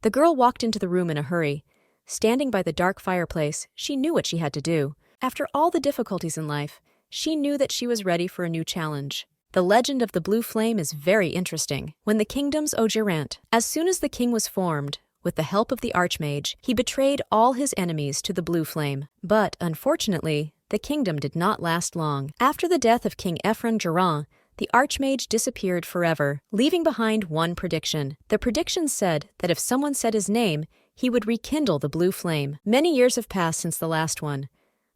The girl walked into the room in a hurry. Standing by the dark fireplace, she knew what she had to do. After all the difficulties in life, she knew that she was ready for a new challenge. The legend of the blue flame is very interesting. When the kingdom's Outsmarting, as soon as the king was formed, with the help of the archmage, he betrayed all his enemies to the blue flame. But, unfortunately, the kingdom did not last long. After the death of King Efron, the archmage disappeared forever, leaving behind one prediction. The prediction said that if someone said his name, he would rekindle the blue flame. Many years have passed since the last one,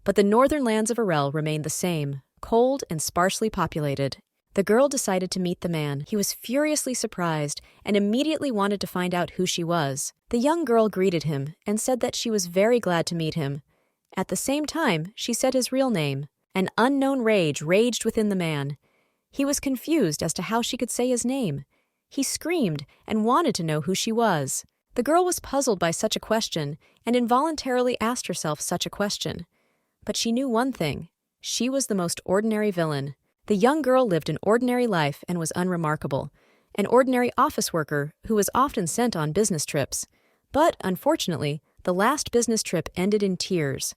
but the northern lands of Exile remain the same, cold and sparsely populated. The girl decided to meet the man. He was furiously surprised and immediately wanted to find out who she was. The young girl greeted him and said that she was very glad to meet him. At the same time, she said his real name. An unknown rage raged within the man. He was confused as to how she could say his name. He screamed and wanted to know who she was. The girl was puzzled by such a question and involuntarily asked herself such a question. But she knew one thing. She was the most ordinary villain. The young girl lived an ordinary life and was unremarkable, an ordinary office worker who was often sent on business trips. But, unfortunately, the last business trip ended in tears.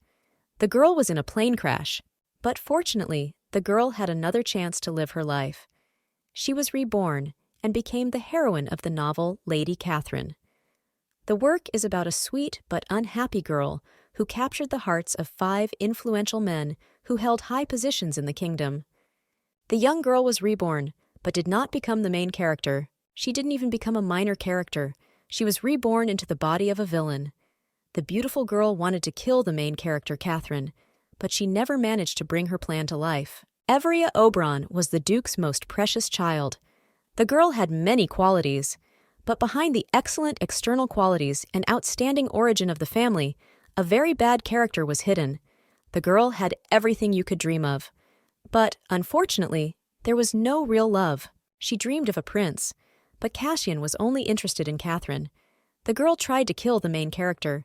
The girl was in a plane crash, but fortunately, the girl had another chance to live her life. She was reborn and became the heroine of the novel Lady Catherine. The work is about a sweet but unhappy girl who captured the hearts of 5 influential men who held high positions in the kingdom. The young girl was reborn, but did not become the main character. She didn't even become a minor character. She was reborn into the body of a villain. The beautiful girl wanted to kill the main character, Catherine, but she never managed to bring her plan to life. Everia Oberon was the Duke's most precious child. The girl had many qualities, but behind the excellent external qualities and outstanding origin of the family, a very bad character was hidden. The girl had everything you could dream of. But, unfortunately, there was no real love. She dreamed of a prince, but Cassian was only interested in Catherine. The girl tried to kill the main character,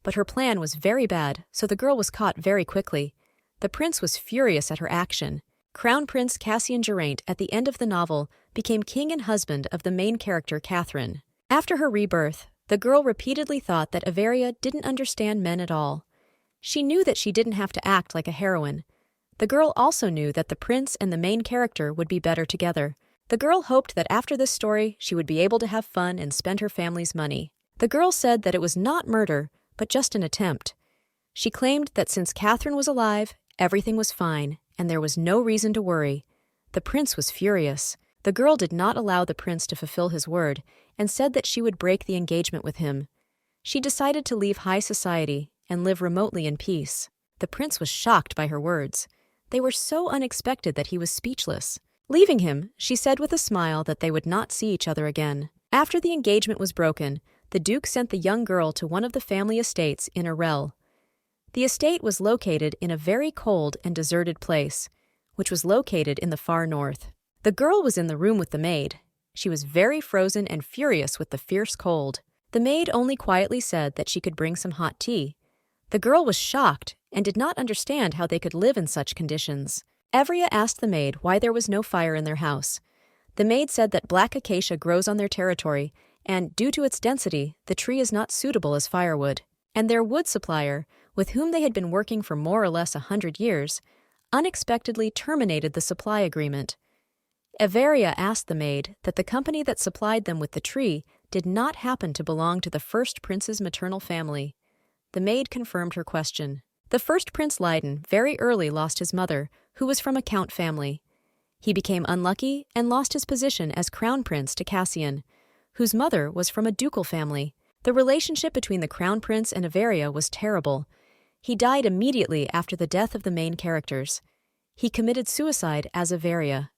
but her plan was very bad, so the girl was caught very quickly. The prince was furious at her action. Crown Prince Cassian Geraint, at the end of the novel, became king and husband of the main character, Catherine. After her rebirth, the girl repeatedly thought that Averia didn't understand men at all. She knew that she didn't have to act like a heroine. The girl also knew that the prince and the main character would be better together. The girl hoped that after this story, she would be able to have fun and spend her family's money. The girl said that it was not murder, but just an attempt. She claimed that since Catherine was alive, everything was fine, and there was no reason to worry. The prince was furious. The girl did not allow the prince to fulfill his word, and said that she would break the engagement with him. She decided to leave high society and live remotely in peace. The prince was shocked by her words. They were so unexpected that he was speechless. Leaving him, she said with a smile that they would not see each other again. After the engagement was broken, the Duke sent the young girl to one of the family estates in Exile. The estate was located in a very cold and deserted place, which was located in the far north. The girl was in the room with the maid. She was very frozen and furious with the fierce cold. The maid only quietly said that she could bring some hot tea. The girl was shocked and did not understand how they could live in such conditions. Averia asked the maid why there was no fire in their house. The maid said that black acacia grows on their territory, and due to its density, the tree is not suitable as firewood. And their wood supplier, with whom they had been working for more or less 100 years, unexpectedly terminated the supply agreement. Averia asked the maid that the company that supplied them with the tree did not happen to belong to the first prince's maternal family. The maid confirmed her question. The first Prince Leiden very early lost his mother, who was from a count family. He became unlucky and lost his position as crown prince to Cassian, whose mother was from a ducal family. The relationship between the crown prince and Averia was terrible. He died immediately after the death of the main characters. He committed suicide as Averia.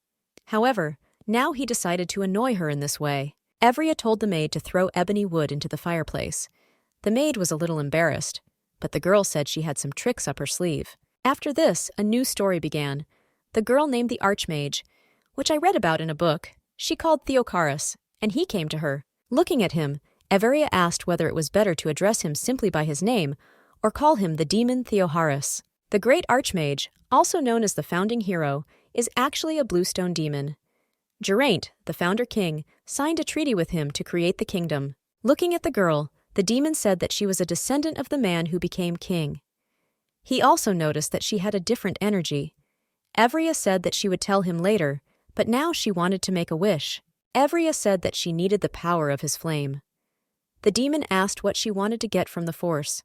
However, now he decided to annoy her in this way. Averia told the maid to throw ebony wood into the fireplace. The maid was a little embarrassed, but the girl said she had some tricks up her sleeve. After this, a new story began. The girl named the Archmage, which I read about in a book, she called Theocharis, and he came to her. Looking at him, Averia asked whether it was better to address him simply by his name or call him the demon Theocharis. The great Archmage, also known as the founding hero, is actually a bluestone demon. Geraint, the founder king, signed a treaty with him to create the kingdom. Looking at the girl, The demon said that she was a descendant of the man who became king. He also noticed that she had a different energy. Evria said that she would tell him later, but now she wanted to make a wish. Evria said that she needed the power of his flame. The demon asked what she wanted to get from the force.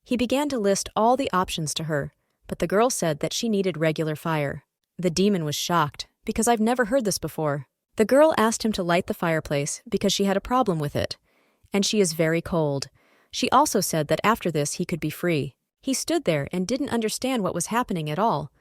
He began to list all the options to her, but the girl said that she needed regular fire. The demon was shocked, because I've never heard this before. The girl asked him to light the fireplace because she had a problem with it, and she is very cold. She also said that after this he could be free. He stood there and didn't understand what was happening at all.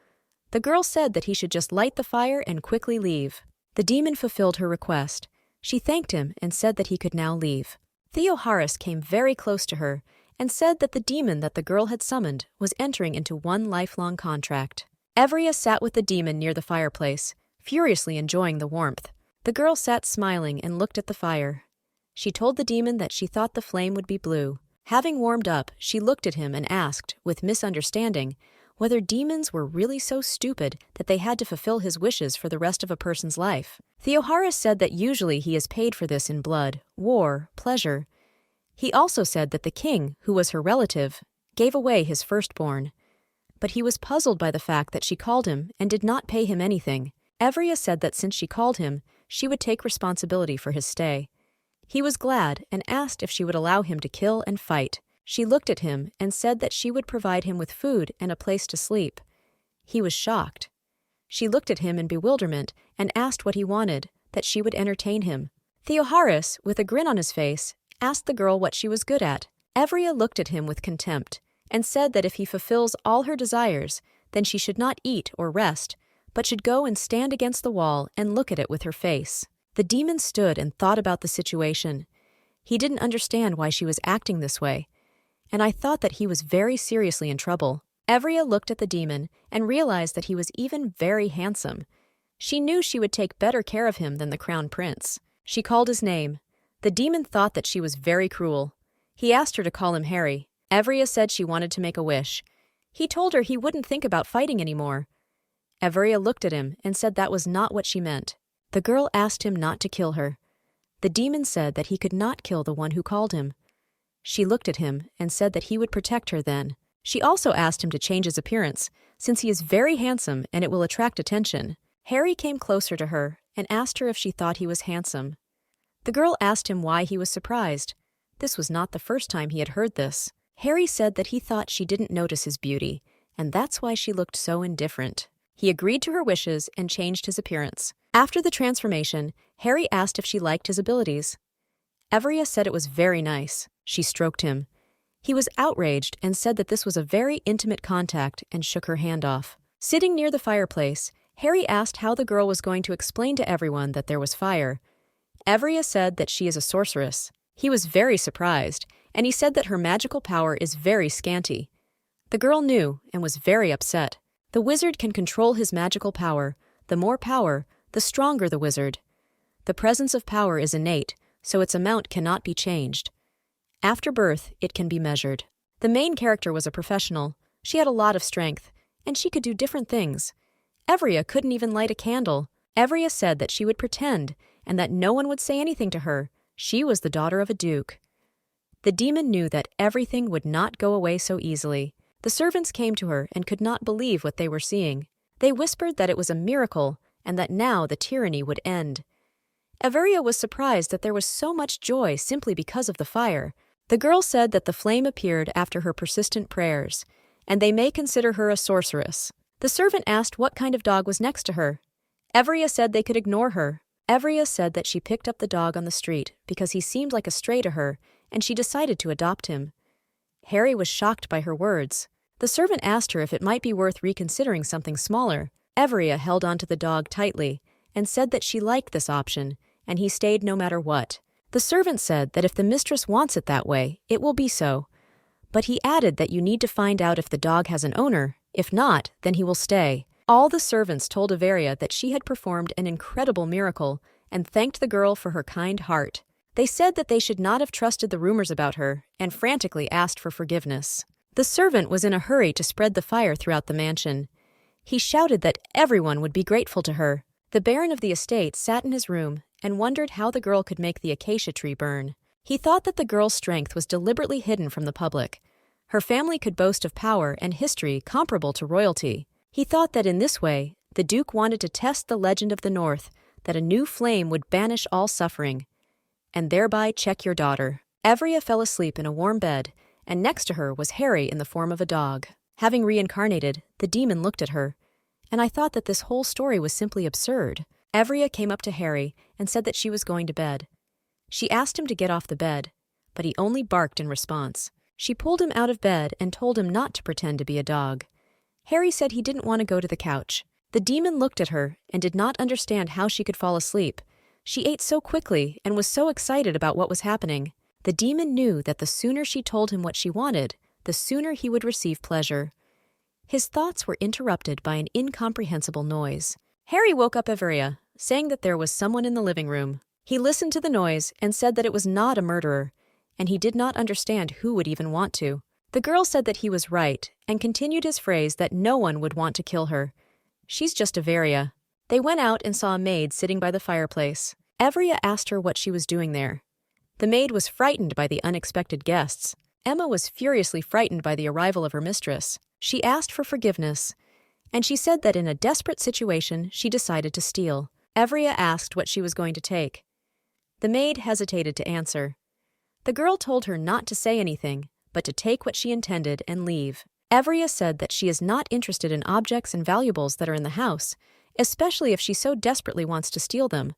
The girl said that he should just light the fire and quickly leave. The demon fulfilled her request. She thanked him and said that he could now leave. Theoharis came very close to her and said that the demon that the girl had summoned was entering into one lifelong contract. Evria sat with the demon near the fireplace, furiously enjoying the warmth. The girl sat smiling and looked at the fire. She told the demon that she thought the flame would be blue. Having warmed up, she looked at him and asked, with misunderstanding, whether demons were really so stupid that they had to fulfill his wishes for the rest of a person's life. Theoharis said that usually he is paid for this in blood, war, pleasure. He also said that the king, who was her relative, gave away his firstborn. But he was puzzled by the fact that she called him and did not pay him anything. Evria said that since she called him, she would take responsibility for his stay. He was glad and asked if she would allow him to kill and fight. She looked at him and said that she would provide him with food and a place to sleep. He was shocked. She looked at him in bewilderment and asked what he wanted, that she would entertain him. Theoharis, with a grin on his face, asked the girl what she was good at. Evria looked at him with contempt and said that if he fulfills all her desires, then she should not eat or rest, but should go and stand against the wall and look at it with her face. The demon stood and thought about the situation. He didn't understand why she was acting this way, and I thought that he was very seriously in trouble. Evria looked at the demon and realized that he was even very handsome. She knew she would take better care of him than the crown prince. She called his name. The demon thought that she was very cruel. He asked her to call him Harry. Evria said she wanted to make a wish. He told her he wouldn't think about fighting anymore. Evria looked at him and said that was not what she meant. The girl asked him not to kill her. The demon said that he could not kill the one who called him. She looked at him and said that he would protect her then. She also asked him to change his appearance, since he is very handsome and it will attract attention. Harry came closer to her and asked her if she thought he was handsome. The girl asked him why he was surprised. This was not the first time he had heard this. Harry said that he thought she didn't notice his beauty, and that's why she looked so indifferent. He agreed to her wishes and changed his appearance. After the transformation, Harry asked if she liked his abilities. Evria said it was very nice. She stroked him. He was outraged and said that this was a very intimate contact and shook her hand off. Sitting near the fireplace, Harry asked how the girl was going to explain to everyone that there was fire. Evria said that she is a sorceress. He was very surprised, and he said that her magical power is very scanty. The girl knew and was very upset. The wizard can control his magical power. The more power, the stronger the wizard. The presence of power is innate, so its amount cannot be changed. After birth, it can be measured. The main character was a professional. She had a lot of strength, and she could do different things. Evria couldn't even light a candle. Evria said that she would pretend, and that no one would say anything to her. She was the daughter of a duke. The demon knew that everything would not go away so easily. The servants came to her and could not believe what they were seeing. They whispered that it was a miracle, and that now the tyranny would end. Evria was surprised that there was so much joy simply because of the fire. The girl said that the flame appeared after her persistent prayers, and they may consider her a sorceress. The servant asked what kind of dog was next to her. Evria said they could ignore her. Evria said that she picked up the dog on the street because he seemed like a stray to her, and she decided to adopt him. Harry was shocked by her words. The servant asked her if it might be worth reconsidering something smaller. Evria held onto the dog tightly and said that she liked this option, and he stayed no matter what. The servant said that if the mistress wants it that way, it will be so. But he added that you need to find out if the dog has an owner. If not, then he will stay. All the servants told Evria that she had performed an incredible miracle and thanked the girl for her kind heart. They said that they should not have trusted the rumors about her and frantically asked for forgiveness. The servant was in a hurry to spread the fire throughout the mansion. He shouted that everyone would be grateful to her. The baron of the estate sat in his room and wondered how the girl could make the acacia tree burn. He thought that the girl's strength was deliberately hidden from the public. Her family could boast of power and history comparable to royalty. He thought that in this way, the Duke wanted to test the legend of the North, that a new flame would banish all suffering, and thereby check your daughter. Evria fell asleep in a warm bed, and next to her was Harry in the form of a dog. Having reincarnated, the demon looked at her, and I thought that this whole story was simply absurd. Evria came up to Harry and said that she was going to bed. She asked him to get off the bed, but he only barked in response. She pulled him out of bed and told him not to pretend to be a dog. Harry said he didn't want to go to the couch. The demon looked at her and did not understand how she could fall asleep. She ate so quickly and was so excited about what was happening. The demon knew that the sooner she told him what she wanted, the sooner he would receive pleasure. His thoughts were interrupted by an incomprehensible noise. Harry woke up Evria, saying that there was someone in the living room. He listened to the noise and said that it was not a murderer, and he did not understand who would even want to. The girl said that he was right and continued his phrase that no one would want to kill her. She's just Evria. They went out and saw a maid sitting by the fireplace. Evria asked her what she was doing there. The maid was frightened by the unexpected guests. Emma was furiously frightened by the arrival of her mistress. She asked for forgiveness, and she said that in a desperate situation she decided to steal. Evria asked what she was going to take. The maid hesitated to answer. The girl told her not to say anything, but to take what she intended and leave. Evria said that she is not interested in objects and valuables that are in the house, especially if she so desperately wants to steal them.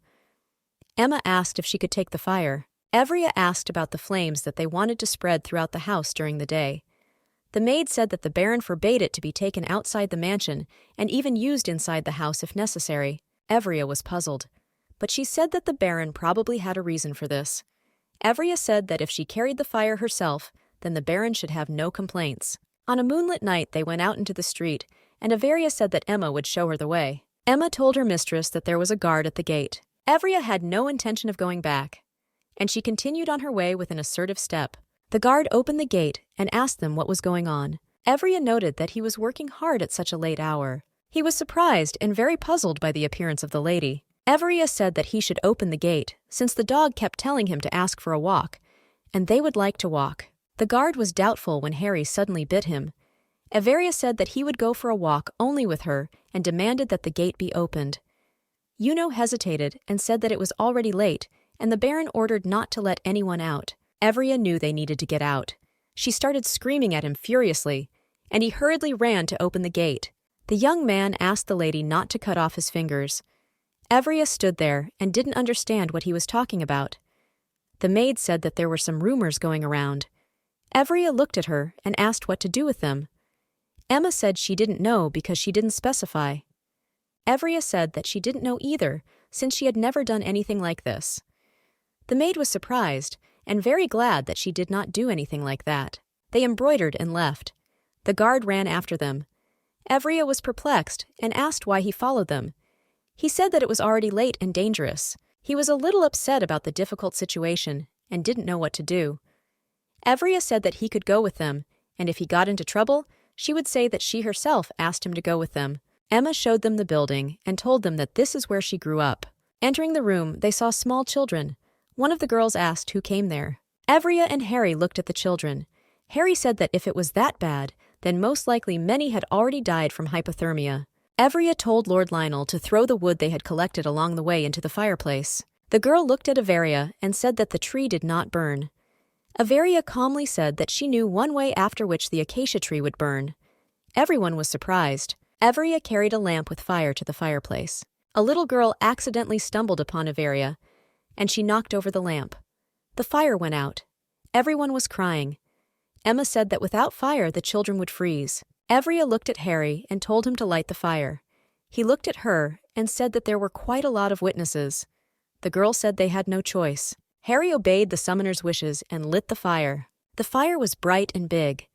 Emma asked if she could take the fire. Evria asked about the flames that they wanted to spread throughout the house during the day. The maid said that the Baron forbade it to be taken outside the mansion and even used inside the house if necessary. Evria was puzzled, but she said that the Baron probably had a reason for this. Evria said that if she carried the fire herself, then the Baron should have no complaints. On a moonlit night they went out into the street, and Evria said that Emma would show her the way. Emma told her mistress that there was a guard at the gate. Evria had no intention of going back, and she continued on her way with an assertive step. The guard opened the gate and asked them what was going on. Evria noted that he was working hard at such a late hour. He was surprised and very puzzled by the appearance of the lady. Evria said that he should open the gate, since the dog kept telling him to ask for a walk, and they would like to walk. The guard was doubtful when Harry suddenly bit him. Evria said that he would go for a walk only with her and demanded that the gate be opened. Yuno hesitated and said that it was already late, and the Baron ordered not to let anyone out. Evria knew they needed to get out. She started screaming at him furiously, and he hurriedly ran to open the gate. The young man asked the lady not to cut off his fingers. Evria stood there and didn't understand what he was talking about. The maid said that there were some rumors going around. Evria looked at her and asked what to do with them. Emma said she didn't know because she didn't specify. Evria said that she didn't know either, since she had never done anything like this. The maid was surprised and very glad that she did not do anything like that. They embroidered and left. The guard ran after them. Evria was perplexed and asked why he followed them. He said that it was already late and dangerous. He was a little upset about the difficult situation and didn't know what to do. Evria said that he could go with them, and if he got into trouble, she would say that she herself asked him to go with them. Emma showed them the building and told them that this is where she grew up. Entering the room, they saw small children. One of the girls asked who came there. Evria and Harry looked at the children. Harry said that if it was that bad, then most likely many had already died from hypothermia. Evria told Lord Lionel to throw the wood they had collected along the way into the fireplace. The girl looked at Everia and said that the tree did not burn. Everia calmly said that she knew one way after which the acacia tree would burn. Everyone was surprised. Everia carried a lamp with fire to the fireplace. A little girl accidentally stumbled upon Everia, and she knocked over the lamp. The fire went out. Everyone was crying. Emma said that without fire the children would freeze. Everia looked at Harry and told him to light the fire. He looked at her and said that there were quite a lot of witnesses. The girl said they had no choice. Harry obeyed the summoner's wishes and lit the fire. The fire was bright and big.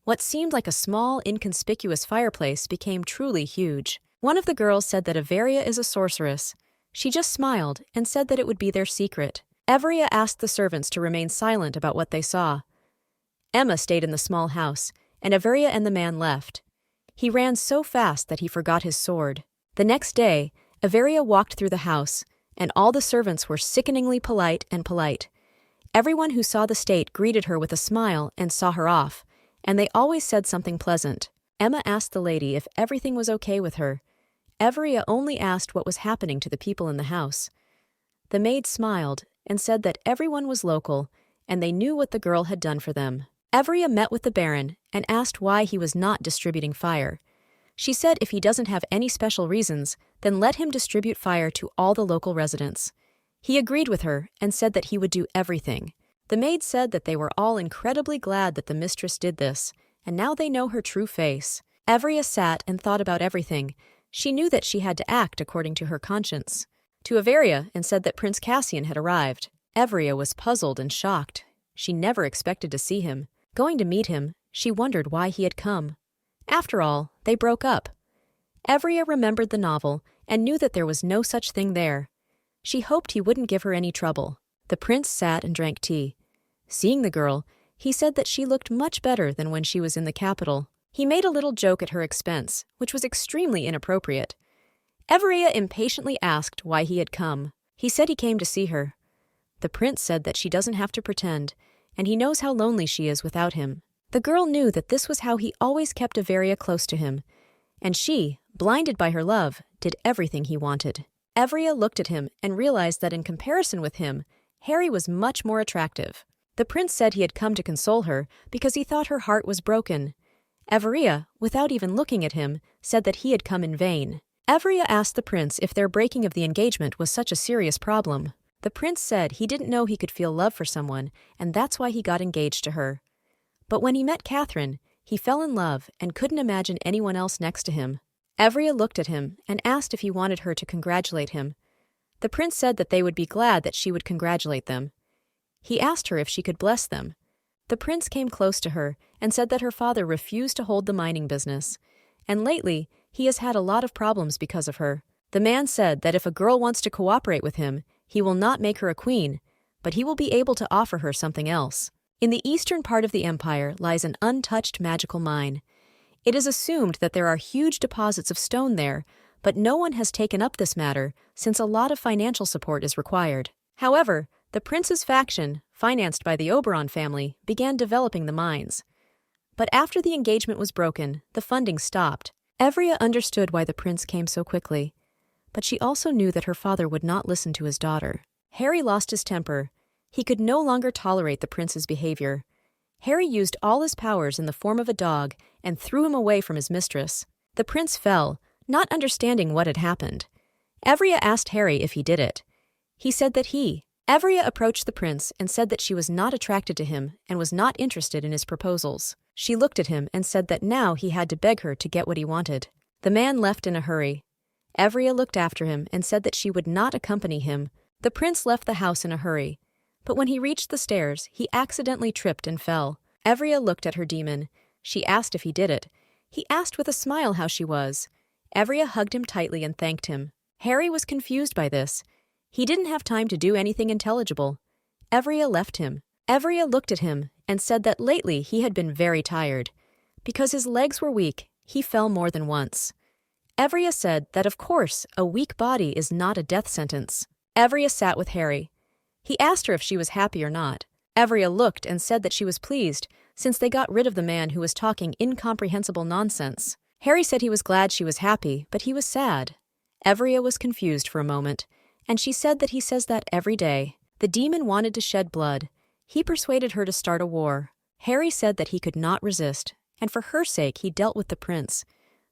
What seemed like a small, inconspicuous fireplace became truly huge. One of the girls said that Everia is a sorceress. She just smiled and said that it would be their secret. Everia asked the servants to remain silent about what they saw. Emma stayed in the small house, and Everia and the man left. He ran so fast that he forgot his sword. The next day, Everia walked through the house, and all the servants were sickeningly polite. Everyone who saw the state greeted her with a smile and saw her off, and they always said something pleasant. Emma asked the lady if everything was okay with her. Everia only asked what was happening to the people in the house. The maid smiled and said that everyone was local, and they knew what the girl had done for them. Everia met with the Baron and asked why he was not distributing fire. She said if he doesn't have any special reasons, then let him distribute fire to all the local residents. He agreed with her and said that he would do everything. The maid said that they were all incredibly glad that the mistress did this, and now they know her true face. Everia sat and thought about everything. She knew that she had to act according to her conscience. To Averia and said that Prince Cassian had arrived. Everia was puzzled and shocked. She never expected to see him. Going to meet him, she wondered why he had come. After all, they broke up. Everia remembered the novel and knew that there was no such thing there. She hoped he wouldn't give her any trouble. The prince sat and drank tea. Seeing the girl, he said that she looked much better than when she was in the capital. He made a little joke at her expense, which was extremely inappropriate. Everia impatiently asked why he had come. He said he came to see her. The prince said that she doesn't have to pretend, and he knows how lonely she is without him. The girl knew that this was how he always kept Averia close to him, and she, blinded by her love, did everything he wanted. Everia looked at him and realized that in comparison with him, Harry was much more attractive. The prince said he had come to console her because he thought her heart was broken. Everia, without even looking at him, said that he had come in vain. Everia asked the prince if their breaking of the engagement was such a serious problem. The prince said he didn't know he could feel love for someone, and that's why he got engaged to her. But when he met Catherine, he fell in love and couldn't imagine anyone else next to him. Everia looked at him and asked if he wanted her to congratulate him. The prince said that they would be glad that she would congratulate them. He asked her if she could bless them. The prince came close to her and said that her father refused to hold the mining business, and lately he has had a lot of problems because of her. The man said that if a girl wants to cooperate with him, he will not make her a queen, but he will be able to offer her something else. In the eastern part of the empire lies an untouched magical mine. It is assumed that there are huge deposits of stone there, but no one has taken up this matter since a lot of financial support is required. However, the prince's faction, financed by the Oberon family, began developing the mines. But after the engagement was broken, the funding stopped. Everia understood why the prince came so quickly, but she also knew that her father would not listen to his daughter. Harry lost his temper. He could no longer tolerate the prince's behavior. Harry used all his powers in the form of a dog and threw him away from his mistress. The prince fell, not understanding what had happened. Everia asked Harry if he did it. He said that Everia approached the prince and said that she was not attracted to him and was not interested in his proposals. She looked at him and said that now he had to beg her to get what he wanted. The man left in a hurry. Everia looked after him and said that she would not accompany him. The prince left the house in a hurry, but when he reached the stairs, he accidentally tripped and fell. Everia looked at her demon. She asked if he did it. He asked with a smile how she was. Everia hugged him tightly and thanked him. Harry was confused by this. He didn't have time to do anything intelligible. Everia left him. Everia looked at him and said that lately he had been very tired. Because his legs were weak, he fell more than once. Everia said that of course a weak body is not a death sentence. Everia sat with Harry. He asked her if she was happy or not. Everia looked and said that she was pleased, since they got rid of the man who was talking incomprehensible nonsense. Harry said he was glad she was happy, but he was sad. Everia was confused for a moment, and she said that he says that every day. The demon wanted to shed blood. He persuaded her to start a war. Harry said that he could not resist, and for her sake he dealt with the prince,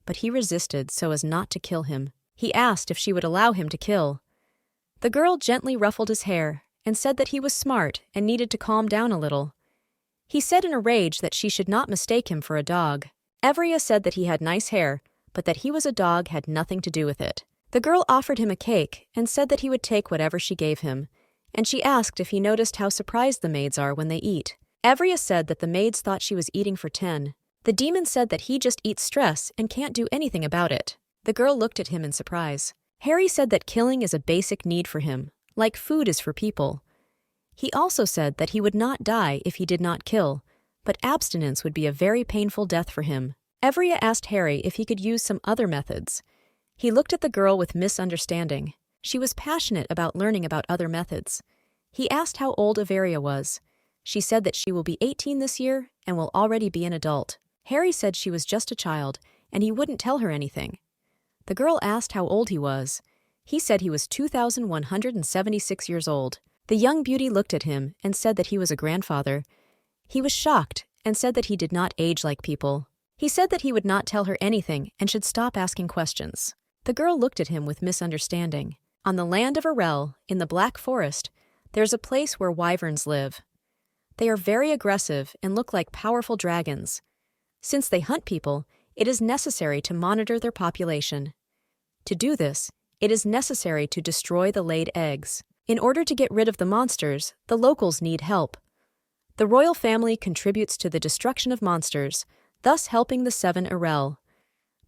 but he resisted so as not to kill him. He asked if she would allow him to kill. The girl gently ruffled his hair and said that he was smart and needed to calm down a little. He said in a rage that she should not mistake him for a dog. Everia said that he had nice hair, but that he was a dog had nothing to do with it. The girl offered him a cake and said that he would take whatever she gave him, and she asked if he noticed how surprised the maids are when they eat. Everia said that the maids thought she was eating for 10. The demon said that he just eats stress and can't do anything about it. The girl looked at him in surprise. Harry said that killing is a basic need for him, like food is for people. He also said that he would not die if he did not kill, but abstinence would be a very painful death for him. Everia asked Harry if he could use some other methods. He looked at the girl with misunderstanding. She was passionate about learning about other methods. He asked how old Averia was. She said that she will be 18 this year and will already be an adult. Harry said she was just a child, and he wouldn't tell her anything. The girl asked how old he was. He said he was 2,176 years old. The young beauty looked at him and said that he was a grandfather. He was shocked and said that he did not age like people. He said that he would not tell her anything and should stop asking questions. The girl looked at him with misunderstanding. On the land of Arel, in the Black Forest, there's a place where wyverns live. They are very aggressive and look like powerful dragons. Since they hunt people, it is necessary to monitor their population. To do this, it is necessary to destroy the laid eggs. In order to get rid of the monsters, the locals need help. The royal family contributes to the destruction of monsters, thus helping the 7 Arel.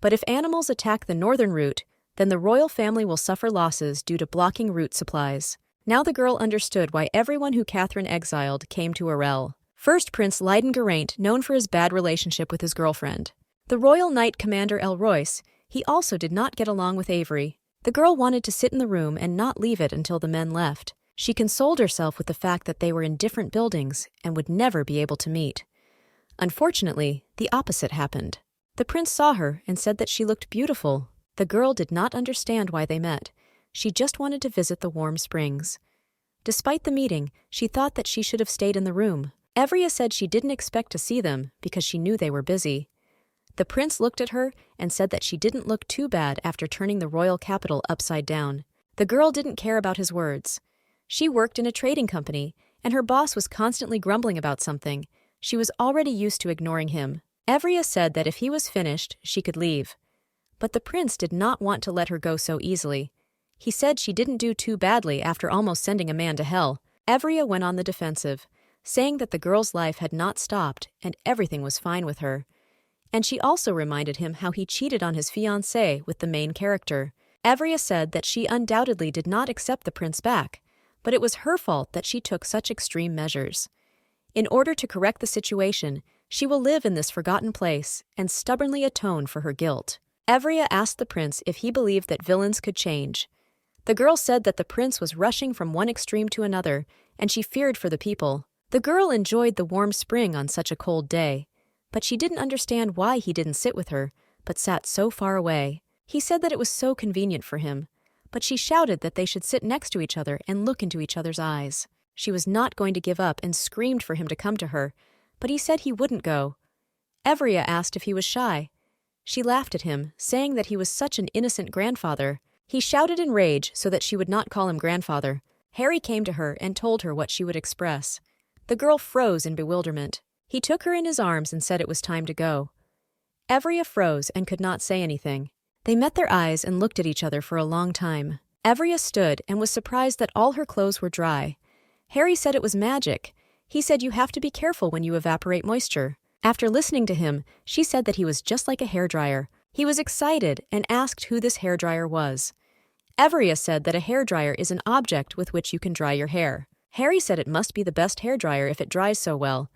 But if animals attack the northern route, then the royal family will suffer losses due to blocking route supplies. Now the girl understood why everyone who Catherine exiled came to Arel. First, Prince Leiden Geraint, known for his bad relationship with his girlfriend. The royal knight commander Elroyce, he also did not get along with Avery. The girl wanted to sit in the room and not leave it until the men left. She consoled herself with the fact that they were in different buildings and would never be able to meet. Unfortunately, the opposite happened. The prince saw her and said that she looked beautiful. The girl did not understand why they met. She just wanted to visit the warm springs. Despite the meeting, she thought that she should have stayed in the room. Evria said she didn't expect to see them because she knew they were busy. The prince looked at her and said that she didn't look too bad after turning the royal capital upside down. The girl didn't care about his words. She worked in a trading company, and her boss was constantly grumbling about something. She was already used to ignoring him. Evria said that if he was finished, she could leave. But the prince did not want to let her go so easily. He said she didn't do too badly after almost sending a man to hell. Evria went on the defensive, saying that the girl's life had not stopped and everything was fine with her. And she also reminded him how he cheated on his fiancée with the main character. Evria said that she undoubtedly did not accept the prince back, but it was her fault that she took such extreme measures. In order to correct the situation, she will live in this forgotten place and stubbornly atone for her guilt. Evria asked the prince if he believed that villains could change. The girl said that the prince was rushing from one extreme to another, and she feared for the people. The girl enjoyed the warm spring on such a cold day, but she didn't understand why he didn't sit with her, but sat so far away. He said that it was so convenient for him, but she shouted that they should sit next to each other and look into each other's eyes. She was not going to give up and screamed for him to come to her, but he said he wouldn't go. Evria asked if he was shy. She laughed at him, saying that he was such an innocent grandfather. He shouted in rage so that she would not call him grandfather. Harry came to her and told her what she would express. The girl froze in bewilderment. He took her in his arms and said it was time to go. Evria froze and could not say anything. They met their eyes and looked at each other for a long time. Evria stood and was surprised that all her clothes were dry. Harry said it was magic. He said you have to be careful when you evaporate moisture. After listening to him, she said that he was just like a hairdryer. He was excited and asked who this hairdryer was. Evria said that a hairdryer is an object with which you can dry your hair. Harry said it must be the best hairdryer if it dries so well.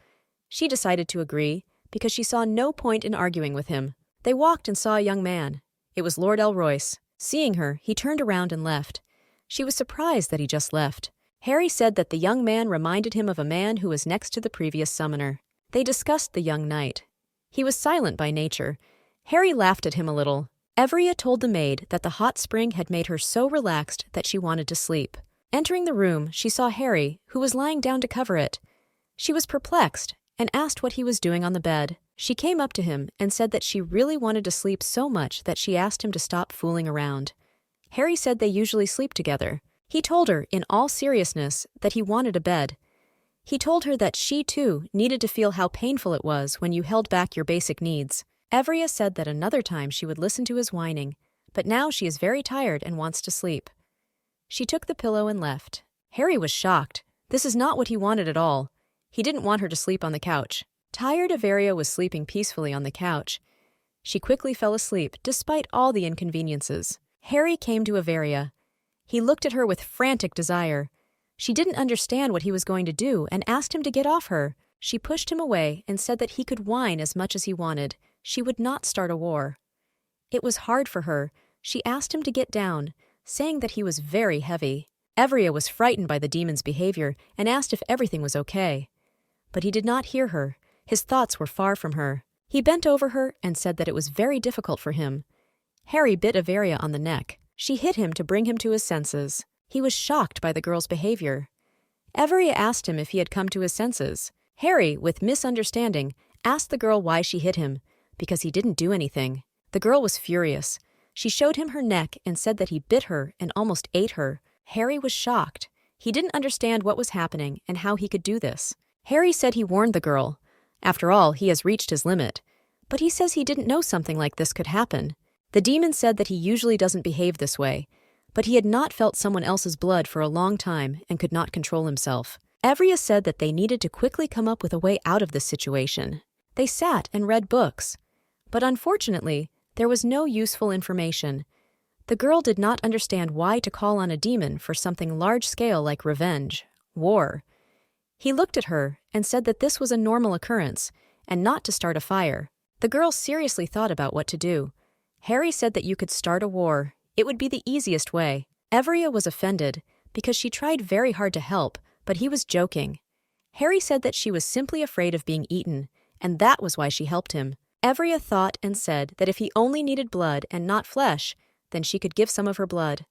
She decided to agree because she saw no point in arguing with him. They walked and saw a young man. It was Lord Elroyce. Seeing her, he turned around and left. She was surprised that he just left. Harry said that the young man reminded him of a man who was next to the previous summoner. They discussed the young knight. He was silent by nature. Harry laughed at him a little. Evria told the maid that the hot spring had made her so relaxed that she wanted to sleep. Entering the room, she saw Harry, who was lying down to cover it. She was perplexed and asked what he was doing on the bed. She came up to him and said that she really wanted to sleep so much that she asked him to stop fooling around. Harry said they usually sleep together. He told her, in all seriousness, that he wanted a bed. He told her that she, too, needed to feel how painful it was when you held back your basic needs. Evria said that another time she would listen to his whining, but now she is very tired and wants to sleep. She took the pillow and left. Harry was shocked. This is not what he wanted at all. He didn't want her to sleep on the couch. Tired, Evria was sleeping peacefully on the couch. She quickly fell asleep, despite all the inconveniences. Harry came to Evria. He looked at her with frantic desire. She didn't understand what he was going to do and asked him to get off her. She pushed him away and said that he could whine as much as he wanted. She would not start a war. It was hard for her. She asked him to get down, saying that he was very heavy. Evria was frightened by the demon's behavior and asked if everything was okay. But he did not hear her. His thoughts were far from her. He bent over her and said that it was very difficult for him. Harry bit Evria on the neck. She hit him to bring him to his senses. He was shocked by the girl's behavior. Evria asked him if he had come to his senses. Harry, with misunderstanding, asked the girl why she hit him, because he didn't do anything. The girl was furious. She showed him her neck and said that he bit her and almost ate her. Harry was shocked. He didn't understand what was happening and how he could do this. Harry said he warned the girl. After all, he has reached his limit. But he says he didn't know something like this could happen. The demon said that he usually doesn't behave this way, but he had not felt someone else's blood for a long time and could not control himself. Evria said that they needed to quickly come up with a way out of this situation. They sat and read books. But unfortunately, there was no useful information. The girl did not understand why to call on a demon for something large-scale like revenge, war. He looked at her and said that this was a normal occurrence and not to start a fire. The girl seriously thought about what to do. Harry said that you could start a war. It would be the easiest way. Evria was offended because she tried very hard to help, but he was joking. Harry said that she was simply afraid of being eaten, and that was why she helped him. Evria thought and said that if he only needed blood and not flesh, then she could give some of her blood.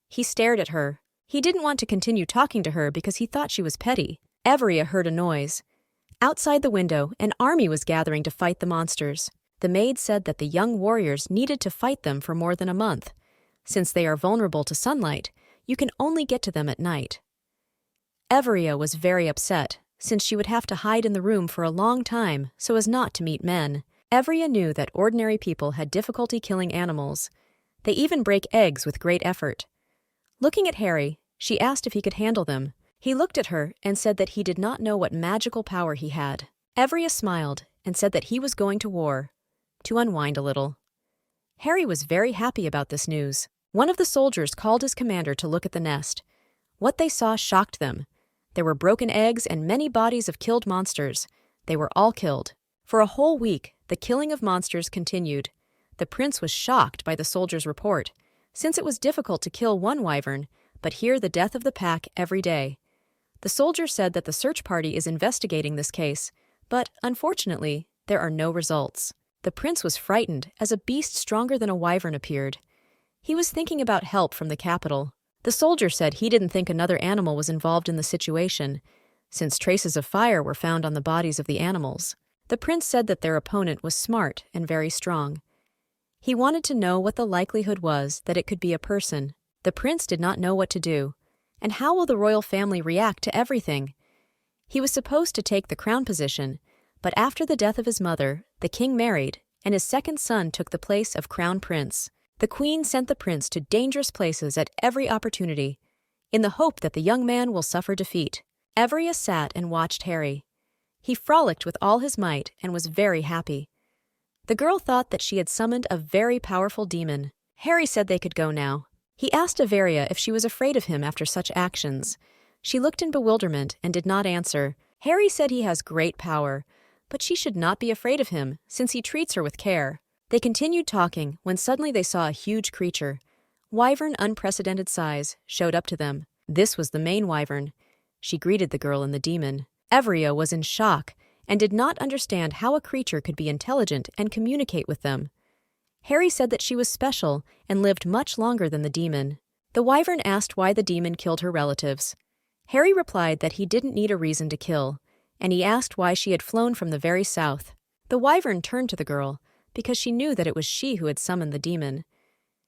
He stared at her. He didn't want to continue talking to her because he thought she was petty. Evria heard a noise. Outside the window, an army was gathering to fight the monsters. The maid said that the young warriors needed to fight them for more than a month. Since they are vulnerable to sunlight, you can only get to them at night. Evria was very upset, since she would have to hide in the room for a long time so as not to meet men. Evria knew that ordinary people had difficulty killing animals. They even break eggs with great effort. Looking at Harry, she asked if he could handle them. He looked at her and said that he did not know what magical power he had. Evria smiled and said that he was going to war, to unwind a little. Harry was very happy about this news. One of the soldiers called his commander to look at the nest. What they saw shocked them. There were broken eggs and many bodies of killed monsters. They were all killed. For a whole week, the killing of monsters continued. The prince was shocked by the soldier's report, since it was difficult to kill one wyvern, but hear the death of the pack every day. The soldier said that the search party is investigating this case, but, unfortunately, there are no results. The prince was frightened as a beast stronger than a wyvern appeared. He was thinking about help from the capital. The soldier said he didn't think another animal was involved in the situation, since traces of fire were found on the bodies of the animals. The prince said that their opponent was smart and very strong. He wanted to know what the likelihood was that it could be a person. The prince did not know what to do. And how will the royal family react to everything? He was supposed to take the crown position, but after the death of his mother, the king married, and his second son took the place of crown prince. The queen sent the prince to dangerous places at every opportunity, in the hope that the young man will suffer defeat. Evria sat and watched Harry. He frolicked with all his might and was very happy. The girl thought that she had summoned a very powerful demon. Harry said they could go now. He asked Evria if she was afraid of him after such actions. She looked in bewilderment and did not answer. Harry said he has great power, but she should not be afraid of him, since he treats her with care. They continued talking when suddenly they saw a huge creature. Wyvern unprecedented size showed up to them. This was the main wyvern. She greeted the girl and the demon. Evria was in shock and did not understand how a creature could be intelligent and communicate with them. Harry said that she was special and lived much longer than the demon. The wyvern asked why the demon killed her relatives. Harry replied that he didn't need a reason to kill, and he asked why she had flown from the very south. The wyvern turned to the girl, because she knew that it was she who had summoned the demon.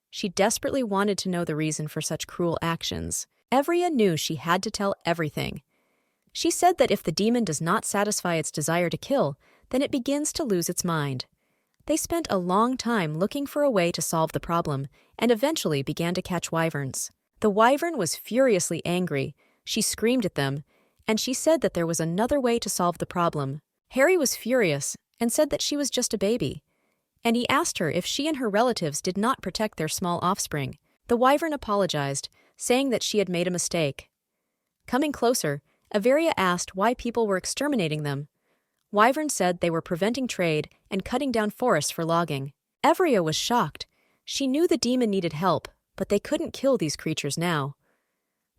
She desperately wanted to know the reason for such cruel actions. Evria knew she had to tell everything. She said that if the demon does not satisfy its desire to kill, then it begins to lose its mind. They spent a long time looking for a way to solve the problem, and eventually began to catch wyverns. The wyvern was furiously angry. She screamed at them, and she said that there was another way to solve the problem. Harry was furious and said that she was just a baby, and he asked her if she and her relatives did not protect their small offspring. The wyvern apologized, saying that she had made a mistake. Coming closer, Evria asked why people were exterminating them. Wyvern said they were preventing trade and cutting down forests for logging. Evria was shocked. She knew the demon needed help, but they couldn't kill these creatures now.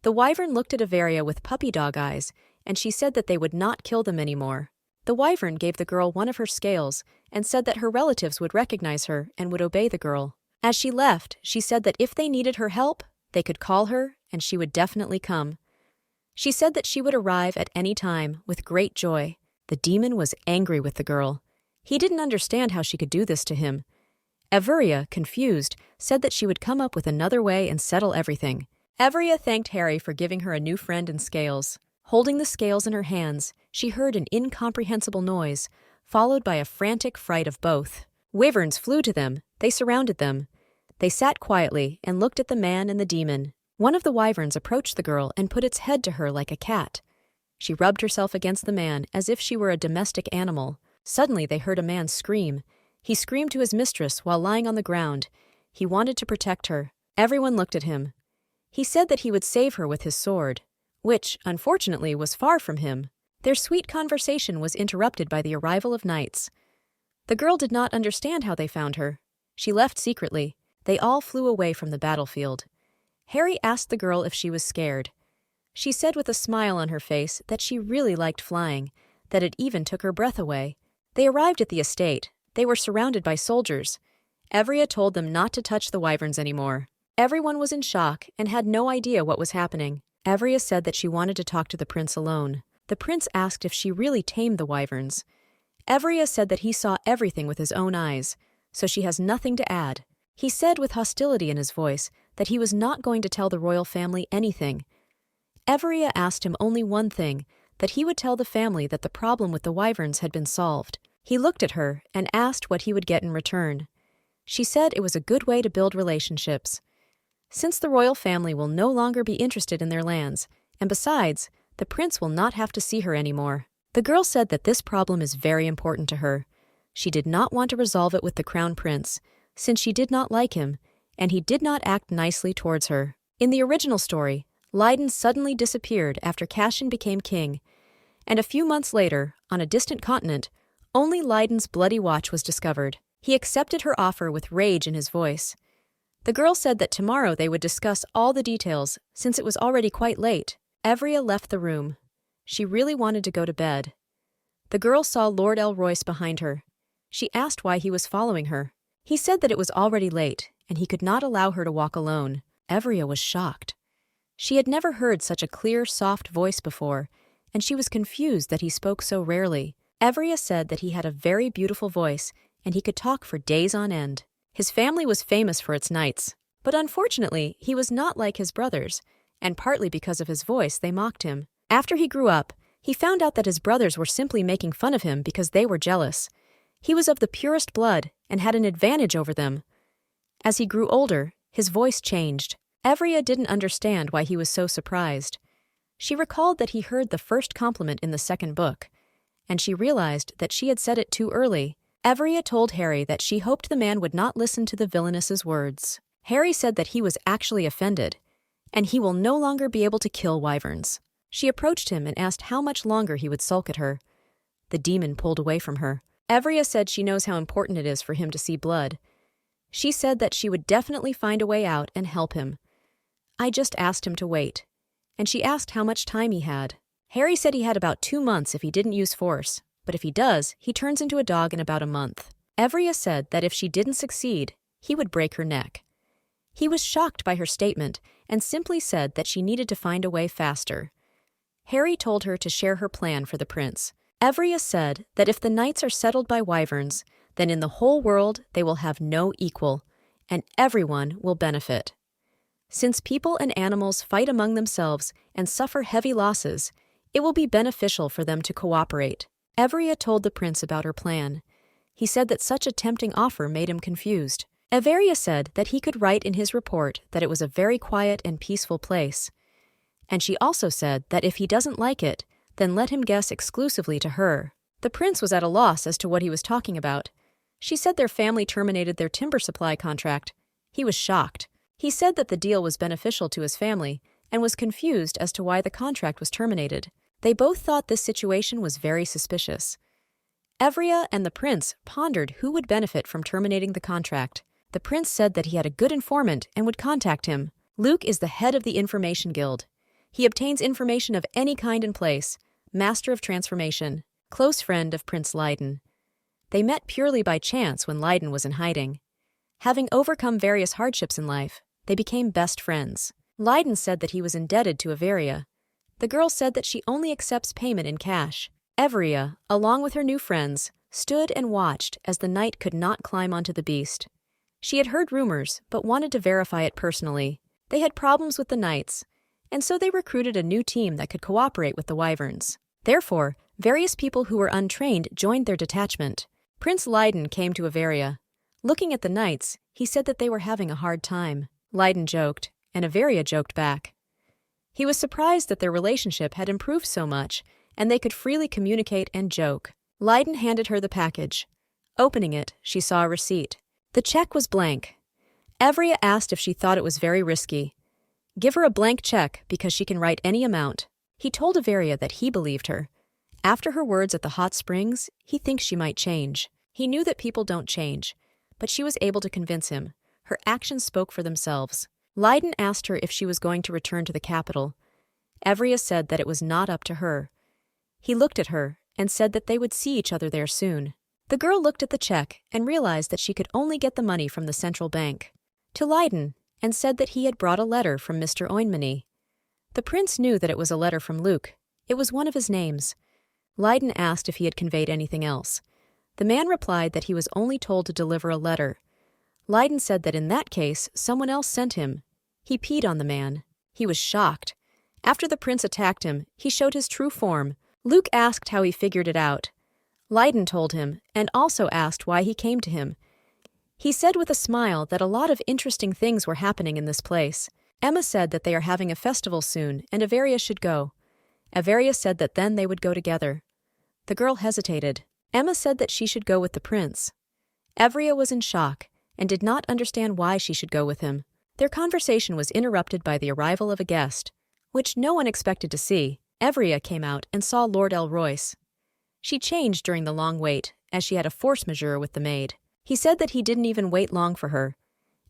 The wyvern looked at Averia with puppy dog eyes, and she said that they would not kill them anymore. The wyvern gave the girl one of her scales and said that her relatives would recognize her and would obey the girl. As she left, she said that if they needed her help, they could call her and she would definitely come. She said that she would arrive at any time with great joy. The demon was angry with the girl. He didn't understand how she could do this to him. Averia, confused, said that she would come up with another way and settle everything. Averia thanked Harry for giving her a new friend in scales. Holding the scales in her hands, she heard an incomprehensible noise, followed by a frantic fright of both. Wyverns flew to them. They surrounded them. They sat quietly and looked at the man and the demon. One of the wyverns approached the girl and put its head to her like a cat. She rubbed herself against the man as if she were a domestic animal. Suddenly they heard a man scream. He screamed to his mistress while lying on the ground. He wanted to protect her. Everyone looked at him. He said that he would save her with his sword, which, unfortunately, was far from him. Their sweet conversation was interrupted by the arrival of knights. The girl did not understand how they found her. She left secretly. They all flew away from the battlefield. Harry asked the girl if she was scared. She said with a smile on her face that she really liked flying, that it even took her breath away. They arrived at the estate. They were surrounded by soldiers. Averia told them not to touch the wyverns anymore. Everyone was in shock and had no idea what was happening. Averia said that she wanted to talk to the prince alone. The prince asked if she really tamed the wyverns. Averia said that he saw everything with his own eyes, so she has nothing to add. He said with hostility in his voice that he was not going to tell the royal family anything. Averia asked him only one thing, that he would tell the family that the problem with the wyverns had been solved. He looked at her and asked what he would get in return. She said it was a good way to build relationships. Since the royal family will no longer be interested in their lands, and besides, the prince will not have to see her anymore. The girl said that this problem is very important to her. She did not want to resolve it with the crown prince, since she did not like him, and he did not act nicely towards her. In the original story, Leiden suddenly disappeared after Cashin became king, and a few months later, on a distant continent, only Leiden's bloody watch was discovered. He accepted her offer with rage in his voice. The girl said that tomorrow they would discuss all the details, since it was already quite late. Averia left the room. She really wanted to go to bed. The girl saw Lord Elroyce behind her. She asked why he was following her. He said that it was already late, and he could not allow her to walk alone. Averia was shocked. She had never heard such a clear, soft voice before, and she was confused that he spoke so rarely. Averia said that he had a very beautiful voice, and he could talk for days on end. His family was famous for its knights, but unfortunately, he was not like his brothers, and partly because of his voice, they mocked him. After he grew up, he found out that his brothers were simply making fun of him because they were jealous. He was of the purest blood and had an advantage over them. As he grew older, his voice changed. Averia didn't understand why he was so surprised. She recalled that he heard the first compliment in the second book, and she realized that she had said it too early. Averia told Harry that she hoped the man would not listen to the Villainous's words. Harry said that he was actually offended, and he will no longer be able to kill wyverns. She approached him and asked how much longer he would sulk at her. The demon pulled away from her. Averia said she knows how important it is for him to see blood. She said that she would definitely find a way out and help him. I just asked him to wait, and she asked how much time he had. Harry said he had about 2 months if he didn't use force, but if he does, he turns into a dog in about a month. Averia said that if she didn't succeed, he would break her neck. He was shocked by her statement and simply said that she needed to find a way faster. Harry told her to share her plan for the prince. Averia said that if the knights are settled by wyverns, then in the whole world they will have no equal, and everyone will benefit. Since people and animals fight among themselves and suffer heavy losses, it will be beneficial for them to cooperate. Averia told the prince about her plan. He said that such a tempting offer made him confused. Averia said that he could write in his report that it was a very quiet and peaceful place. And she also said that if he doesn't like it, then let him guess exclusively to her. The prince was at a loss as to what he was talking about. She said their family terminated their timber supply contract. He was shocked. He said that the deal was beneficial to his family and was confused as to why the contract was terminated. They both thought this situation was very suspicious. Averia and the prince pondered who would benefit from terminating the contract. The prince said that he had a good informant and would contact him. Luke is the head of the Information Guild. He obtains information of any kind and place, master of transformation, close friend of Prince Leiden. They met purely by chance when Leiden was in hiding. Having overcome various hardships in life, they became best friends. Leiden said that he was indebted to Averia. The girl said that she only accepts payment in cash. Averia, along with her new friends, stood and watched as the knight could not climb onto the beast. She had heard rumors, but wanted to verify it personally. They had problems with the knights, and so they recruited a new team that could cooperate with the wyverns. Therefore, various people who were untrained joined their detachment. Prince Leiden came to Averia. Looking at the knights, he said that they were having a hard time. Leiden joked, and Averia joked back. He was surprised that their relationship had improved so much, and they could freely communicate and joke. Leiden handed her the package. Opening it, she saw a receipt. The check was blank. Averia asked if she thought it was very risky. Give her a blank check because she can write any amount. He told Averia that he believed her. After her words at the hot springs, he thinks she might change. He knew that people don't change, but she was able to convince him. Her actions spoke for themselves. Leiden asked her if she was going to return to the capital. Averia said that it was not up to her. He looked at her and said that they would see each other there soon. The girl looked at the check and realized that she could only get the money from the central bank. To Leiden, and said that he had brought a letter from Mr. Oinmany. The prince knew that it was a letter from Luke. It was one of his names. Leiden asked if he had conveyed anything else. The man replied that he was only told to deliver a letter. Leiden said that in that case, someone else sent him. He peed on the man. He was shocked. After the prince attacked him, he showed his true form. Luke asked how he figured it out. Leiden told him, and also asked why he came to him. He said with a smile that a lot of interesting things were happening in this place. Emma said that they are having a festival soon, and Averia should go. Averia said that then they would go together. The girl hesitated. Emma said that she should go with the prince. Averia was in shock, and did not understand why she should go with him. Their conversation was interrupted by the arrival of a guest, which no one expected to see. Averia came out and saw Lord Elroyce. She changed during the long wait, as she had a force majeure with the maid. He said that he didn't even wait long for her,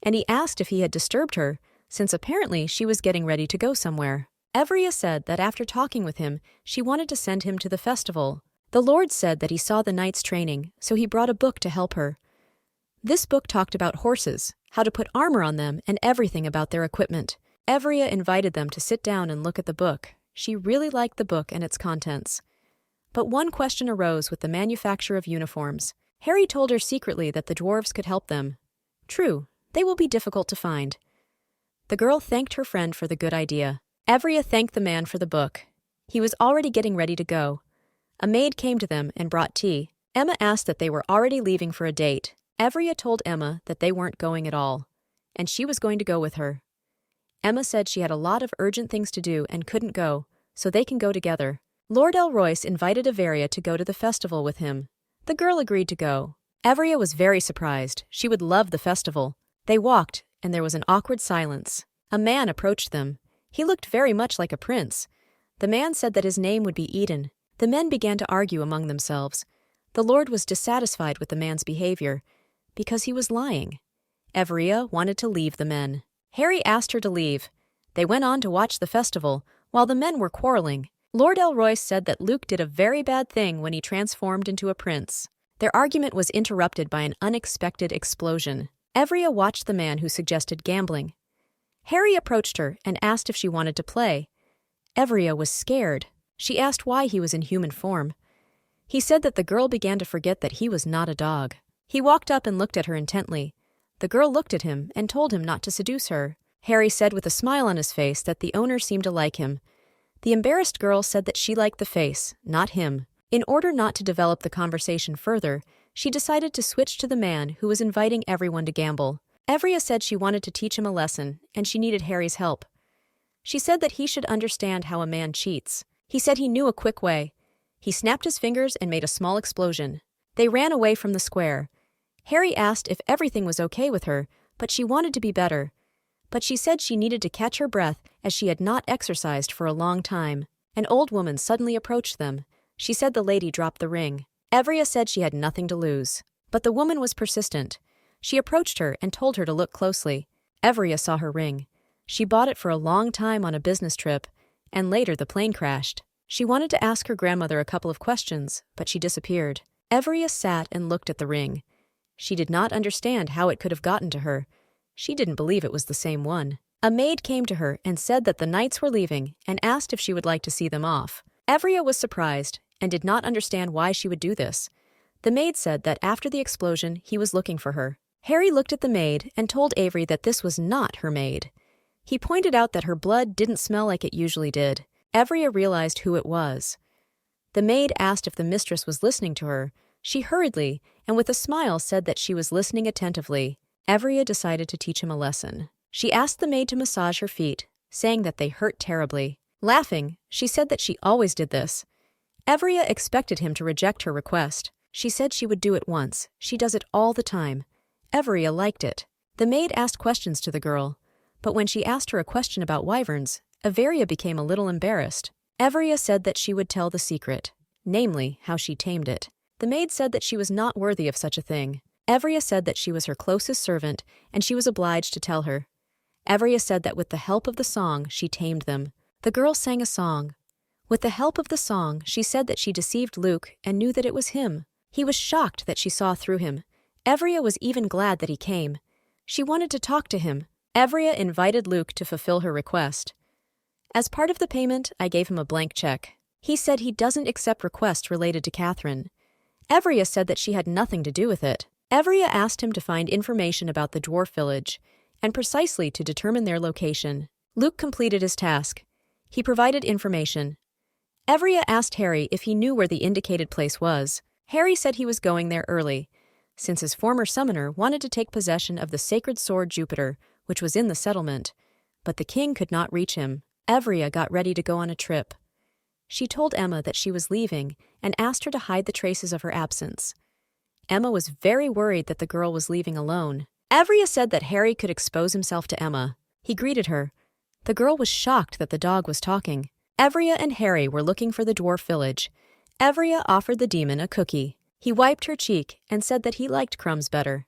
and he asked if he had disturbed her, since apparently she was getting ready to go somewhere. Averia said that after talking with him, she wanted to send him to the festival. The Lord said that he saw the knights training, so he brought a book to help her. This book talked about horses, how to put armor on them, and everything about their equipment. Averia invited them to sit down and look at the book. She really liked the book and its contents. But one question arose with the manufacture of uniforms. Harry told her secretly that the dwarves could help them. True, they will be difficult to find. The girl thanked her friend for the good idea. Averia thanked the man for the book. He was already getting ready to go. A maid came to them and brought tea. Emma asked that they were already leaving for a date. Averia told Emma that they weren't going at all, and she was going to go with her. Emma said she had a lot of urgent things to do and couldn't go, so they can go together. Lord Elroyce invited Averia to go to the festival with him. The girl agreed to go. Averia was very surprised. She would love the festival. They walked, and there was an awkward silence. A man approached them. He looked very much like a prince. The man said that his name would be Eden. The men began to argue among themselves. The Lord was dissatisfied with the man's behavior, because he was lying. Averia wanted to leave the men. Harry asked her to leave. They went on to watch the festival, while the men were quarreling. Lord Elroyce said that Luke did a very bad thing when he transformed into a prince. Their argument was interrupted by an unexpected explosion. Averia watched the man who suggested gambling. Harry approached her and asked if she wanted to play. Averia was scared. She asked why he was in human form. He said that the girl began to forget that he was not a dog. He walked up and looked at her intently. The girl looked at him and told him not to seduce her. Harry said with a smile on his face that the owner seemed to like him. The embarrassed girl said that she liked the face, not him. In order not to develop the conversation further, she decided to switch to the man who was inviting everyone to gamble. Averia said she wanted to teach him a lesson, and she needed Harry's help. She said that he should understand how a man cheats. He said he knew a quick way. He snapped his fingers and made a small explosion. They ran away from the square. Harry asked if everything was okay with her, but she wanted to be better. But she said she needed to catch her breath as she had not exercised for a long time. An old woman suddenly approached them. She said the lady dropped the ring. Averia said she had nothing to lose. But the woman was persistent. She approached her and told her to look closely. Averia saw her ring. She bought it for a long time on a business trip, and later the plane crashed. She wanted to ask her grandmother a couple of questions, but she disappeared. Evria sat and looked at the ring. She did not understand how it could have gotten to her. She didn't believe it was the same one. A maid came to her and said that the knights were leaving and asked if she would like to see them off. Evria was surprised and did not understand why she would do this. The maid said that after the explosion, he was looking for her. Harry looked at the maid and told Avery that this was not her maid. He pointed out that her blood didn't smell like it usually did. Evria realized who it was. The maid asked if the mistress was listening to her. She hurriedly, and with a smile, said that she was listening attentively. Evria decided to teach him a lesson. She asked the maid to massage her feet, saying that they hurt terribly. Laughing, she said that she always did this. Evria expected him to reject her request. She said she would do it once. She does it all the time. Evria liked it. The maid asked questions to the girl, but when she asked her a question about wyverns, Evria became a little embarrassed. Evria said that she would tell the secret, namely, how she tamed it. The maid said that she was not worthy of such a thing. Evria said that she was her closest servant, and she was obliged to tell her. Evria said that with the help of the song, she tamed them. The girl sang a song. With the help of the song, she said that she deceived Luke and knew that it was him. He was shocked that she saw through him. Evria was even glad that he came. She wanted to talk to him. Evria invited Luke to fulfill her request. As part of the payment, I gave him a blank check. He said he doesn't accept requests related to Catherine. Evria said that she had nothing to do with it. Evria asked him to find information about the dwarf village, and precisely to determine their location. Luke completed his task. He provided information. Evria asked Harry if he knew where the indicated place was. Harry said he was going there early, since his former summoner wanted to take possession of the sacred sword Jupiter, which was in the settlement, but the king could not reach him. Evria got ready to go on a trip. She told Emma that she was leaving and asked her to hide the traces of her absence. Emma was very worried that the girl was leaving alone. Evria said that Harry could expose himself to Emma. He greeted her. The girl was shocked that the dog was talking. Evria and Harry were looking for the dwarf village. Evria offered the demon a cookie. He wiped her cheek and said that he liked crumbs better,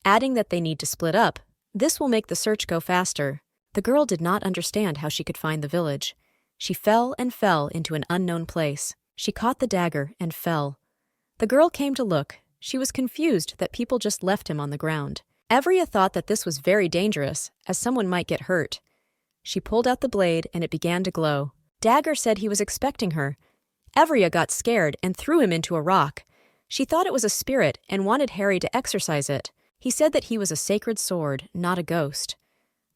adding that they need to split up. This will make the search go faster. The girl did not understand how she could find the village. She fell and fell into an unknown place. She caught the dagger and fell. The girl came to look. She was confused that people just left him on the ground. Evria thought that this was very dangerous, as someone might get hurt. She pulled out the blade and it began to glow. Dagger said he was expecting her. Evria got scared and threw him into a rock. She thought it was a spirit and wanted Harry to exorcise it. He said that he was a sacred sword, not a ghost.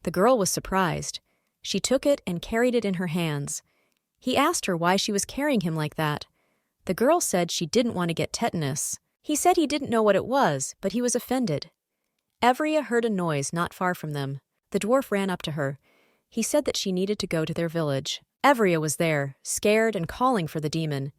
The girl was surprised. She took it and carried it in her hands. He asked her why she was carrying him like that. The girl said she didn't want to get tetanus. He said he didn't know what it was, but he was offended. Evria heard a noise not far from them. The dwarf ran up to her. He said that she needed to go to their village. Evria was there, scared and calling for the demon.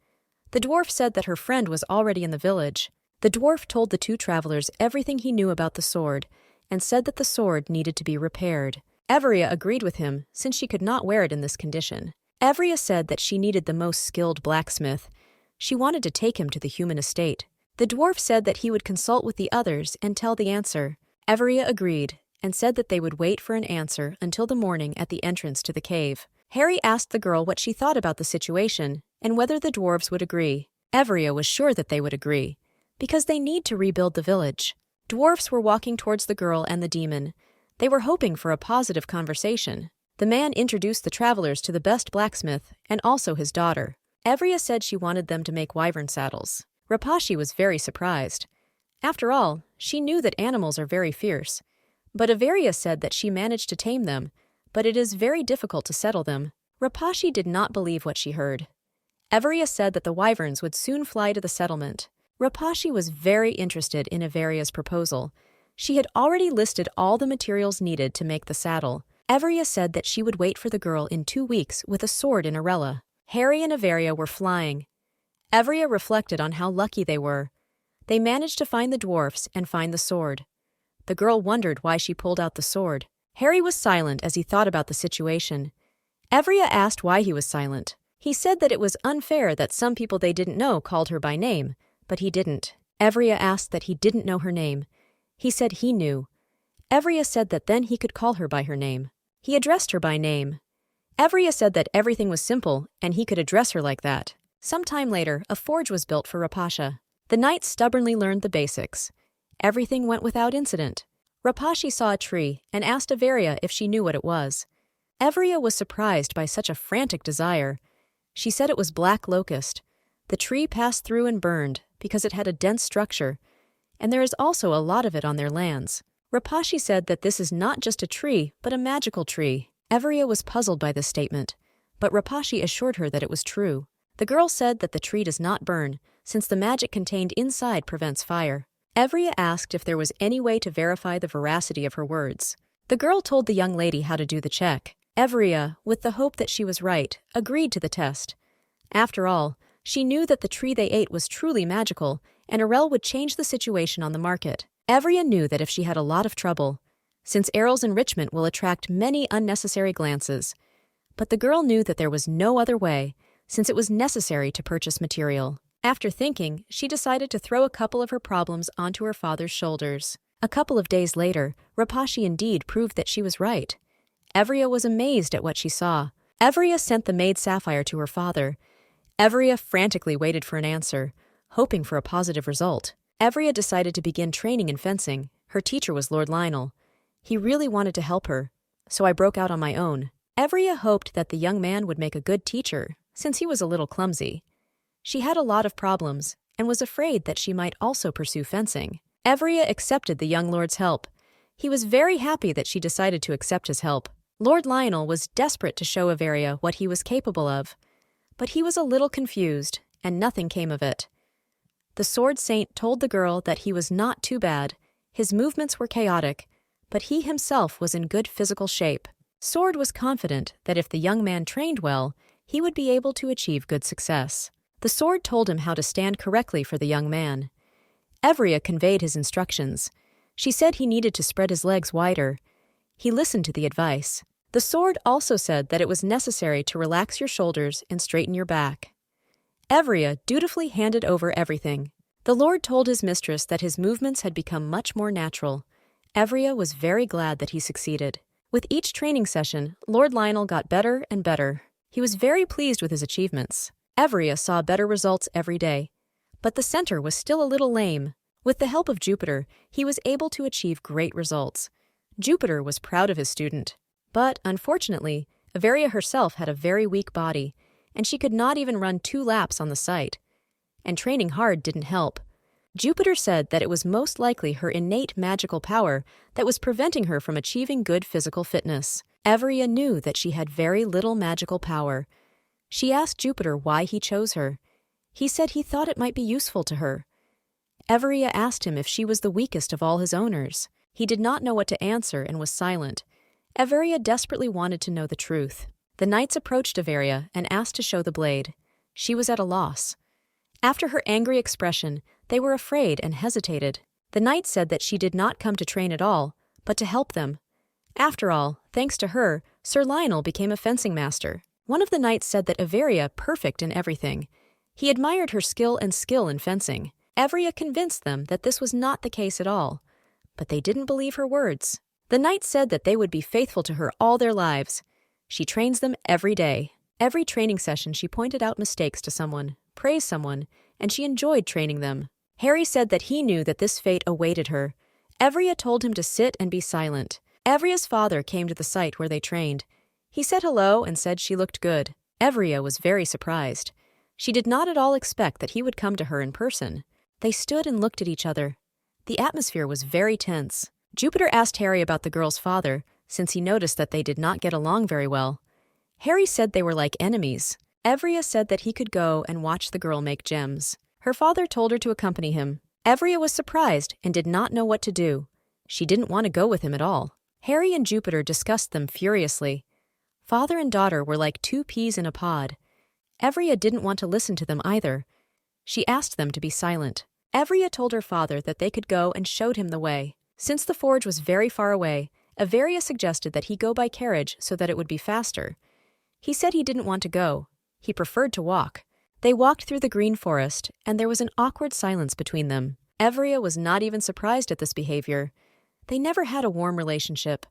The dwarf said that her friend was already in the village. The dwarf told the two travelers everything he knew about the sword, and said that the sword needed to be repaired. Evria agreed with him, since she could not wear it in this condition. Evria said that she needed the most skilled blacksmith. She wanted to take him to the human estate. The dwarf said that he would consult with the others and tell the answer. Evria agreed, and said that they would wait for an answer until the morning at the entrance to the cave. Harry asked the girl what she thought about the situation, and whether the dwarves would agree. Evria was sure that they would agree, because they need to rebuild the village. Dwarfs were walking towards the girl and the demon. They were hoping for a positive conversation. The man introduced the travelers to the best blacksmith and also his daughter. Evria said she wanted them to make wyvern saddles. Rapashi was very surprised. After all, she knew that animals are very fierce. But Evria said that she managed to tame them, but it is very difficult to settle them. Rapashi did not believe what she heard. Evria said that the wyverns would soon fly to the settlement. Rapashi was very interested in Everia's proposal. She had already listed all the materials needed to make the saddle. Evria said that she would wait for the girl in 2 weeks with a sword in Arella. Harry and Everia were flying. Evria reflected on how lucky they were. They managed to find the dwarfs and find the sword. The girl wondered why she pulled out the sword. Harry was silent as he thought about the situation. Evria asked why he was silent. He said that it was unfair that some people they didn't know called her by name, but he didn't. Evria asked that he didn't know her name. He said he knew. Evria said that then he could call her by her name. He addressed her by name. Evria said that everything was simple and he could address her like that. Some time later, a forge was built for Rapasha. The knight stubbornly learned the basics. Everything went without incident. Rapashi saw a tree and asked Evria if she knew what it was. Evria was surprised by such a frantic desire. She said it was black locust. The tree passed through and burned because it had a dense structure, and there is also a lot of it on their lands. Rapashi said that this is not just a tree, but a magical tree. Evria was puzzled by this statement, but Rapashi assured her that it was true. The girl said that the tree does not burn, since the magic contained inside prevents fire. Evria asked if there was any way to verify the veracity of her words. The girl told the young lady how to do the check. Evria, with the hope that she was right, agreed to the test. After all, she knew that the tree they ate was truly magical, and Arel would change the situation on the market. Evria knew that if she had a lot of trouble, since Erel's enrichment will attract many unnecessary glances. But the girl knew that there was no other way, since it was necessary to purchase material. After thinking, she decided to throw a couple of her problems onto her father's shoulders. A couple of days later, Rapashi indeed proved that she was right. Evria was amazed at what she saw. Evria sent the maid Sapphire to her father. Evria frantically waited for an answer, hoping for a positive result. Evria decided to begin training in fencing. Her teacher was Lord Lionel. He really wanted to help her, so I broke out on my own. Evria hoped that the young man would make a good teacher, since he was a little clumsy. She had a lot of problems, and was afraid that she might also pursue fencing. Evria accepted the young lord's help. He was very happy that she decided to accept his help. Lord Lionel was desperate to show Evria what he was capable of, but he was a little confused, and nothing came of it. The Sword Saint told the girl that he was not too bad. His movements were chaotic, but he himself was in good physical shape. Sword was confident that if the young man trained well, he would be able to achieve good success. The sword told him how to stand correctly for the young man. Evria conveyed his instructions. She said he needed to spread his legs wider. He listened to the advice. The sword also said that it was necessary to relax your shoulders and straighten your back. Evria dutifully handed over everything. The lord told his mistress that his movements had become much more natural. Evria was very glad that he succeeded. With each training session, Lord Lionel got better and better. He was very pleased with his achievements. Evria saw better results every day. But the center was still a little lame. With the help of Jupiter, he was able to achieve great results. Jupiter was proud of his student. But, unfortunately, Evria herself had a very weak body, and she could not even run 2 laps on the site. And training hard didn't help. Jupiter said that it was most likely her innate magical power that was preventing her from achieving good physical fitness. Evria knew that she had very little magical power. She asked Jupiter why he chose her. He said he thought it might be useful to her. Evria asked him if she was the weakest of all his owners. He did not know what to answer and was silent. Evria desperately wanted to know the truth. The knights approached Evria and asked to show the blade. She was at a loss. After her angry expression, they were afraid and hesitated. The knights said that she did not come to train at all, but to help them. After all, thanks to her, Sir Lionel became a fencing master. One of the knights said that Evria perfect in everything. He admired her skill in fencing. Evria convinced them that this was not the case at all. But they didn't believe her words. The knights said that they would be faithful to her all their lives. She trains them every day. Every training session she pointed out mistakes to someone, praised someone, and she enjoyed training them. Harry said that he knew that this fate awaited her. Evria told him to sit and be silent. Evria's father came to the site where they trained. He said hello and said she looked good. Evria was very surprised. She did not at all expect that he would come to her in person. They stood and looked at each other. The atmosphere was very tense. Jupiter asked Harry about the girl's father, since he noticed that they did not get along very well. Harry said they were like enemies. Evria said that he could go and watch the girl make gems. Her father told her to accompany him. Evria was surprised and did not know what to do. She didn't want to go with him at all. Harry and Jupiter discussed them furiously. Father and daughter were like 2 peas in a pod. Evria didn't want to listen to them either. She asked them to be silent. Evria told her father that they could go and showed him the way. Since the forge was very far away, Evria suggested that he go by carriage so that it would be faster. He said he didn't want to go. He preferred to walk. They walked through the green forest, and there was an awkward silence between them. Evria was not even surprised at this behavior. They never had a warm relationship.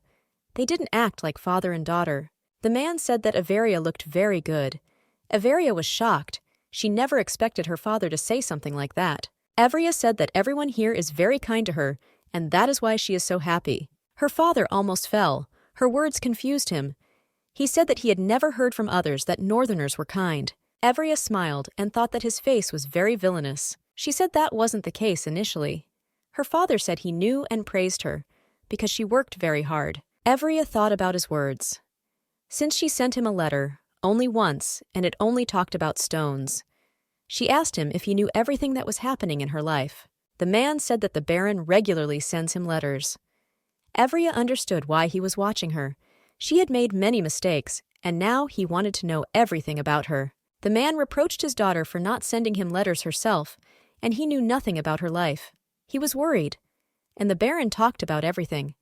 They didn't act like father and daughter. The man said that Averia looked very good. Averia was shocked. She never expected her father to say something like that. Averia said that everyone here is very kind to her, and that is why she is so happy. Her father almost fell. Her words confused him. He said that he had never heard from others that northerners were kind. Averia smiled and thought that his face was very villainous. She said that wasn't the case initially. Her father said he knew and praised her, because she worked very hard. Averia thought about his words. Since she sent him a letter, only once, and it only talked about stones. She asked him if he knew everything that was happening in her life. The man said that the Baron regularly sends him letters. Averia understood why he was watching her. She had made many mistakes, and now he wanted to know everything about her. The man reproached his daughter for not sending him letters herself, and he knew nothing about her life. He was worried. And the Baron talked about everything.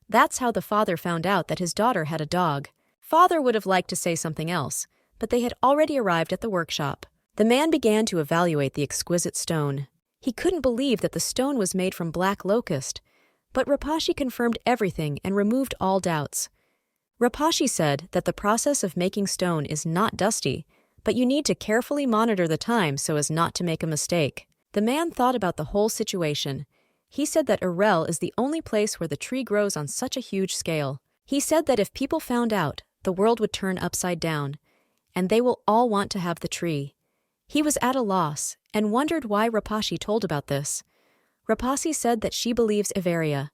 That's how the father found out that his daughter had a dog. Father would have liked to say something else, but they had already arrived at the workshop. The man began to evaluate the exquisite stone. He couldn't believe that the stone was made from black locust, but Rapashi confirmed everything and removed all doubts. Rapashi said that the process of making stone is not dusty, but you need to carefully monitor the time so as not to make a mistake. The man thought about the whole situation. He said that Exile is the only place where the tree grows on such a huge scale. He said that if people found out, the world would turn upside down, and they will all want to have the tree. He was at a loss and wondered why Rapashi told about this. Rapashi said that she believes Averia,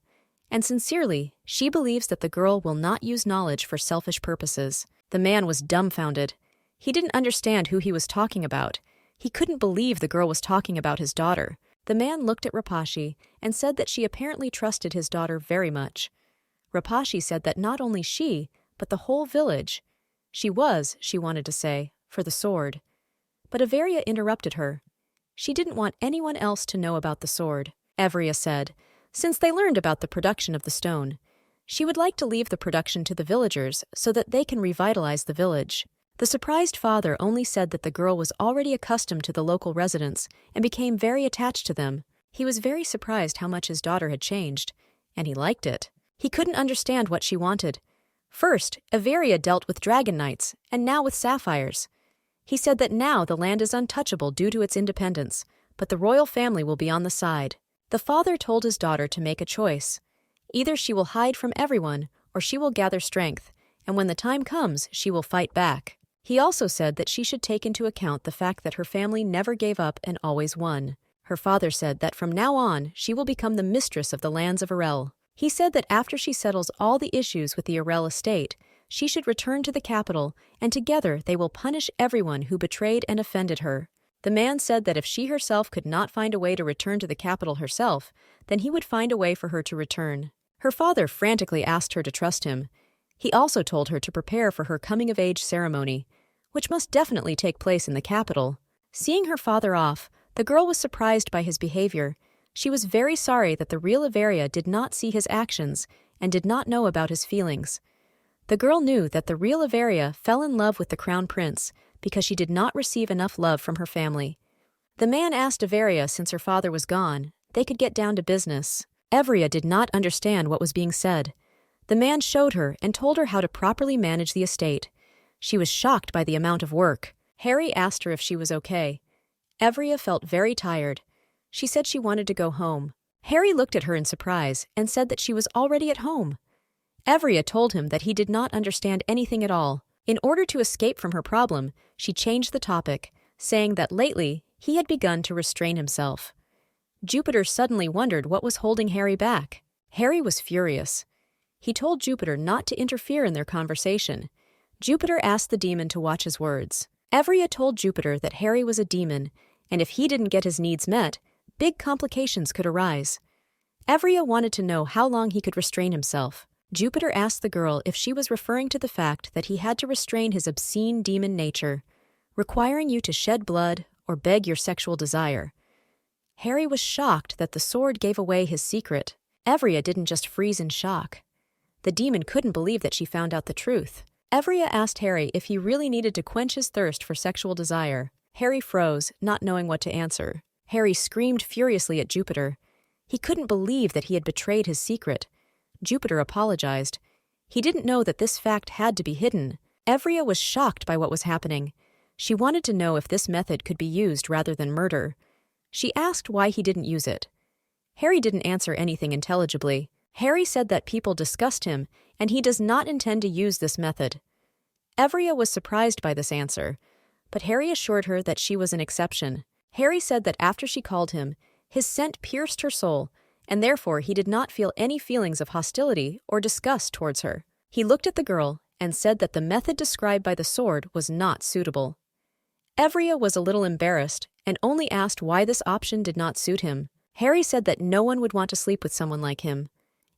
and sincerely, she believes that the girl will not use knowledge for selfish purposes. The man was dumbfounded. He didn't understand who he was talking about. He couldn't believe the girl was talking about his daughter. The man looked at Rapashi and said that she apparently trusted his daughter very much. Rapashi said that not only she, but the whole village. She wanted to say, for the sword. But Averia interrupted her. She didn't want anyone else to know about the sword, Averia said, since they learned about the production of the stone. She would like to leave the production to the villagers so that they can revitalize the village. The surprised father only said that the girl was already accustomed to the local residents and became very attached to them. He was very surprised how much his daughter had changed, and he liked it. He couldn't understand what she wanted. First, Averia dealt with dragon knights, and now with sapphires. He said that now the land is untouchable due to its independence, but the royal family will be on the side. The father told his daughter to make a choice. Either she will hide from everyone, or she will gather strength, and when the time comes, she will fight back. He also said that she should take into account the fact that her family never gave up and always won. Her father said that from now on, she will become the mistress of the lands of Exile. He said that after she settles all the issues with the Exile estate, she should return to the capital, and together they will punish everyone who betrayed and offended her. The man said that if she herself could not find a way to return to the capital herself, then he would find a way for her to return. Her father frantically asked her to trust him. He also told her to prepare for her coming-of-age ceremony, which must definitely take place in the capital. Seeing her father off, the girl was surprised by his behavior. She was very sorry that the real Averia did not see his actions and did not know about his feelings. The girl knew that the real Averia fell in love with the crown prince because she did not receive enough love from her family. The man asked Averia, since her father was gone, they could get down to business. Averia did not understand what was being said. The man showed her and told her how to properly manage the estate. She was shocked by the amount of work. Harry asked her if she was okay. Averia felt very tired. She said she wanted to go home. Harry looked at her in surprise and said that she was already at home. Averia told him that he did not understand anything at all. In order to escape from her problem, she changed the topic, saying that lately he had begun to restrain himself. Jupiter suddenly wondered what was holding Harry back. Harry was furious. He told Jupiter not to interfere in their conversation. Jupiter asked the demon to watch his words. Averia told Jupiter that Harry was a demon, and if he didn't get his needs met, big complications could arise. Averia wanted to know how long he could restrain himself. Jupiter asked the girl if she was referring to the fact that he had to restrain his obscene demon nature, requiring you to shed blood or beg your sexual desire. Harry was shocked that the sword gave away his secret. Averia didn't just freeze in shock. The demon couldn't believe that she found out the truth. Averia asked Harry if he really needed to quench his thirst for sexual desire. Harry froze, not knowing what to answer. Harry screamed furiously at Jupiter. He couldn't believe that he had betrayed his secret. Jupiter apologized. He didn't know that this fact had to be hidden. Evria was shocked by what was happening. She wanted to know if this method could be used rather than murder. She asked why he didn't use it. Harry didn't answer anything intelligibly. Harry said that people disgust him, and he does not intend to use this method. Evria was surprised by this answer, but Harry assured her that she was an exception. Harry said that after she called him, his scent pierced her soul, and therefore he did not feel any feelings of hostility or disgust towards her. He looked at the girl and said that the method described by the sword was not suitable. Evria was a little embarrassed and only asked why this option did not suit him. Harry said that no one would want to sleep with someone like him.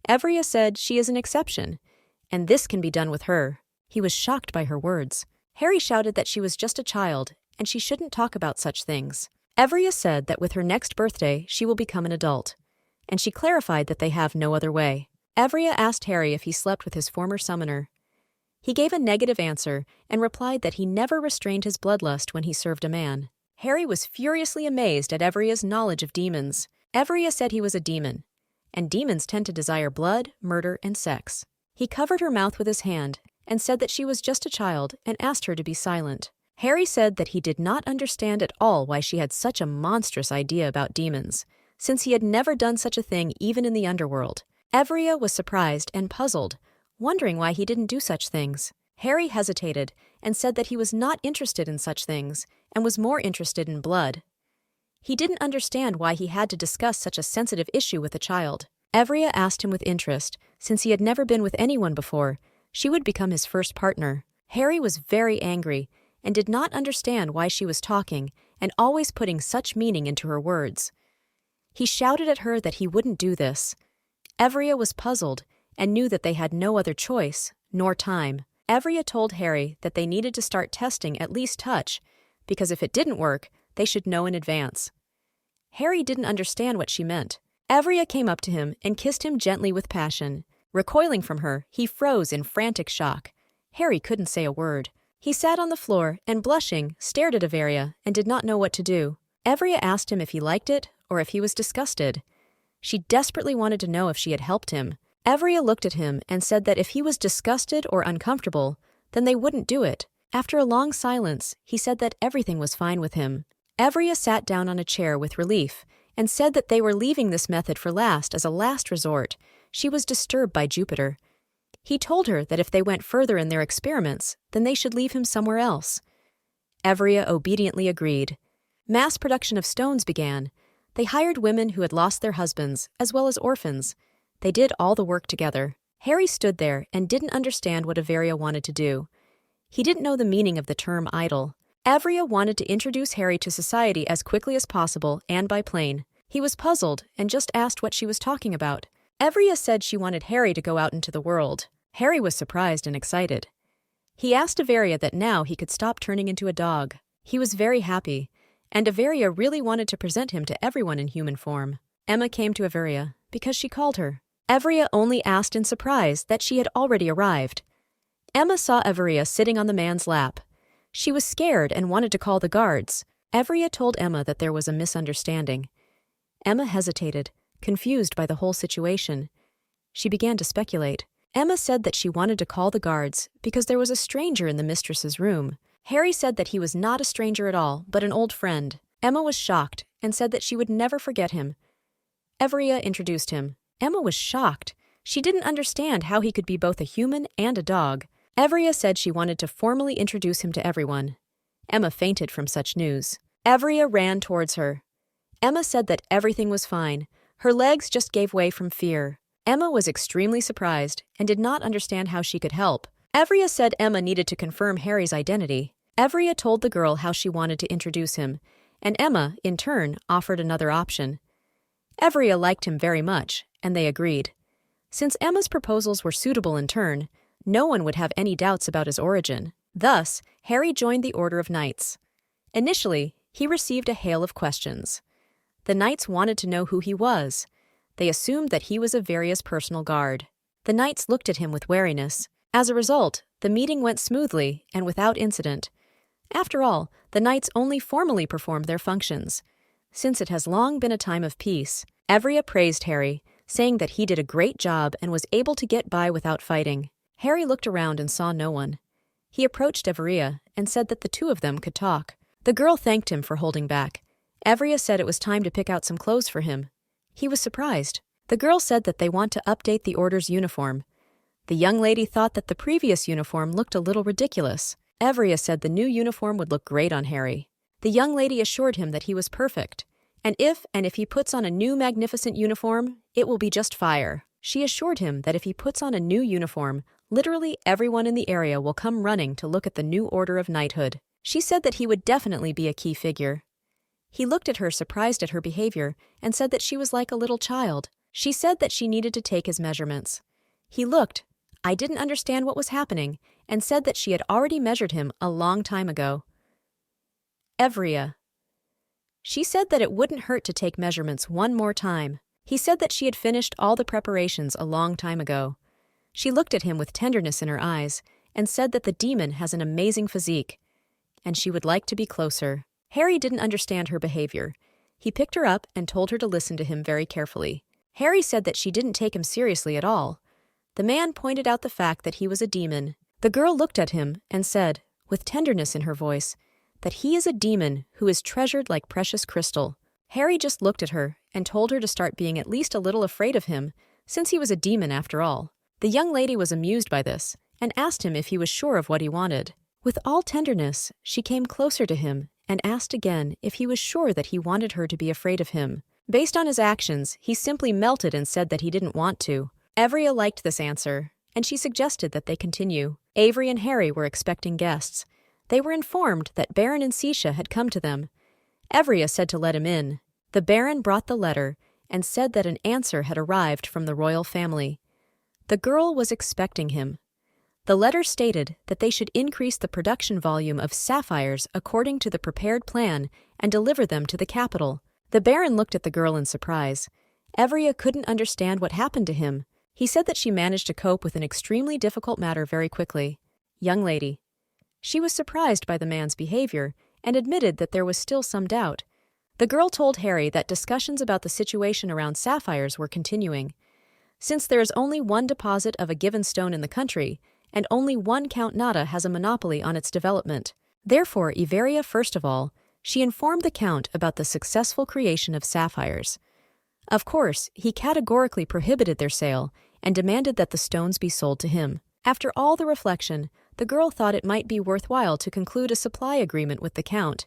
Evria said she is an exception, and this can be done with her. He was shocked by her words. Harry shouted that she was just a child, and she shouldn't talk about such things. Evria said that with her next birthday she will become an adult, and she clarified that they have no other way. Evria asked Harry if he slept with his former summoner. He gave a negative answer and replied that he never restrained his bloodlust when he served a man. Harry was furiously amazed at Evria's knowledge of demons. Evria said he was a demon, and demons tend to desire blood, murder, and sex. He covered her mouth with his hand and said that she was just a child and asked her to be silent. Harry said that he did not understand at all why she had such a monstrous idea about demons, since he had never done such a thing even in the underworld. Evria was surprised and puzzled, wondering why he didn't do such things. Harry hesitated and said that he was not interested in such things and was more interested in blood. He didn't understand why he had to discuss such a sensitive issue with a child. Evria asked him with interest, since he had never been with anyone before. She would become his first partner. Harry was very angry and did not understand why she was talking and always putting such meaning into her words. He shouted at her that he wouldn't do this. Evria was puzzled and knew that they had no other choice, nor time. Evria told Harry that they needed to start testing at least touch, because if it didn't work, they should know in advance. Harry didn't understand what she meant. Evria came up to him and kissed him gently with passion. Recoiling from her, he froze in frantic shock. Harry couldn't say a word. He sat on the floor and, blushing, stared at Evria and did not know what to do. Evria asked him if he liked it or if he was disgusted. She desperately wanted to know if she had helped him. Evria looked at him and said that if he was disgusted or uncomfortable, then they wouldn't do it. After a long silence, he said that everything was fine with him. Evria sat down on a chair with relief and said that they were leaving this method for last as a last resort. She was disturbed by Jupiter. He told her that if they went further in their experiments, then they should leave him somewhere else. Evria obediently agreed. Mass production of stones began. They hired women who had lost their husbands, as well as orphans. They did all the work together. Harry stood there and didn't understand what Evria wanted to do. He didn't know the meaning of the term idol. Evria wanted to introduce Harry to society as quickly as possible and by plane. He was puzzled and just asked what she was talking about. Evria said she wanted Harry to go out into the world. Harry was surprised and excited. He asked Evria that now he could stop turning into a dog. He was very happy, and Evria really wanted to present him to everyone in human form. Emma came to Evria because she called her. Evria only asked in surprise that she had already arrived. Emma saw Evria sitting on the man's lap. She was scared and wanted to call the guards. Evria told Emma that there was a misunderstanding. Emma hesitated, confused by the whole situation. She began to speculate. Emma said that she wanted to call the guards because there was a stranger in the mistress's room. Harry said that he was not a stranger at all, but an old friend. Emma was shocked and said that she would never forget him. Evria introduced him. Emma was shocked. She didn't understand how he could be both a human and a dog. Evria said she wanted to formally introduce him to everyone. Emma fainted from such news. Evria ran towards her. Emma said that everything was fine. Her legs just gave way from fear. Emma was extremely surprised and did not understand how she could help. Evria said Emma needed to confirm Harry's identity. Evria told the girl how she wanted to introduce him, and Emma, in turn, offered another option. Evria liked him very much, and they agreed. Since Emma's proposals were suitable in turn, no one would have any doubts about his origin. Thus, Harry joined the Order of Knights. Initially, he received a hail of questions. The knights wanted to know who he was. They assumed that he was Evria's personal guard. The knights looked at him with wariness. As a result, the meeting went smoothly and without incident. After all, the knights only formally performed their functions. Since it has long been a time of peace, Evria praised Harry, saying that he did a great job and was able to get by without fighting. Harry looked around and saw no one. He approached Everia and said that the two of them could talk. The girl thanked him for holding back. Everia said it was time to pick out some clothes for him. He was surprised. The girl said that they want to update the order's uniform. The young lady thought that the previous uniform looked a little ridiculous. Everia said the new uniform would look great on Harry. The young lady assured him that he was perfect, and if he puts on a new magnificent uniform, it will be just fire. She assured him that if he puts on a new uniform, literally everyone in the area will come running to look at the new order of knighthood. She said that he would definitely be a key figure. He looked at her, surprised at her behavior, and said that she was like a little child. She said that she needed to take his measurements. He looked. I didn't understand what was happening, and said that she had already measured him a long time ago. Evria. She said that it wouldn't hurt to take measurements one more time. He said that she had finished all the preparations a long time ago. She looked at him with tenderness in her eyes and said that the demon has an amazing physique, and she would like to be closer. Harry didn't understand her behavior. He picked her up and told her to listen to him very carefully. Harry said that she didn't take him seriously at all. The man pointed out the fact that he was a demon. The girl looked at him and said, with tenderness in her voice, that he is a demon who is treasured like precious crystal. Harry just looked at her and told her to start being at least a little afraid of him, since he was a demon after all. The young lady was amused by this and asked him if he was sure of what he wanted. With all tenderness, she came closer to him and asked again if he was sure that he wanted her to be afraid of him. Based on his actions, he simply melted and said that he didn't want to. Evria liked this answer, and she suggested that they continue. Avery and Harry were expecting guests. They were informed that Baron and Sisha had come to them. Evria said to let him in. The Baron brought the letter and said that an answer had arrived from the royal family. The girl was expecting him. The letter stated that they should increase the production volume of sapphires according to the prepared plan and deliver them to the capital. The Baron looked at the girl in surprise. Evria couldn't understand what happened to him. He said that she managed to cope with an extremely difficult matter very quickly. Young lady. She was surprised by the man's behavior and admitted that there was still some doubt. The girl told Harry that discussions about the situation around sapphires were continuing. Since there is only one deposit of a given stone in the country, and only one Count Nada has a monopoly on its development. Therefore, Everia, first of all, she informed the Count about the successful creation of sapphires. Of course, he categorically prohibited their sale and demanded that the stones be sold to him. After all the reflection, the girl thought it might be worthwhile to conclude a supply agreement with the Count,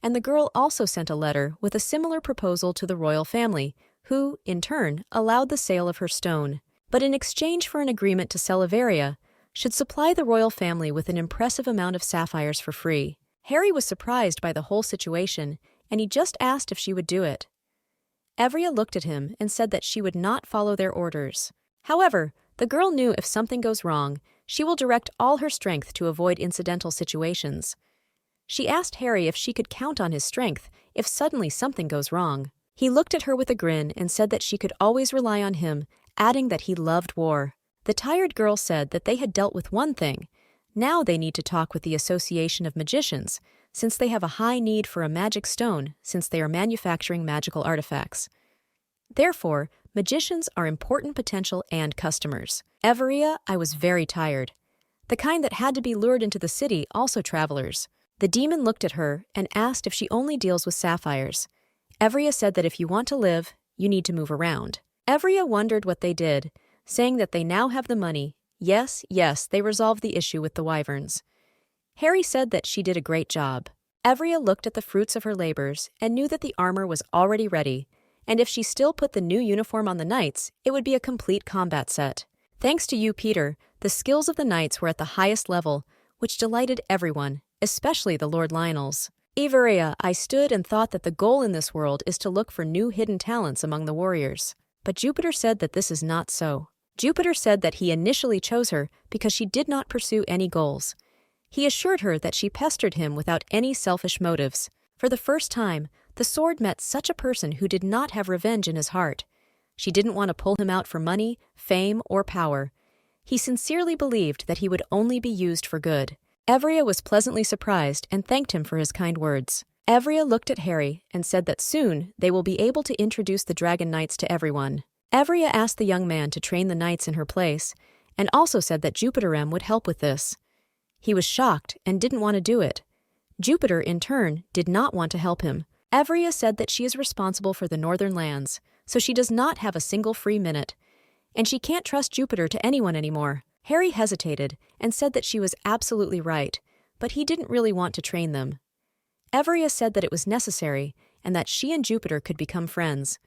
and the girl also sent a letter with a similar proposal to the royal family, who, in turn, allowed the sale of her stone. But in exchange for an agreement to sell Everia, should supply the royal family with an impressive amount of sapphires for free. Harry was surprised by the whole situation, and he just asked if she would do it. Evria looked at him and said that she would not follow their orders. However, the girl knew if something goes wrong, she will direct all her strength to avoid incidental situations. She asked Harry if she could count on his strength if suddenly something goes wrong. He looked at her with a grin and said that she could always rely on him, adding that he loved war. The tired girl said that they had dealt with one thing. Now they need to talk with the Association of Magicians, since they have a high need for a magic stone since they are manufacturing magical artifacts. Therefore, magicians are important potential and customers. Everia, I was very tired. The kind that had to be lured into the city, also travelers. The demon looked at her and asked if she only deals with sapphires. Everia said that if you want to live, you need to move around. Everia wondered what they did, saying that they now have the money. Yes, they resolved the issue with the wyverns. Harry said that she did a great job. Everia looked at the fruits of her labors and knew that the armor was already ready, and if she still put the new uniform on the knights, it would be a complete combat set. Thanks to you, Peter, the skills of the knights were at the highest level, which delighted everyone, especially the Lord Lionels. Everia, I stood and thought that the goal in this world is to look for new hidden talents among the warriors. But Jupiter said that this is not so. Jupiter said that he initially chose her because she did not pursue any goals. He assured her that she pestered him without any selfish motives. For the first time, the sword met such a person who did not have revenge in his heart. She didn't want to pull him out for money, fame, or power. He sincerely believed that he would only be used for good. Everia was pleasantly surprised and thanked him for his kind words. Everia looked at Harry and said that soon they will be able to introduce the Dragon Knights to everyone. Everia asked the young man to train the knights in her place, and also said that Jupiter M would help with this. He was shocked and didn't want to do it. Jupiter, in turn, did not want to help him. Evria said that she is responsible for the northern lands, so she does not have a single free minute. And she can't trust Jupiter to anyone anymore. Harry hesitated and said that she was absolutely right, but he didn't really want to train them. Evria said that it was necessary and that she and Jupiter could become friends.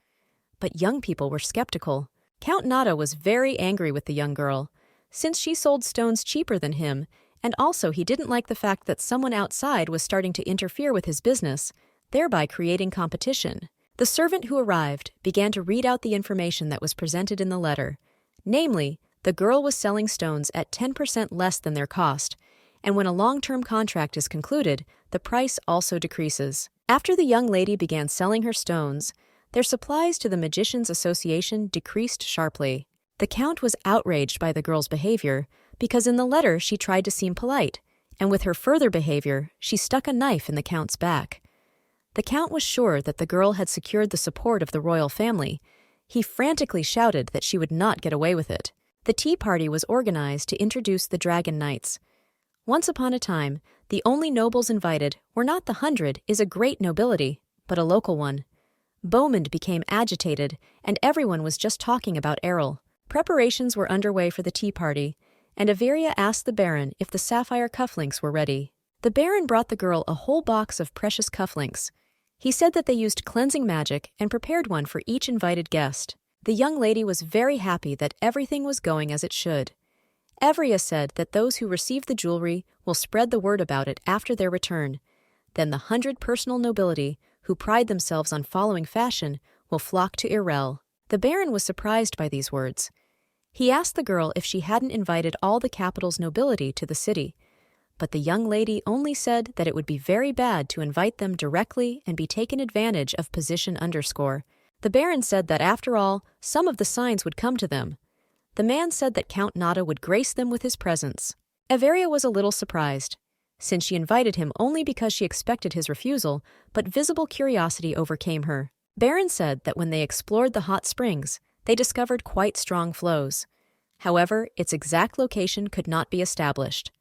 But young people were skeptical. Count Nada was very angry with the young girl, since she sold stones cheaper than him, and also he didn't like the fact that someone outside was starting to interfere with his business, thereby creating competition. The servant who arrived began to read out the information that was presented in the letter. Namely, the girl was selling stones at 10% less than their cost, and when a long-term contract is concluded, the price also decreases. After the young lady began selling her stones, their supplies to the Magicians' Association decreased sharply. The Count was outraged by the girl's behavior because in the letter she tried to seem polite, and with her further behavior, she stuck a knife in the Count's back. The Count was sure that the girl had secured the support of the royal family. He frantically shouted that she would not get away with it. The tea party was organized to introduce the Dragon Knights. Once upon a time, the only nobles invited were not the 100 is a great nobility, but a local one. Beaumont became agitated, and everyone was just talking about Errol. Preparations were underway for the tea party, and Averia asked the Baron if the sapphire cufflinks were ready. The Baron brought the girl a whole box of precious cufflinks. He said that they used cleansing magic and prepared one for each invited guest. The young lady was very happy that everything was going as it should. Evria said that those who receive the jewelry will spread the word about it after their return. Then the 100 personal nobility, who pride themselves on following fashion, will flock to Irel. The Baron was surprised by these words. He asked the girl if she hadn't invited all the capital's nobility to the city, but the young lady only said that it would be very bad to invite them directly and be taken advantage of position underscore. The Baron said that after all, some of the signs would come to them. The man said that Count Nada would grace them with his presence. Averia was a little surprised, since she invited him only because she expected his refusal, but visible curiosity overcame her. Baron said that when they explored the hot springs, they discovered quite strong flows. However, its exact location could not be established.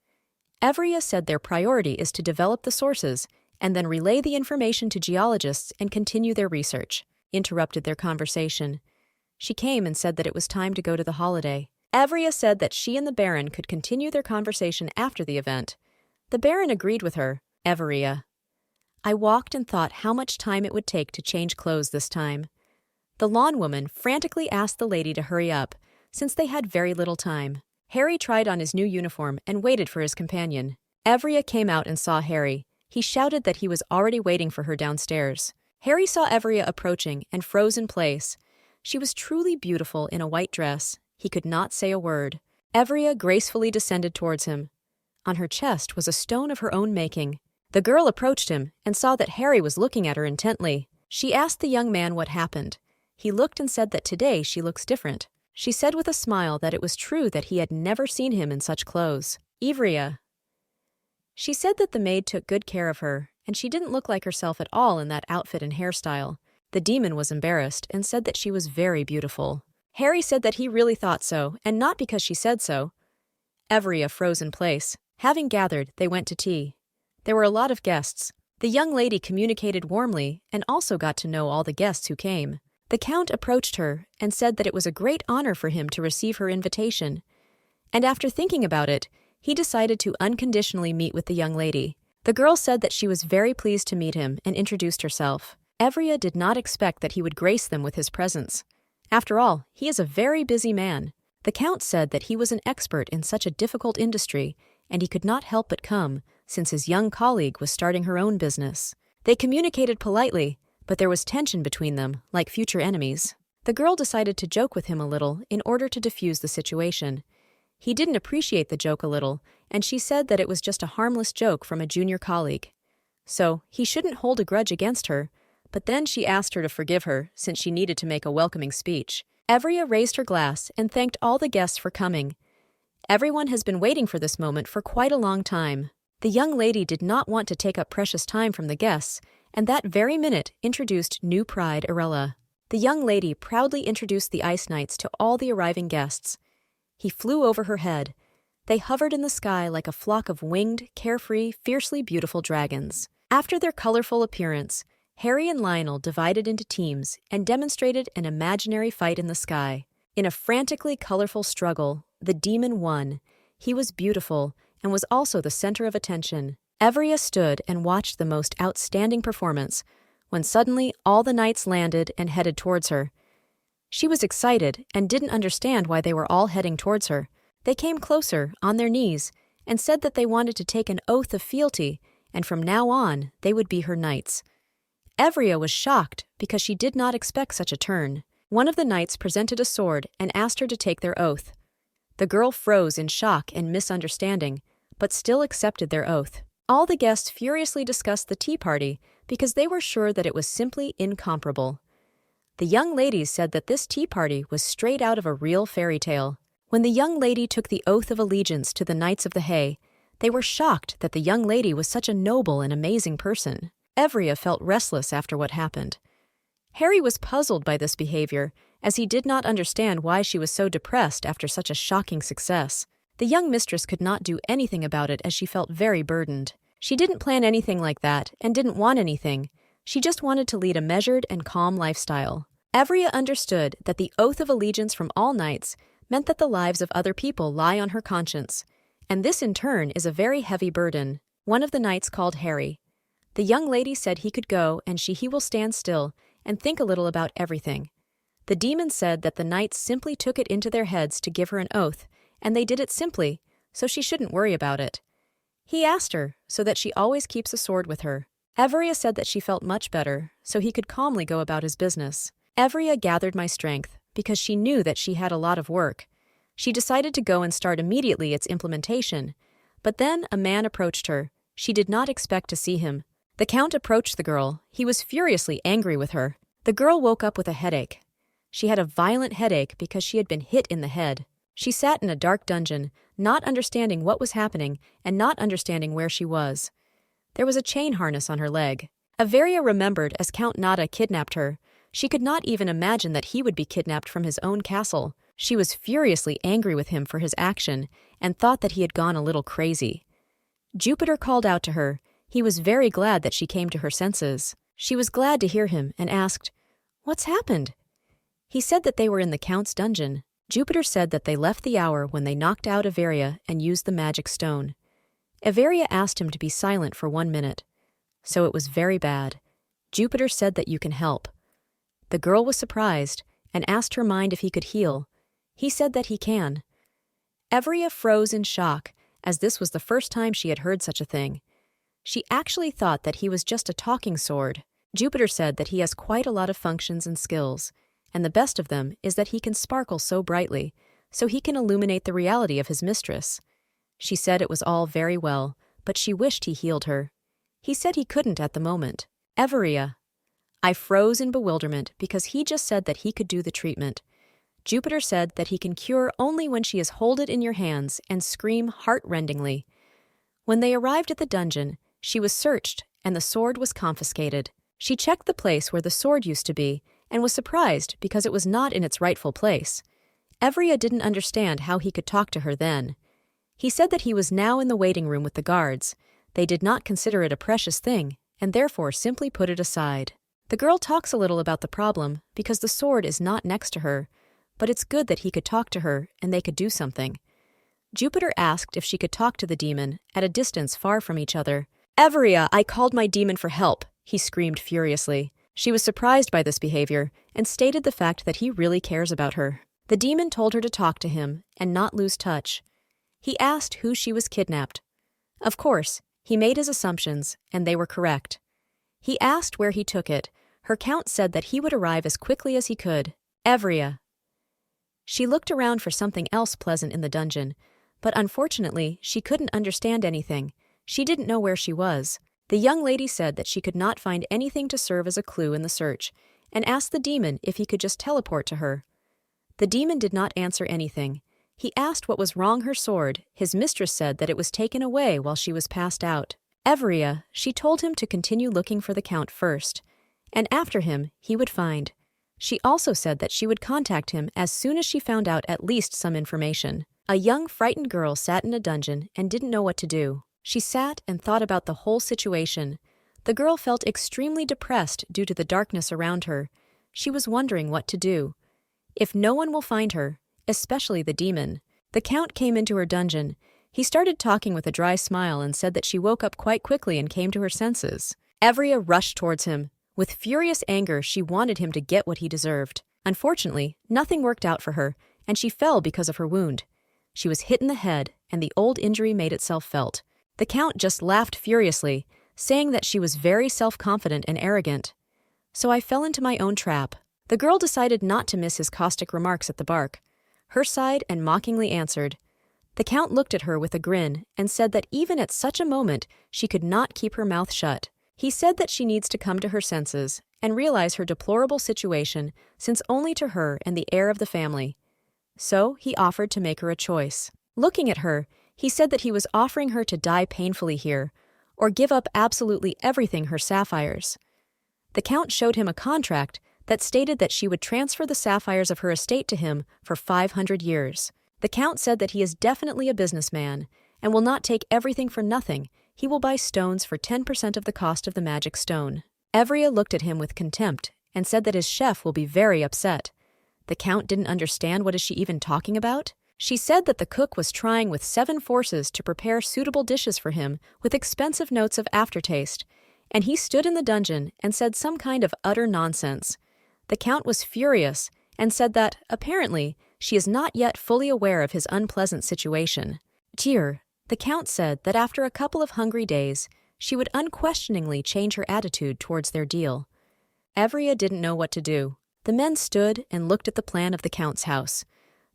Evria said their priority is to develop the sources and then relay the information to geologists and continue their research. Interrupted their conversation. She came and said that it was time to go to the holiday. Evria said that she and the Baron could continue their conversation after the event. The Baron agreed with her. Evria. I walked and thought how much time it would take to change clothes this time. The lawn woman frantically asked the lady to hurry up, since they had very little time. Harry tried on his new uniform and waited for his companion. Evria came out and saw Harry. He shouted that he was already waiting for her downstairs. Harry saw Evria approaching and froze in place. She was truly beautiful in a white dress. He could not say a word. Evria gracefully descended towards him. On her chest was a stone of her own making. The girl approached him and saw that Harry was looking at her intently. She asked the young man what happened. He looked and said that today she looks different. She said with a smile that it was true that he had never seen him in such clothes. Evria. She said that the maid took good care of her, and she didn't look like herself at all in that outfit and hairstyle. The demon was embarrassed and said that she was very beautiful. Harry said that he really thought so, and not because she said so. Evria froze in place. Having gathered, they went to tea. There were a lot of guests. The young lady communicated warmly and also got to know all the guests who came. The Count approached her and said that it was a great honor for him to receive her invitation. And after thinking about it, he decided to unconditionally meet with the young lady. The girl said that she was very pleased to meet him and introduced herself. Evria did not expect that he would grace them with his presence. After all, he is a very busy man. The Count said that he was an expert in such a difficult industry, and he could not help but come, since his young colleague was starting her own business. They communicated politely, but there was tension between them, like future enemies. The girl decided to joke with him a little in order to diffuse the situation. He didn't appreciate the joke a little, and she said that it was just a harmless joke from a junior colleague. So, he shouldn't hold a grudge against her, but then she asked her to forgive her since she needed to make a welcoming speech. Evria raised her glass and thanked all the guests for coming. Everyone has been waiting for this moment for quite a long time. The young lady did not want to take up precious time from the guests, and that very minute introduced new pride Arella. The young lady proudly introduced the Ice Knights to all the arriving guests. He flew over her head. They hovered in the sky like a flock of winged, carefree, fiercely beautiful dragons. After their colorful appearance, Harry and Lionel divided into teams and demonstrated an imaginary fight in the sky. In a frantically colorful struggle, the demon won. He was beautiful and was also the center of attention. Everia stood and watched the most outstanding performance, when suddenly all the knights landed and headed towards her. She was excited and didn't understand why they were all heading towards her. They came closer, on their knees, and said that they wanted to take an oath of fealty, and from now on they would be her knights. Evria was shocked because she did not expect such a turn. One of the knights presented a sword and asked her to take their oath. The girl froze in shock and misunderstanding, but still accepted their oath. All the guests furiously discussed the tea party because they were sure that it was simply incomparable. The young ladies said that this tea party was straight out of a real fairy tale. When the young lady took the oath of allegiance to the Knights of the Hay, they were shocked that the young lady was such a noble and amazing person. Evria felt restless after what happened. Harry was puzzled by this behavior, as he did not understand why she was so depressed after such a shocking success. The young mistress could not do anything about it as she felt very burdened. She didn't plan anything like that and didn't want anything. She just wanted to lead a measured and calm lifestyle. Evria understood that the oath of allegiance from all knights meant that the lives of other people lie on her conscience, and this in turn is a very heavy burden. One of the knights called Harry. The young lady said he could go and he will stand still and think a little about everything. The demon said that the knights simply took it into their heads to give her an oath, and they did it simply, so she shouldn't worry about it. He asked her so that she always keeps a sword with her. Evria said that she felt much better, so he could calmly go about his business. Evria gathered my strength, because she knew that she had a lot of work. She decided to go and start immediately its implementation. But then a man approached her. She did not expect to see him. The Count approached the girl. He was furiously angry with her. The girl woke up with a headache. She had a violent headache because she had been hit in the head. She sat in a dark dungeon, not understanding what was happening and not understanding where she was. There was a chain harness on her leg. Evria remembered as Count Nada kidnapped her. She could not even imagine that he would be kidnapped from his own castle. She was furiously angry with him for his action and thought that he had gone a little crazy. Jupiter called out to her. He was very glad that she came to her senses. She was glad to hear him and asked, "What's happened?" He said that they were in the Count's dungeon. Jupiter said that they left the hour when they knocked out Everia and used the magic stone. Everia asked him to be silent for 1 minute. So it was very bad. Jupiter said that you can help. The girl was surprised and asked her mind if he could heal. He said that he can. Evria froze in shock, as this was the first time she had heard such a thing. She actually thought that he was just a talking sword. Jupiter said that he has quite a lot of functions and skills, and the best of them is that he can sparkle so brightly, so he can illuminate the reality of his mistress. She said it was all very well, but she wished he healed her. He said he couldn't at the moment. Everia. I froze in bewilderment because he just said that he could do the treatment. Jupiter said that he can cure only when she is hold it in your hands and scream heart-rendingly. When they arrived at the dungeon, she was searched and the sword was confiscated. She checked the place where the sword used to be and was surprised because it was not in its rightful place. Evria didn't understand how he could talk to her then. He said that he was now in the waiting room with the guards. They did not consider it a precious thing and therefore simply put it aside. The girl talks a little about the problem because the sword is not next to her, but it's good that he could talk to her and they could do something. Jupiter asked if she could talk to the demon at a distance far from each other. "Everia, I called my demon for help," he screamed furiously. She was surprised by this behavior and stated the fact that he really cares about her. The demon told her to talk to him and not lose touch. He asked who she was kidnapped. Of course, he made his assumptions, and they were correct. He asked where he took it. Her count said that he would arrive as quickly as he could. Evria. She looked around for something else pleasant in the dungeon, but unfortunately she couldn't understand anything. She didn't know where she was. The young lady said that she could not find anything to serve as a clue in the search, and asked the demon if he could just teleport to her. The demon did not answer anything. He asked what was wrong her sword. His mistress said that it was taken away while she was passed out. Evria, she told him to continue looking for the Count first, and after him he would find. She also said that she would contact him as soon as she found out at least some information. A young, frightened girl sat in a dungeon and didn't know what to do. She sat and thought about the whole situation. The girl felt extremely depressed due to the darkness around her. She was wondering what to do. If no one will find her, especially the demon. The Count came into her dungeon. He started talking with a dry smile and said that she woke up quite quickly and came to her senses. Evria rushed towards him. With furious anger, she wanted him to get what he deserved. Unfortunately, nothing worked out for her, and she fell because of her wound. She was hit in the head, and the old injury made itself felt. The Count just laughed furiously, saying that she was very self-confident and arrogant. So I fell into my own trap. The girl decided not to miss his caustic remarks at the bark. Her sighed and mockingly answered. The Count looked at her with a grin and said that even at such a moment she could not keep her mouth shut. He said that she needs to come to her senses and realize her deplorable situation, since only to her and the heir of the family. So he offered to make her a choice. Looking at her, he said that he was offering her to die painfully here, or give up absolutely everything her sapphires. The Count showed him a contract that stated that she would transfer the sapphires of her estate to him for 500 years. The Count said that he is definitely a businessman and will not take everything for nothing. He will buy stones for 10% of the cost of the magic stone. Evria looked at him with contempt and said that his chef will be very upset. The Count didn't understand what is she even talking about. She said that the cook was trying with 7 forces to prepare suitable dishes for him with expensive notes of aftertaste, and he stood in the dungeon and said some kind of utter nonsense. The Count was furious and said that, apparently, she is not yet fully aware of his unpleasant situation. Dear, the Count said that after a couple of hungry days, she would unquestioningly change her attitude towards their deal. Evria didn't know what to do. The men stood and looked at the plan of the Count's house.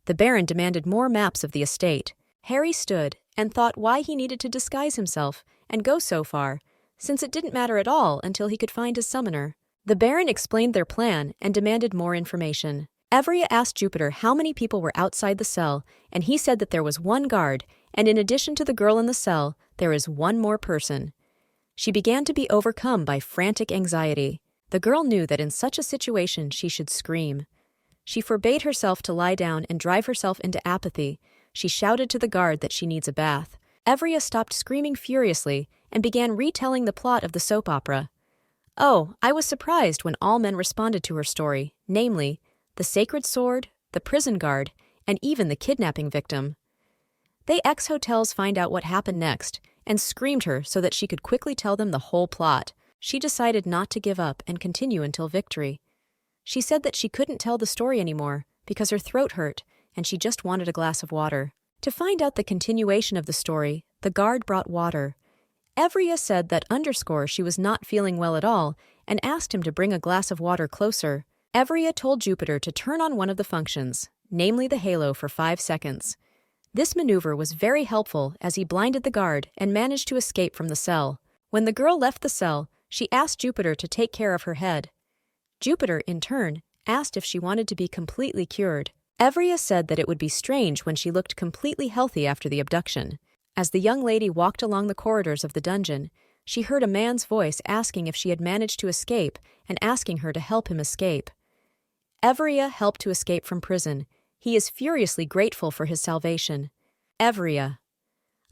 The Baron demanded more maps of the estate. Harry stood and thought why he needed to disguise himself and go so far, since it didn't matter at all until he could find his summoner. The Baron explained their plan and demanded more information. Evria asked Jupiter how many people were outside the cell, and he said that there was 1 guard, and in addition to the girl in the cell, there is 1 more person. She began to be overcome by frantic anxiety. The girl knew that in such a situation she should scream. She forbade herself to lie down and drive herself into apathy. She shouted to the guard that she needs a bath. Evria stopped screaming furiously and began retelling the plot of the soap opera. Oh, I was surprised when all men responded to her story, namely, the sacred sword, the prison guard, and even the kidnapping victim. They ex-hotels find out what happened next and screamed her so that she could quickly tell them the whole plot. She decided not to give up and continue until victory. She said that she couldn't tell the story anymore because her throat hurt and she just wanted a glass of water. To find out the continuation of the story, the guard brought water. Evria said that she was not feeling well at all and asked him to bring a glass of water closer. Evria told Jupiter to turn on one of the functions, namely the halo, for 5 seconds. This maneuver was very helpful as he blinded the guard and managed to escape from the cell. When the girl left the cell, she asked Jupiter to take care of her head. Jupiter, in turn, asked if she wanted to be completely cured. Evria said that it would be strange when she looked completely healthy after the abduction. As the young lady walked along the corridors of the dungeon, she heard a man's voice asking if she had managed to escape and asking her to help him escape. Evria helped to escape from prison. He is furiously grateful for his salvation. Evria.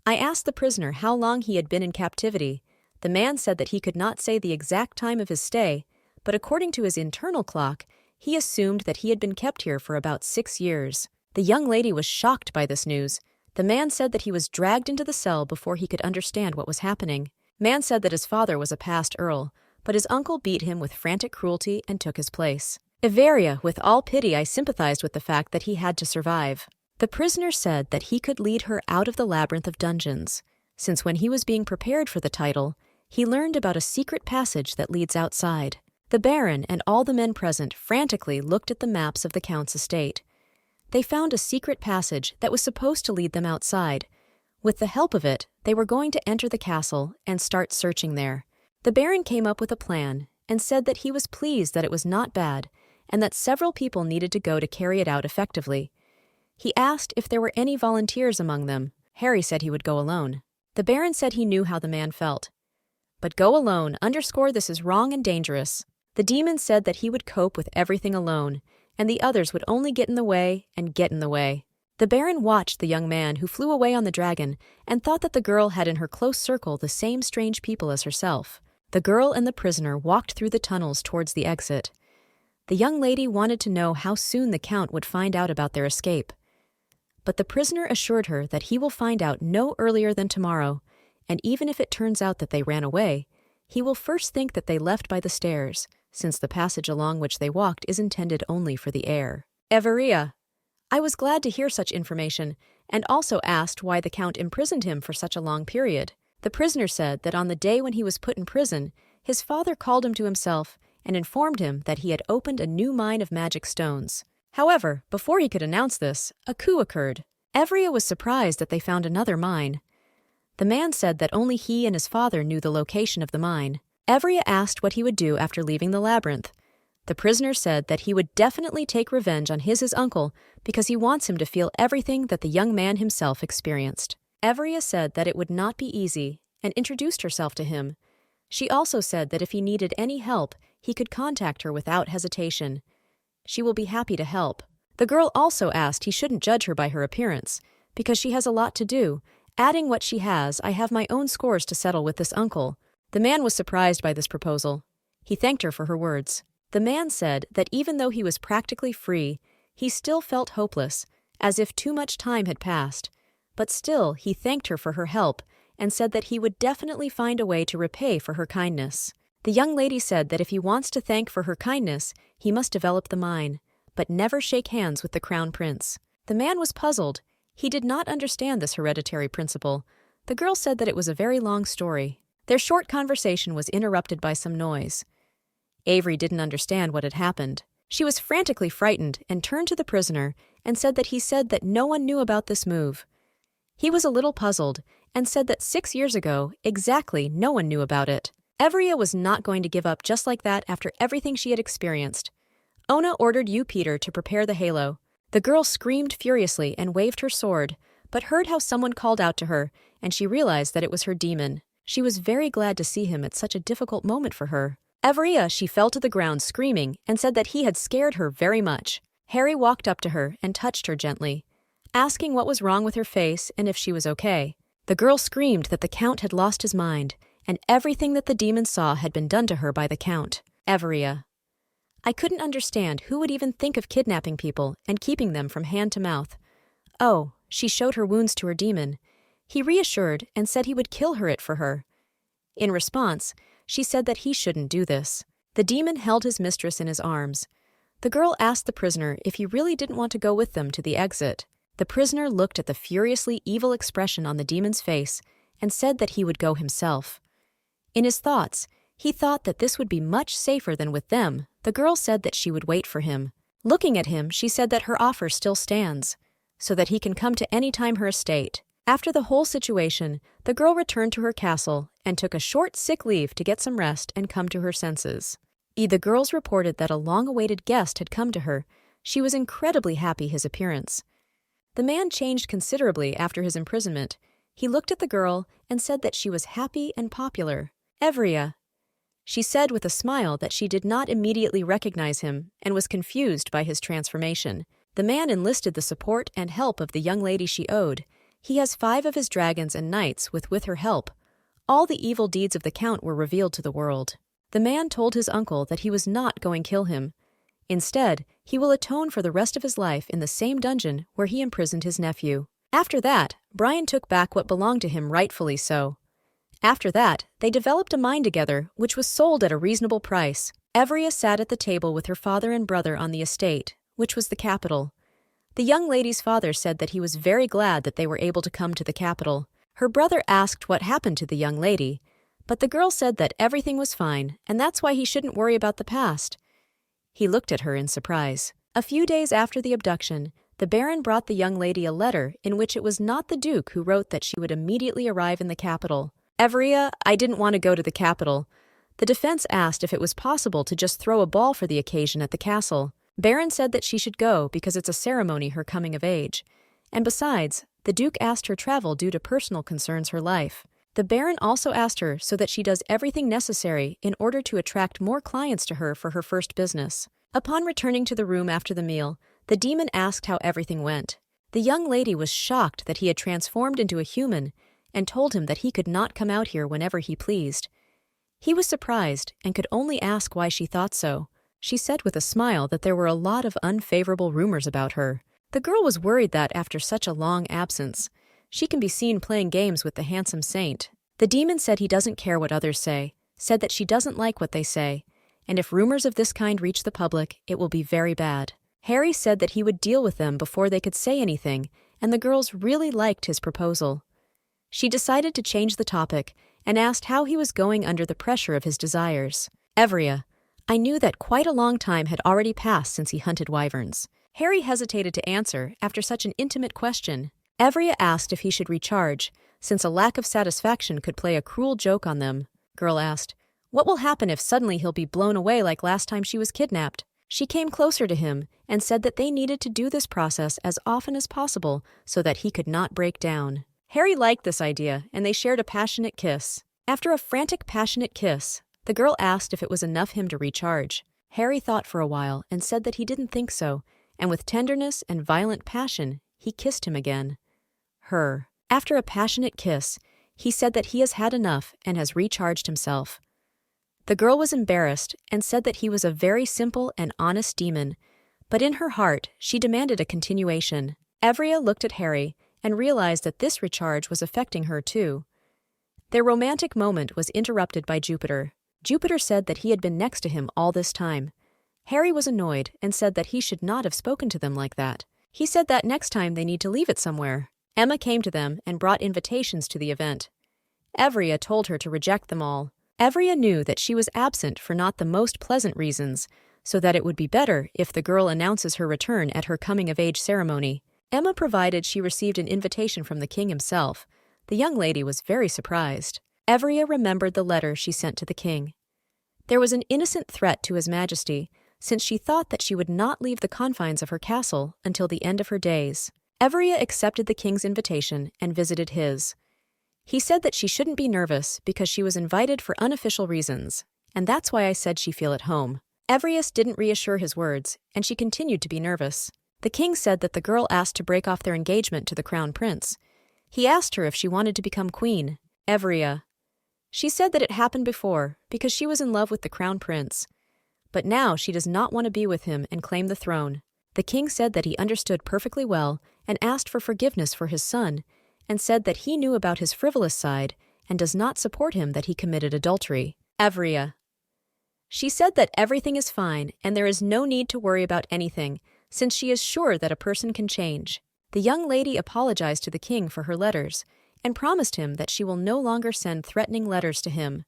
I asked the prisoner how long he had been in captivity. The man said that he could not say the exact time of his stay, but according to his internal clock, he assumed that he had been kept here for about 6 years. The young lady was shocked by this news. The man said that he was dragged into the cell before he could understand what was happening. Man said that his father was a past earl, but his uncle beat him with frantic cruelty and took his place. Everia, with all pity, I sympathized with the fact that he had to survive. The prisoner said that he could lead her out of the labyrinth of dungeons, since when he was being prepared for the title, he learned about a secret passage that leads outside. The Baron and all the men present frantically looked at the maps of the Count's estate. They found a secret passage that was supposed to lead them outside. With the help of it, they were going to enter the castle and start searching there. The Baron came up with a plan and said that he was pleased that it was not bad and that several people needed to go to carry it out effectively. He asked if there were any volunteers among them. Harry said he would go alone. The Baron said he knew how the man felt. But go alone, this is wrong and dangerous. The demon said that he would cope with everything alone, and the others would only get in the way and get in the way. The Baron watched the young man who flew away on the dragon and thought that the girl had in her close circle the same strange people as herself. The girl and the prisoner walked through the tunnels towards the exit. The young lady wanted to know how soon the Count would find out about their escape. But the prisoner assured her that he will find out no earlier than tomorrow, and even if it turns out that they ran away, he will first think that they left by the stairs, since the passage along which they walked is intended only for the air. Everia. I was glad to hear such information, and also asked why the Count imprisoned him for such a long period. The prisoner said that on the day when he was put in prison, his father called him to himself and informed him that he had opened a new mine of magic stones. However, before he could announce this, a coup occurred. Evria was surprised that they found another mine. The man said that only he and his father knew the location of the mine. Evria asked what he would do after leaving the labyrinth. The prisoner said that he would definitely take revenge on his uncle because he wants him to feel everything that the young man himself experienced. Evria said that it would not be easy and introduced herself to him. She also said that if he needed any help, he could contact her without hesitation. She will be happy to help. The girl also asked he shouldn't judge her by her appearance, because she has a lot to do, adding what she has. I have my own scores to settle with this uncle. The man was surprised by this proposal. He thanked her for her words. The man said that even though he was practically free, he still felt hopeless, as if too much time had passed. But still, he thanked her for her help and said that he would definitely find a way to repay for her kindness. The young lady said that if he wants to thank for her kindness, he must develop the mine, but never shake hands with the crown prince. The man was puzzled. He did not understand this hereditary principle. The girl said that it was a very long story. Their short conversation was interrupted by some noise. Avery didn't understand what had happened. She was frantically frightened and turned to the prisoner and said that he said that no one knew about this move. He was a little puzzled and said that 6 years ago, exactly no one knew about it. Evria was not going to give up just like that after everything she had experienced. Ona ordered you, Peter, to prepare the halo. The girl screamed furiously and waved her sword, but heard how someone called out to her, and she realized that it was her demon. She was very glad to see him at such a difficult moment for her. Evria, she fell to the ground screaming and said that he had scared her very much. Harry walked up to her and touched her gently, asking what was wrong with her face and if she was okay. The girl screamed that the Count had lost his mind, and everything that the demon saw had been done to her by the Count. Evria. I couldn't understand who would even think of kidnapping people and keeping them from hand to mouth. Oh, she showed her wounds to her demon. He reassured and said he would kill it for her. In response, she said that he shouldn't do this. The demon held his mistress in his arms. The girl asked the prisoner if he really didn't want to go with them to the exit. The prisoner looked at the furiously evil expression on the demon's face and said that he would go himself. In his thoughts, he thought that this would be much safer than with them. The girl said that she would wait for him. Looking at him, she said that her offer still stands, so that he can come to any time her estate. After the whole situation, the girl returned to her castle and took a short sick leave to get some rest and come to her senses. The girls reported that a long-awaited guest had come to her. She was incredibly happy his appearance. The man changed considerably after his imprisonment. He looked at the girl and said that she was happy and popular. Evria. She said with a smile that she did not immediately recognize him and was confused by his transformation. The man enlisted the support and help of the young lady she owed. He has 5 of his dragons and knights with her help. All the evil deeds of the Count were revealed to the world. The man told his uncle that he was not going to kill him. Instead, he will atone for the rest of his life in the same dungeon where he imprisoned his nephew. After that, Brian took back what belonged to him, rightfully so. After that, they developed a mine together, which was sold at a reasonable price. Evria sat at the table with her father and brother on the estate, which was the capital. The young lady's father said that he was very glad that they were able to come to the capital. Her brother asked what happened to the young lady, but the girl said that everything was fine, and that's why he shouldn't worry about the past. He looked at her in surprise. A few days after the abduction, the Baron brought the young lady a letter in which it was not the Duke who wrote that she would immediately arrive in the capital. Evria, I didn't want to go to the capital. The defense asked if it was possible to just throw a ball for the occasion at the castle. Baron said that she should go because it's a ceremony her coming of age. And besides, the Duke asked her travel due to personal concerns her life. The Baron also asked her so that she does everything necessary in order to attract more clients to her for her first business. Upon returning to the room after the meal, the demon asked how everything went. The young lady was shocked that he had transformed into a human and told him that he could not come out here whenever he pleased. He was surprised and could only ask why she thought so. She said with a smile that there were a lot of unfavorable rumors about her. The girl was worried that, after such a long absence, she can be seen playing games with the handsome saint. The demon said he doesn't care what others say, said that she doesn't like what they say, and if rumors of this kind reach the public, it will be very bad. Harry said that he would deal with them before they could say anything, and the girls really liked his proposal. She decided to change the topic and asked how he was going under the pressure of his desires. Evria, I knew that quite a long time had already passed since he hunted wyverns. Harry hesitated to answer after such an intimate question. Evria asked if he should recharge, since a lack of satisfaction could play a cruel joke on them. Girl asked, what will happen if suddenly he'll be blown away like last time she was kidnapped? She came closer to him and said that they needed to do this process as often as possible so that he could not break down. Harry liked this idea, and they shared a passionate kiss. After a frantic, passionate kiss, the girl asked if it was enough him to recharge. Harry thought for a while and said that he didn't think so, and with tenderness and violent passion, he kissed him again. Her. After a passionate kiss, he said that he has had enough and has recharged himself. The girl was embarrassed and said that he was a very simple and honest demon, but in her heart, she demanded a continuation. Evria looked at Harry and realized that this recharge was affecting her too. Their romantic moment was interrupted by Jupiter. Jupiter said that he had been next to him all this time. Harry was annoyed and said that he should not have spoken to them like that. He said that next time they need to leave it somewhere. Emma came to them and brought invitations to the event. Evria told her to reject them all. Evria knew that she was absent for not the most pleasant reasons, so that it would be better if the girl announces her return at her coming-of-age ceremony. Emma provided she received an invitation from the king himself. The young lady was very surprised. Evria remembered the letter she sent to the king. There was an innocent threat to his majesty, since she thought that she would not leave the confines of her castle until the end of her days. Evria accepted the king's invitation and visited his. He said that she shouldn't be nervous because she was invited for unofficial reasons, and that's why I said she feel at home. Evrius didn't reassure his words, and she continued to be nervous. The king said that the girl asked to break off their engagement to the crown prince. He asked her if she wanted to become queen. Evria. She said that it happened before because she was in love with the crown prince, but now she does not want to be with him and claim the throne. The king said that he understood perfectly well and asked for forgiveness for his son, and said that he knew about his frivolous side and does not support him that he committed adultery. Evria. She said that everything is fine and there is no need to worry about anything, since she is sure that a person can change. The young lady apologized to the king for her letters and promised him that she will no longer send threatening letters to him.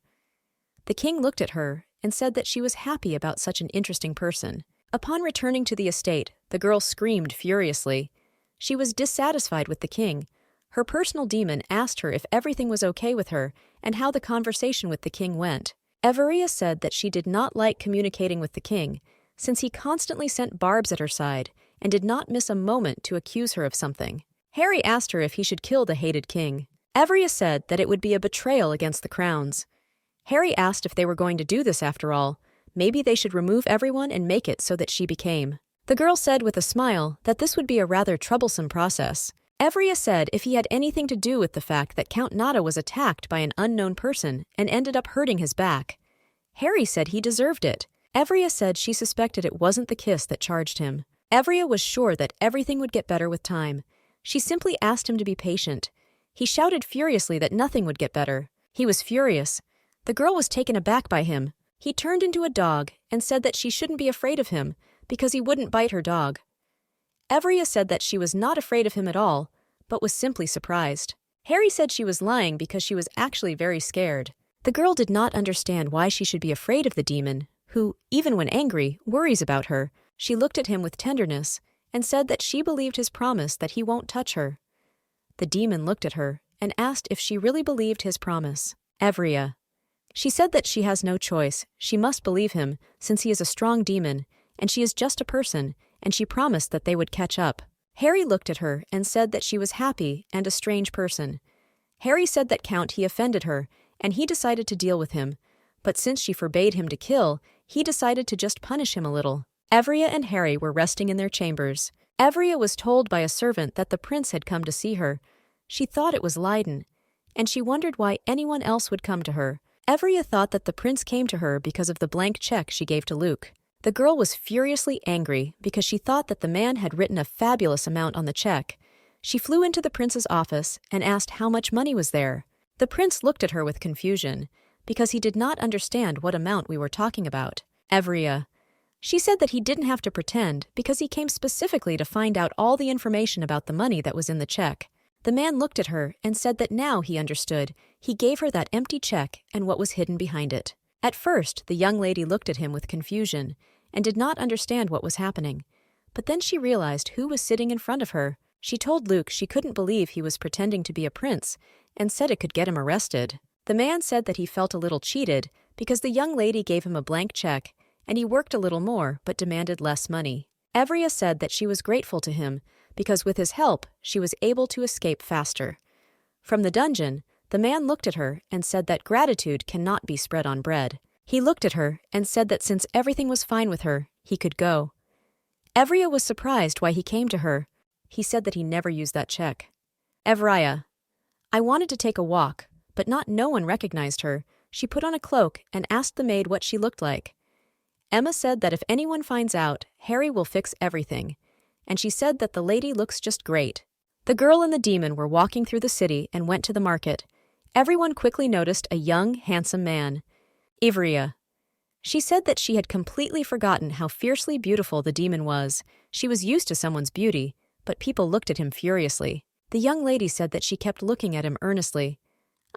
The king looked at her and said that she was happy about such an interesting person. Upon returning to the estate, the girl screamed furiously. She was dissatisfied with the king. Her personal demon asked her if everything was okay with her and how the conversation with the king went. Everia said that she did not like communicating with the king, since he constantly sent barbs at her side and did not miss a moment to accuse her of something. Harry asked her if he should kill the hated king. Evria said that it would be a betrayal against the crowns. Harry asked if they were going to do this after all. Maybe they should remove everyone and make it so that she became. The girl said with a smile that this would be a rather troublesome process. Evria said if he had anything to do with the fact that Count Nada was attacked by an unknown person and ended up hurting his back. Harry said he deserved it. Evria said she suspected it wasn't the kiss that charged him. Evria was sure that everything would get better with time. She simply asked him to be patient. He shouted furiously that nothing would get better. He was furious. The girl was taken aback by him. He turned into a dog and said that she shouldn't be afraid of him because he wouldn't bite her dog. Evria said that she was not afraid of him at all, but was simply surprised. Harry said she was lying because she was actually very scared. The girl did not understand why she should be afraid of the demon, who, even when angry, worries about her. She looked at him with tenderness and said that she believed his promise that he won't touch her. The demon looked at her and asked if she really believed his promise. Evria. She said that she has no choice. She must believe him, since he is a strong demon, and she is just a person, and she promised that they would catch up. Harry looked at her and said that she was happy and a strange person. Harry said that he offended her, and he decided to deal with him, but since she forbade him to kill, he decided to just punish him a little. Evria and Harry were resting in their chambers. Evria was told by a servant that the prince had come to see her. She thought it was Leiden, and she wondered why anyone else would come to her. Evria thought that the prince came to her because of the blank check she gave to Luke. The girl was furiously angry because she thought that the man had written a fabulous amount on the check. She flew into the prince's office and asked how much money was there. The prince looked at her with confusion because he did not understand what amount we were talking about. Evria. She said that he didn't have to pretend because he came specifically to find out all the information about the money that was in the check. The man looked at her and said that now he understood. He gave her that empty check and what was hidden behind it. At first, the young lady looked at him with confusion and did not understand what was happening. But then she realized who was sitting in front of her. She told Luke she couldn't believe he was pretending to be a prince and said it could get him arrested. The man said that he felt a little cheated because the young lady gave him a blank check and he worked a little more but demanded less money. Evria said that she was grateful to him because with his help, she was able to escape faster. From the dungeon, the man looked at her and said that gratitude cannot be spread on bread. He looked at her and said that since everything was fine with her, he could go. Evria was surprised why he came to her. He said that he never used that check. Evria. I wanted to take a walk, but no one recognized her. She put on a cloak and asked the maid what she looked like. Emma said that if anyone finds out, Harry will fix everything. And she said that the lady looks just great. The girl and the demon were walking through the city and went to the market. Everyone quickly noticed a young, handsome man. Evria. She said that she had completely forgotten how fiercely beautiful the demon was. She was used to someone's beauty, but people looked at him furiously. The young lady said that she kept looking at him earnestly.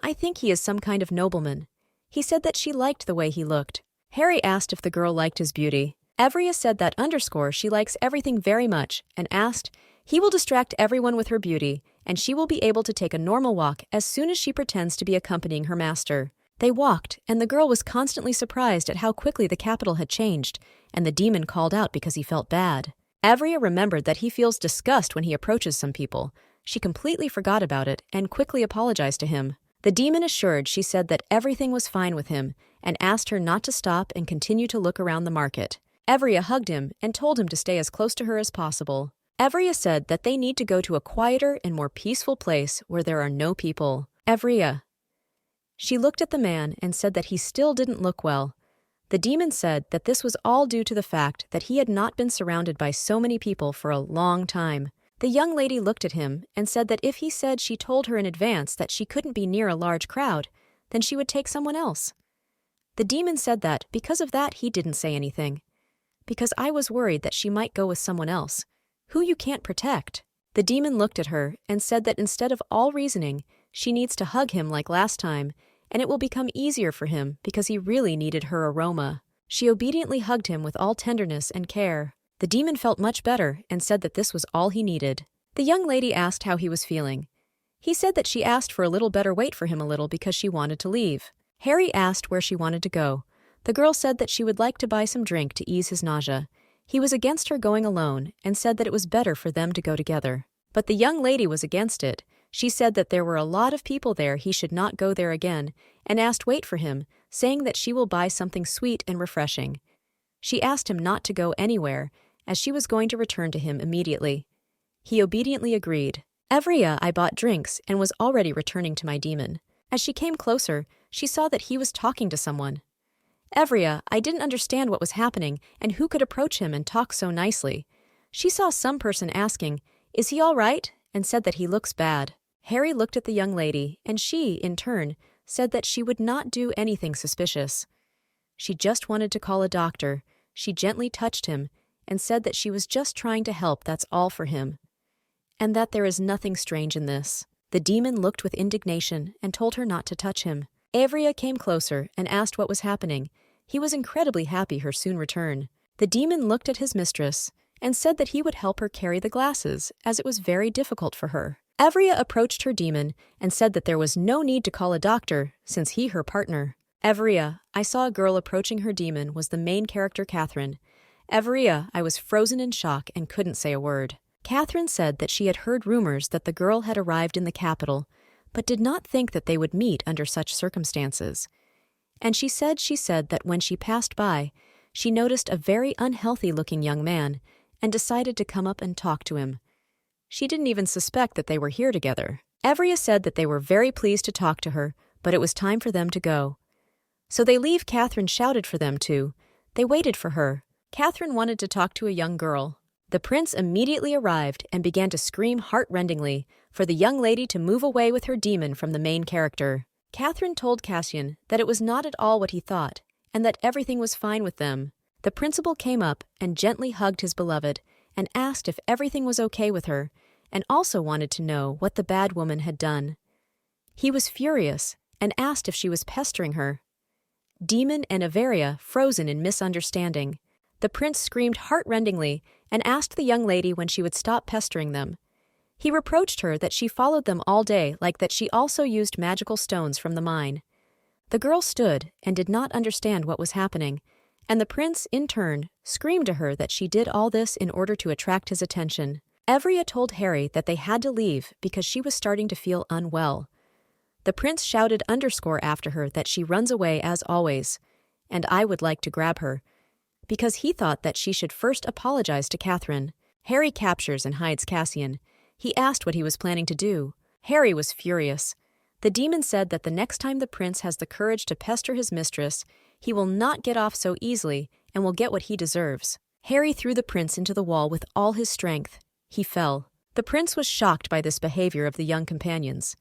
I think he is some kind of nobleman. He said that she liked the way he looked. Harry asked if the girl liked his beauty. Evria said that she likes everything very much and asked, he will distract everyone with her beauty, and she will be able to take a normal walk as soon as she pretends to be accompanying her master. They walked, and the girl was constantly surprised at how quickly the capital had changed, and the demon called out because he felt bad. Evria remembered that he feels disgust when he approaches some people. She completely forgot about it and quickly apologized to him. The demon assured she said that everything was fine with him and asked her not to stop and continue to look around the market. Evria hugged him and told him to stay as close to her as possible. Evria said that they need to go to a quieter and more peaceful place where there are no people. Evria. She looked at the man and said that he still didn't look well. The demon said that this was all due to the fact that he had not been surrounded by so many people for a long time. The young lady looked at him and said that if he said she told her in advance that she couldn't be near a large crowd, then she would take someone else. The demon said that because of that he didn't say anything. Because I was worried that she might go with someone else, who you can't protect. The demon looked at her and said that instead of all reasoning, she needs to hug him like last time, and it will become easier for him because he really needed her aroma. She obediently hugged him with all tenderness and care. The demon felt much better and said that this was all he needed. The young lady asked how he was feeling. He said that she asked for a little better wait for him a little because she wanted to leave. Harry asked where she wanted to go. The girl said that she would like to buy some drink to ease his nausea. He was against her going alone and said that it was better for them to go together. But the young lady was against it. She said that there were a lot of people there, he should not go there again, and asked wait for him, saying that she will buy something sweet and refreshing. She asked him not to go anywhere, as she was going to return to him immediately. He obediently agreed. Evria, I bought drinks and was already returning to my demon. As she came closer, she saw that he was talking to someone. Evria, I didn't understand what was happening and who could approach him and talk so nicely. She saw some person asking, is he all right? And said that he looks bad. Harry looked at the young lady, and she, in turn, said that she would not do anything suspicious. She just wanted to call a doctor. She gently touched him and said that she was just trying to help, that's all for him. And that there is nothing strange in this. The demon looked with indignation and told her not to touch him. Evria came closer and asked what was happening. He was incredibly happy her soon return. The demon looked at his mistress and said that he would help her carry the glasses, as it was very difficult for her. Evria approached her demon and said that there was no need to call a doctor, since he her partner. Evria, I saw a girl approaching her demon was the main character Catherine. Evria, I was frozen in shock and couldn't say a word. Catherine said that she had heard rumors that the girl had arrived in the capital, but did not think that they would meet under such circumstances. And she said that when she passed by, she noticed a very unhealthy-looking young man, and decided to come up and talk to him. She didn't even suspect that they were here together. Evria said that they were very pleased to talk to her, but it was time for them to go. So they leave. Catherine shouted for them to. They waited for her. Catherine wanted to talk to a young girl. The prince immediately arrived and began to scream heart-rendingly for the young lady to move away with her demon from the main character. Catherine told Cassian that it was not at all what he thought, and that everything was fine with them. The principal came up and gently hugged his beloved and asked if everything was okay with her, and also wanted to know what the bad woman had done. He was furious and asked if she was pestering her. Demon and Everia frozen in misunderstanding. The prince screamed heart-rendingly and asked the young lady when she would stop pestering them. He reproached her that she followed them all day, like that she also used magical stones from the mine. The girl stood and did not understand what was happening, and the prince, in turn, screamed to her that she did all this in order to attract his attention. Evria told Harry that they had to leave because she was starting to feel unwell. The prince shouted after her that she runs away as always, and I would like to grab her, because he thought that she should first apologize to Catherine. Harry captures and hides Cassian. He asked what he was planning to do. Harry was furious. The demon said that the next time the prince has the courage to pester his mistress, he will not get off so easily and will get what he deserves. Harry threw the prince into the wall with all his strength. He fell. The prince was shocked by this behavior of the young companions.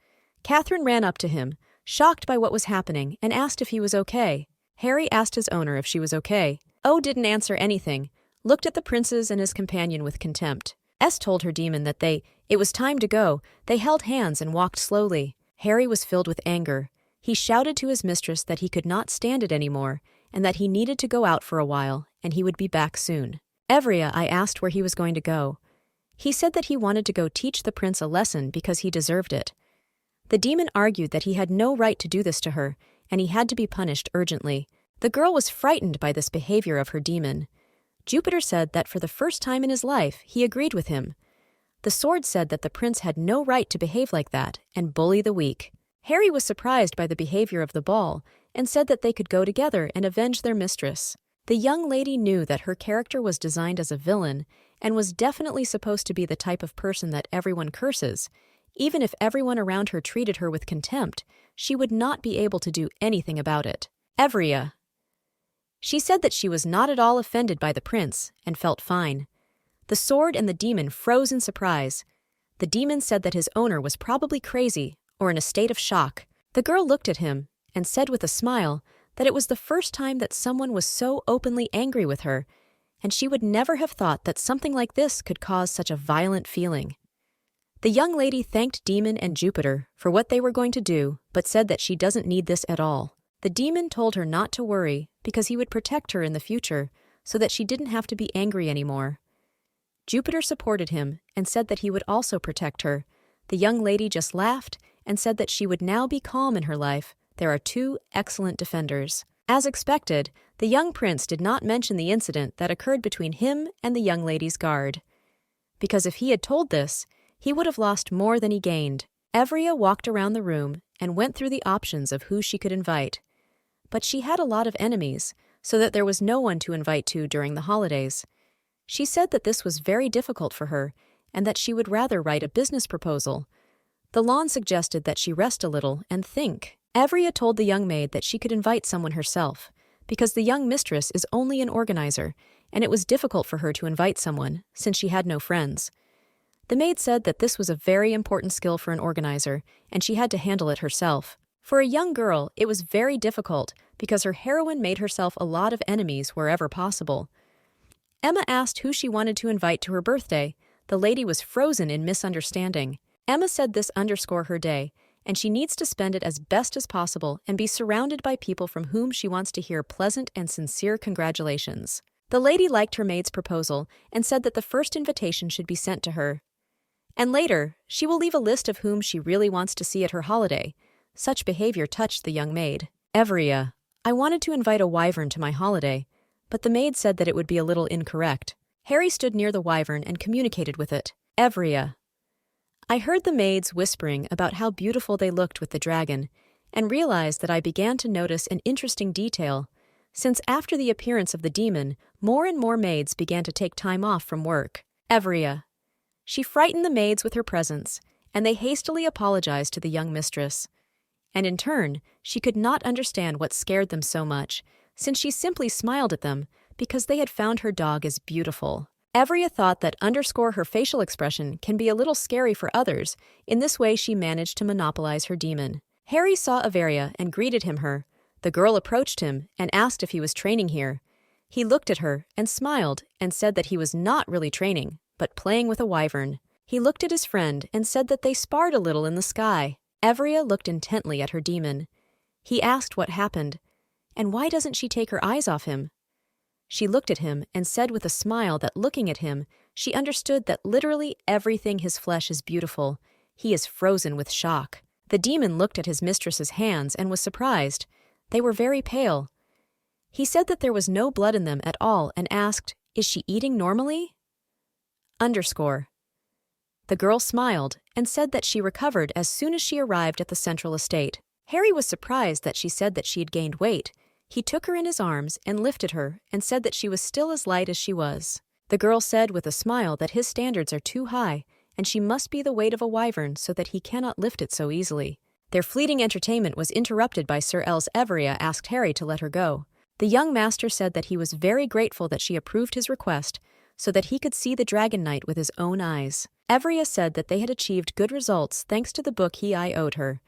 Catherine ran up to him, shocked by what was happening, and asked if he was okay. Harry asked his owner if she was okay. O didn't answer anything, looked at the princes and his companion with contempt. S told her demon that it was time to go. They held hands and walked slowly. Harry was filled with anger. He shouted to his mistress that he could not stand it anymore, and that he needed to go out for a while, and he would be back soon. Evria, I asked where he was going to go. He said that he wanted to go teach the prince a lesson because he deserved it. The demon argued that he had no right to do this to her, and he had to be punished urgently. The girl was frightened by this behavior of her demon. Jupiter said that for the first time in his life, he agreed with him. The sword said that the prince had no right to behave like that and bully the weak. Harry was surprised by the behavior of the ball and said that they could go together and avenge their mistress. The young lady knew that her character was designed as a villain and was definitely supposed to be the type of person that everyone curses. Even if everyone around her treated her with contempt, she would not be able to do anything about it. Evria. She said that she was not at all offended by the prince and felt fine. The sword and the demon froze in surprise. The demon said that his owner was probably crazy or in a state of shock. The girl looked at him and said with a smile that it was the first time that someone was so openly angry with her, and she would never have thought that something like this could cause such a violent feeling. The young lady thanked Demon and Jupiter for what they were going to do, but said that she doesn't need this at all. The demon told her not to worry because he would protect her in the future so that she didn't have to be angry anymore. Jupiter supported him and said that he would also protect her. The young lady just laughed and said that she would now be calm in her life. There are two excellent defenders. As expected, the young prince did not mention the incident that occurred between him and the young lady's guard. Because if he had told this, he would have lost more than he gained. Evria walked around the room and went through the options of who she could invite. But she had a lot of enemies, so that there was no one to invite to during the holidays. She said that this was very difficult for her, and that she would rather write a business proposal. The lawn suggested that she rest a little and think. Evria told the young maid that she could invite someone herself, because the young mistress is only an organizer, and it was difficult for her to invite someone, since she had no friends. The maid said that this was a very important skill for an organizer, and she had to handle it herself. For a young girl, it was very difficult because her heroine made herself a lot of enemies wherever possible. Emma asked who she wanted to invite to her birthday. The lady was frozen in misunderstanding. Emma said this underscored her day, and she needs to spend it as best as possible and be surrounded by people from whom she wants to hear pleasant and sincere congratulations. The lady liked her maid's proposal and said that the first invitation should be sent to her. And later, she will leave a list of whom she really wants to see at her holiday. Such behavior touched the young maid. Evria, I wanted to invite a wyvern to my holiday, but the maid said that it would be a little incorrect. Harry stood near the wyvern and communicated with it. Evria. I heard the maids whispering about how beautiful they looked with the dragon, and realized that I began to notice an interesting detail. since after the appearance of the demon, more and more maids began to take time off from work. Evria. She frightened the maids with her presence, and they hastily apologized to the young mistress. And in turn, she could not understand what scared them so much, since she simply smiled at them because they had found her dog as beautiful. Evria thought that her facial expression can be a little scary for others. In this way, she managed to monopolize her demon. Harry saw Averia and greeted her. The girl approached him and asked if he was training here. He looked at her and smiled and said that he was not really training, but playing with a wyvern. He looked at his friend and said that they sparred a little in the sky. Evria looked intently at her demon. He asked what happened, and why doesn't she take her eyes off him? She looked at him and said with a smile that looking at him, she understood that literally everything his flesh is beautiful. He is frozen with shock. The demon looked at his mistress's hands and was surprised. They were very pale. He said that there was no blood in them at all and asked, "Is she eating normally?" The girl smiled and said that she recovered as soon as she arrived at the central estate. Harry was surprised that she said that she had gained weight. He took her in his arms and lifted her and said that she was still as light as she was. The girl said with a smile that his standards are too high and she must be the weight of a wyvern so that he cannot lift it so easily. Their fleeting entertainment was interrupted by Sir L's Evria asked Harry to let her go. The young master said that he was very grateful that she approved his request so that he could see the Dragon Knight with his own eyes. Evria said that they had achieved good results thanks to the book he owed her,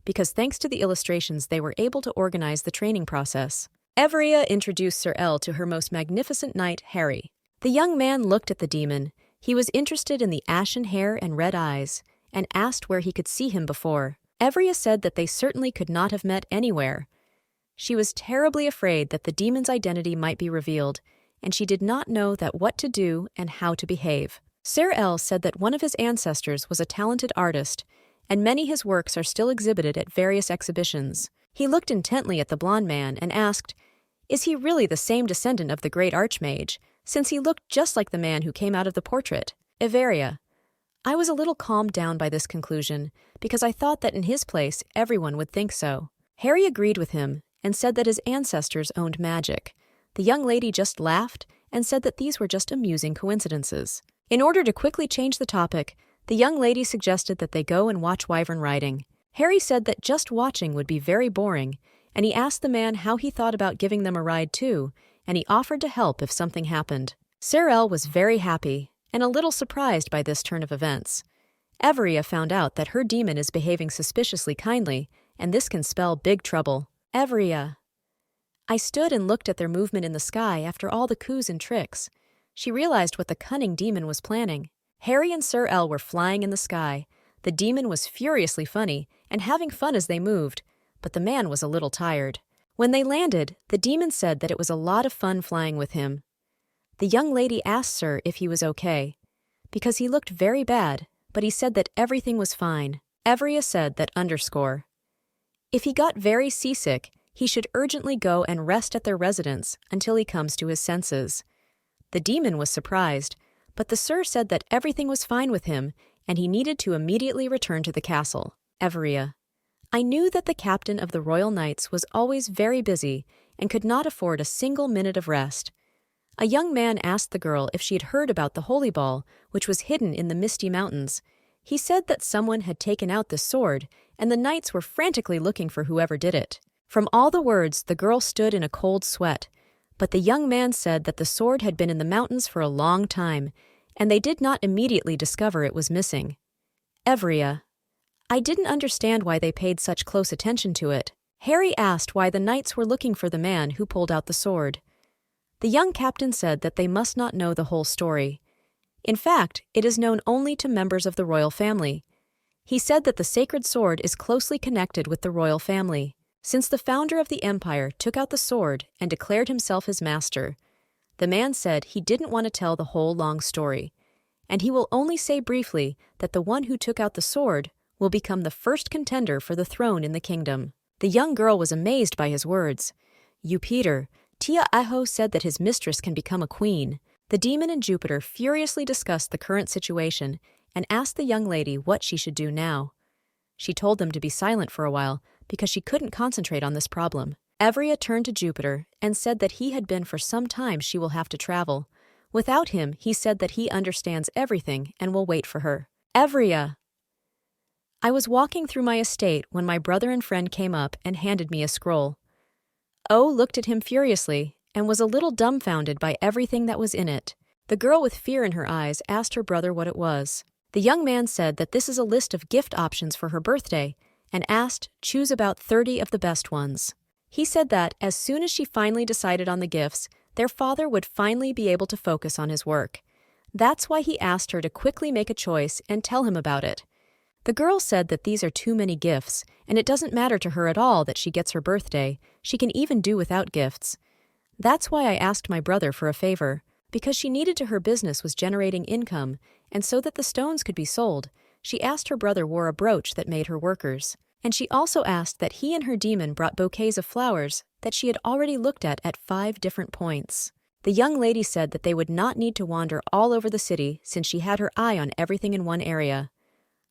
because thanks to the illustrations they were able to organize the training process. Evria introduced Sir L to her most magnificent knight, Harry. The young man looked at the demon. He was interested in the ashen hair and red eyes, and asked where he could see him before. Evria said that they certainly could not have met anywhere. She was terribly afraid that the demon's identity might be revealed, and she did not know what to do and how to behave. Sir L said that one of his ancestors was a talented artist, and many his works are still exhibited at various exhibitions. He looked intently at the blond man and asked, "Is he really the same descendant of the great archmage, since he looked just like the man who came out of the portrait?" Everia. I was a little calmed down by this conclusion, because I thought that in his place everyone would think so. Harry agreed with him and said that his ancestors owned magic. The young lady just laughed and said that these were just amusing coincidences. In order to quickly change the topic, the young lady suggested that they go and watch wyvern riding. Harry said that just watching would be very boring, and he asked the man how he thought about giving them a ride too, and he offered to help if something happened. Sir L was very happy and a little surprised by this turn of events. Everia found out that her demon is behaving suspiciously kindly, and this can spell big trouble. Everia. I stood and looked at their movement in the sky after all the coups and tricks. She realized what the cunning demon was planning. Harry and Sir L were flying in the sky. The demon was furiously funny and having fun as they moved, but the man was a little tired. When they landed, the demon said that it was a lot of fun flying with him. The young lady asked Sir if he was okay, because he looked very bad, but he said that everything was fine. Evria said that if he got very seasick, he should urgently go and rest at their residence until he comes to his senses. The demon was surprised, but the Sir said that everything was fine with him and he needed to immediately return to the castle. Everia. I knew that the captain of the Royal Knights was always very busy and could not afford a single minute of rest. A young man asked the girl if she had heard about the holy ball, which was hidden in the misty mountains. He said that someone had taken out the sword, and the knights were frantically looking for whoever did it. From all the words, the girl stood in a cold sweat, but the young man said that the sword had been in the mountains for a long time, and they did not immediately discover it was missing. Evria. I didn't understand why they paid such close attention to it. Harry asked why the knights were looking for the man who pulled out the sword. The young captain said that they must not know the whole story. In fact, it is known only to members of the royal family. He said that the sacred sword is closely connected with the royal family, since the founder of the empire took out the sword and declared himself his master. The man said he didn't want to tell the whole long story, and he will only say briefly that the one who took out the sword will become the first contender for the throne in the kingdom. The young girl was amazed by his words. You Peter, Tia Aho said that his mistress can become a queen. The demon and Jupiter furiously discussed the current situation and asked the young lady what she should do now. She told them to be silent for a while because she couldn't concentrate on this problem. Evria turned to Jupiter and said that he had been for some time she will have to travel. Without him, he said that he understands everything and will wait for her. Evria! I was walking through my estate when my brother and friend came up and handed me a scroll. O looked at him furiously and was a little dumbfounded by everything that was in it. The girl with fear in her eyes asked her brother what it was. The young man said that this is a list of gift options for her birthday and asked, choose about 30 of the best ones. He said that as soon as she finally decided on the gifts, their father would finally be able to focus on his work. That's why he asked her to quickly make a choice and tell him about it. The girl said that these are too many gifts, and it doesn't matter to her at all that she gets her birthday. She can even do without gifts. That's why I asked my brother for a favor, because she needed to her business was generating income, and so that the stones could be sold, she asked her brother wore a brooch that made her workers. And she also asked that he and her demon brought bouquets of flowers that she had already looked at 5 different points. The young lady said that they would not need to wander all over the city since she had her eye on everything in one area.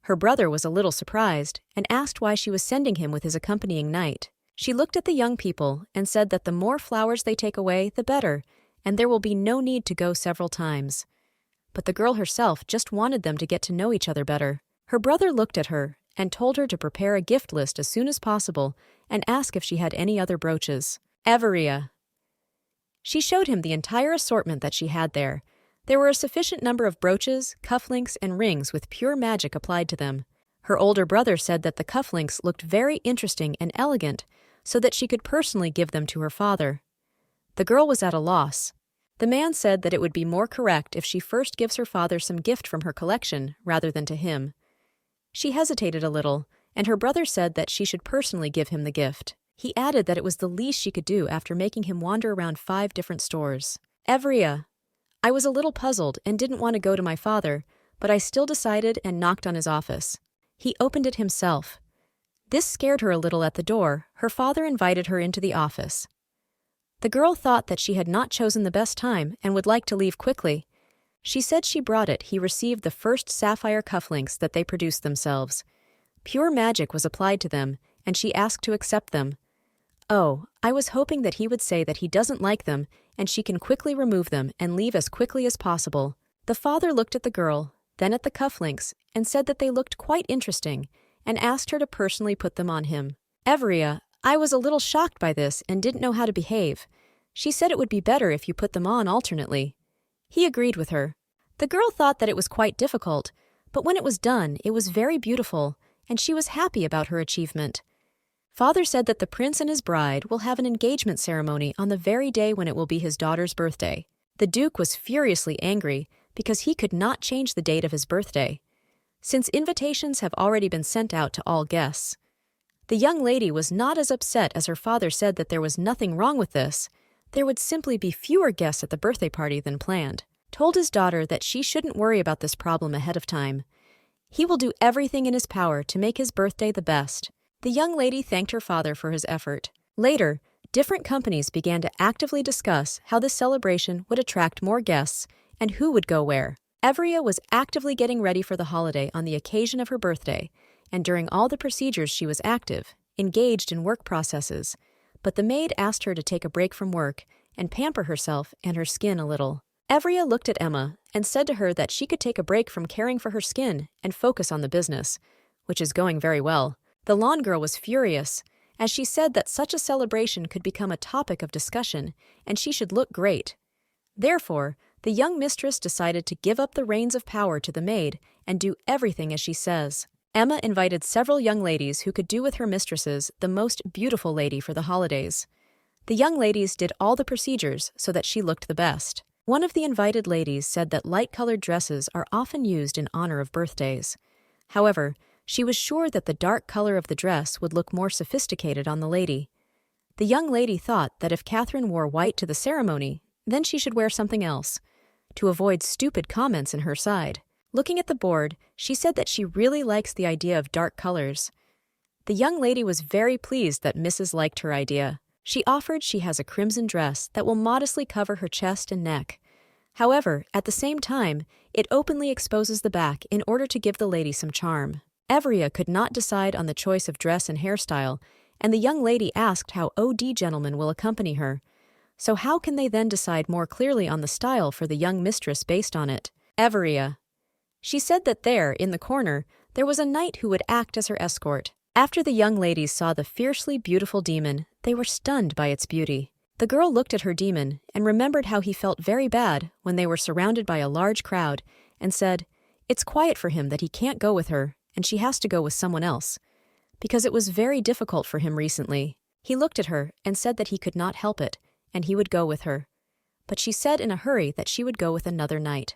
Her brother was a little surprised and asked why she was sending him with his accompanying knight. She looked at the young people and said that the more flowers they take away, the better, and there will be no need to go several times. But the girl herself just wanted them to get to know each other better. Her brother looked at her and told her to prepare a gift list as soon as possible and ask if she had any other brooches. Everia. She showed him the entire assortment that she had there. There were a sufficient number of brooches, cufflinks, and rings with pure magic applied to them. Her older brother said that the cufflinks looked very interesting and elegant, so that she could personally give them to her father. The girl was at a loss. The man said that it would be more correct if she first gives her father some gift from her collection rather than to him. She hesitated a little, and her brother said that she should personally give him the gift. He added that it was the least she could do after making him wander around 5 different stores. Evria. I was a little puzzled and didn't want to go to my father, but I still decided and knocked on his office. He opened it himself. This scared her a little at the door. Her father invited her into the office. The girl thought that she had not chosen the best time and would like to leave quickly. She said she brought it. He received the first sapphire cufflinks that they produced themselves. Pure magic was applied to them, and she asked to accept them. Oh, I was hoping that he would say that he doesn't like them, and she can quickly remove them and leave as quickly as possible. The father looked at the girl, then at the cufflinks, and said that they looked quite interesting, and asked her to personally put them on him. Evria, I was a little shocked by this and didn't know how to behave. She said it would be better if you put them on alternately. He agreed with her. The girl thought that it was quite difficult, but when it was done, it was very beautiful, and she was happy about her achievement. Father said that the prince and his bride will have an engagement ceremony on the very day when it will be his daughter's birthday. The duke was furiously angry because he could not change the date of his birthday, since invitations have already been sent out to all guests. The young lady was not as upset as her father said that there was nothing wrong with this. There would simply be fewer guests at the birthday party than planned. Told his daughter that she shouldn't worry about this problem ahead of time. He will do everything in his power to make his birthday the best. The young lady thanked her father for his effort. Later, different companies began to actively discuss how this celebration would attract more guests and who would go where. Evria was actively getting ready for the holiday on the occasion of her birthday, and during all the procedures she was active, engaged in work processes. But the maid asked her to take a break from work and pamper herself and her skin a little. Evria looked at Emma and said to her that she could take a break from caring for her skin and focus on the business, which is going very well. The lawn girl was furious, as she said that such a celebration could become a topic of discussion, and she should look great. Therefore, the young mistress decided to give up the reins of power to the maid and do everything as she says. Emma invited several young ladies who could do with her mistresses the most beautiful lady for the holidays. The young ladies did all the procedures so that she looked the best. One of the invited ladies said that light-colored dresses are often used in honor of birthdays. However, she was sure that the dark color of the dress would look more sophisticated on the lady. The young lady thought that if Catherine wore white to the ceremony, then she should wear something else, to avoid stupid comments in her side. Looking at the board, she said that she really likes the idea of dark colors. The young lady was very pleased that Mrs. liked her idea. She offered she has a crimson dress that will modestly cover her chest and neck. However, at the same time, it openly exposes the back in order to give the lady some charm. Evria could not decide on the choice of dress and hairstyle, and the young lady asked how OD gentlemen will accompany her. So how can they then decide more clearly on the style for the young mistress based on it? Everia. She said that there, in the corner, there was a knight who would act as her escort. After the young ladies saw the fiercely beautiful demon, they were stunned by its beauty. The girl looked at her demon and remembered how he felt very bad when they were surrounded by a large crowd and said, "It's quiet for him that he can't go with her and she has to go with someone else, because it was very difficult for him recently." He looked at her and said that he could not help it and he would go with her. But she said in a hurry that she would go with another knight.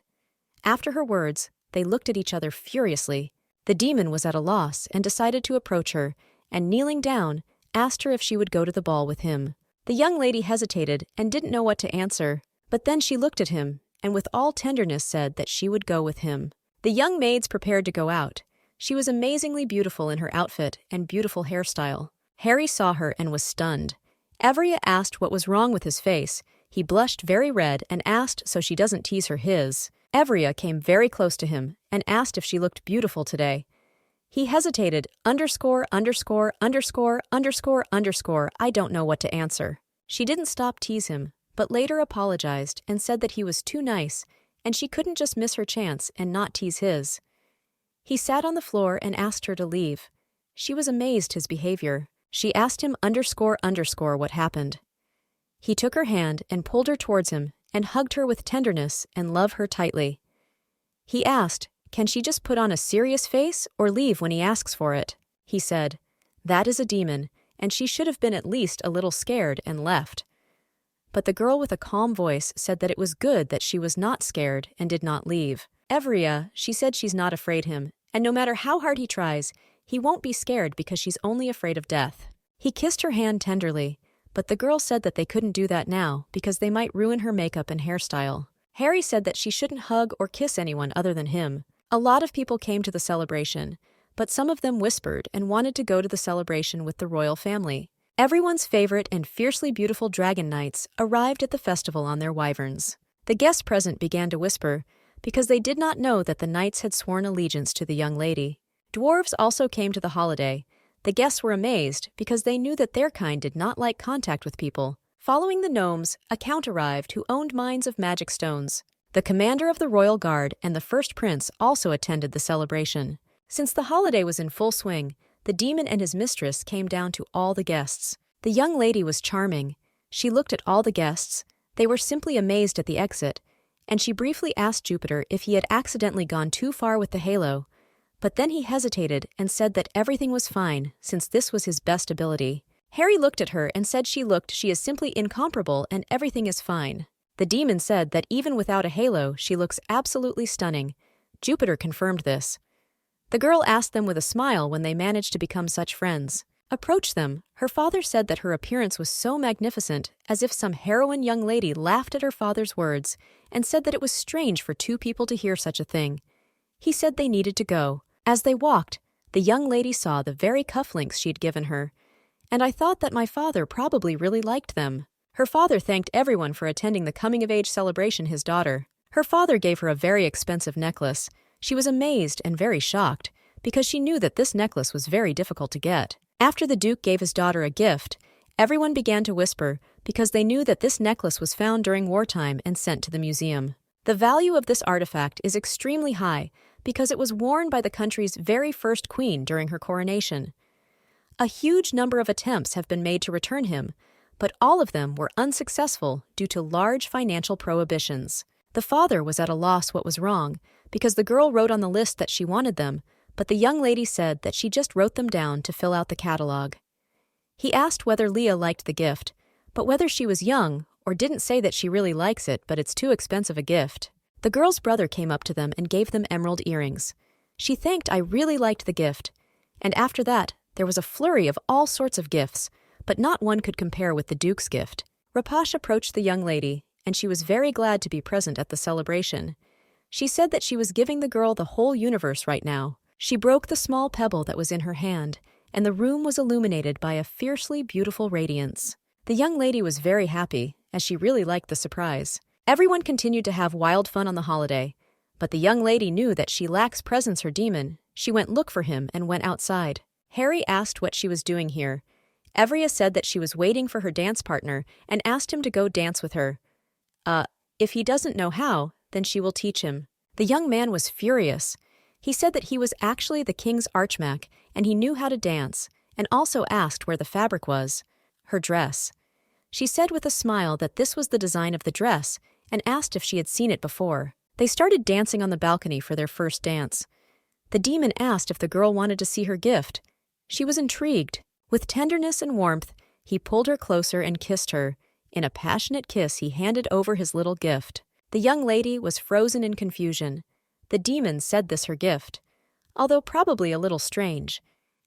After her words, they looked at each other furiously. The demon was at a loss and decided to approach her, and kneeling down, asked her if she would go to the ball with him. The young lady hesitated and didn't know what to answer, but then she looked at him, and with all tenderness said that she would go with him. The young maids prepared to go out. She was amazingly beautiful in her outfit and beautiful hairstyle. Harry saw her and was stunned. Everia asked what was wrong with his face. He blushed very red and asked so she doesn't tease her his. Everia came very close to him and asked if she looked beautiful today. He hesitated, ___________, I don't know what to answer. She didn't stop tease him, but later apologized and said that he was too nice and she couldn't just miss her chance and not tease his. He sat on the floor and asked her to leave. She was amazed his behavior. She asked him _____ what happened. He took her hand and pulled her towards him and hugged her with tenderness and loved her tightly. He asked, can she just put on a serious face or leave when he asks for it? He said, that is a demon, and she should have been at least a little scared and left. But the girl with a calm voice said that it was good that she was not scared and did not leave. Everia, she said she's not afraid him, and no matter how hard he tries, he won't be scared because she's only afraid of death. He kissed her hand tenderly, but the girl said that they couldn't do that now because they might ruin her makeup and hairstyle. Harry said that she shouldn't hug or kiss anyone other than him. A lot of people came to the celebration, but some of them whispered and wanted to go to the celebration with the royal family. Everyone's favorite and fiercely beautiful dragon knights arrived at the festival on their wyverns. The guests present began to whisper because they did not know that the knights had sworn allegiance to the young lady. Dwarves also came to the holiday. The guests were amazed because they knew that their kind did not like contact with people. Following the gnomes, a count arrived who owned mines of magic stones. The commander of the royal guard and the first prince also attended the celebration. Since the holiday was in full swing, the demon and his mistress came down to all the guests. The young lady was charming. She looked at all the guests. They were simply amazed at the exit, and she briefly asked Jupiter if he had accidentally gone too far with the halo. But then he hesitated and said that everything was fine, since this was his best ability. Harry looked at her and said she is simply incomparable and everything is fine. The demon said that even without a halo, she looks absolutely stunning. Jupiter confirmed this. The girl asked them with a smile when they managed to become such friends. Approach them. Her father said that her appearance was so magnificent, as if some heroine young lady laughed at her father's words and said that it was strange for two people to hear such a thing. He said they needed to go. As they walked, the young lady saw the very cufflinks she'd given her, and I thought that my father probably really liked them. Her father thanked everyone for attending the coming-of-age celebration his daughter. Her father gave her a very expensive necklace. She was amazed and very shocked, because she knew that this necklace was very difficult to get. After the Duke gave his daughter a gift, everyone began to whisper because they knew that this necklace was found during wartime and sent to the museum. The value of this artifact is extremely high because it was worn by the country's very first queen during her coronation. A huge number of attempts have been made to return him, but all of them were unsuccessful due to large financial prohibitions. The father was at a loss what was wrong, because the girl wrote on the list that she wanted them, but the young lady said that she just wrote them down to fill out the catalog. He asked whether Leah liked the gift, but whether she was young, or didn't say that she really likes it, but it's too expensive a gift. The girl's brother came up to them and gave them emerald earrings. She thanked I really liked the gift, and after that, there was a flurry of all sorts of gifts, but not one could compare with the Duke's gift. Rapash approached the young lady, and she was very glad to be present at the celebration. She said that she was giving the girl the whole universe right now. She broke the small pebble that was in her hand, and the room was illuminated by a fiercely beautiful radiance. The young lady was very happy, as she really liked the surprise. Everyone continued to have wild fun on the holiday, but the young lady knew that she lacks presence her demon. She went look for him and went outside. Harry asked what she was doing here. Evria said that she was waiting for her dance partner and asked him to go dance with her. If he doesn't know how, then she will teach him. The young man was furious. He said that he was actually the king's archmage and he knew how to dance, and also asked where the fabric was. Her dress. She said with a smile that this was the design of the dress and asked if she had seen it before. They started dancing on the balcony for their first dance. The demon asked if the girl wanted to see her gift. She was intrigued. With tenderness and warmth, he pulled her closer and kissed her. In a passionate kiss, he handed over his little gift. The young lady was frozen in confusion. The demon said this her gift, although probably a little strange.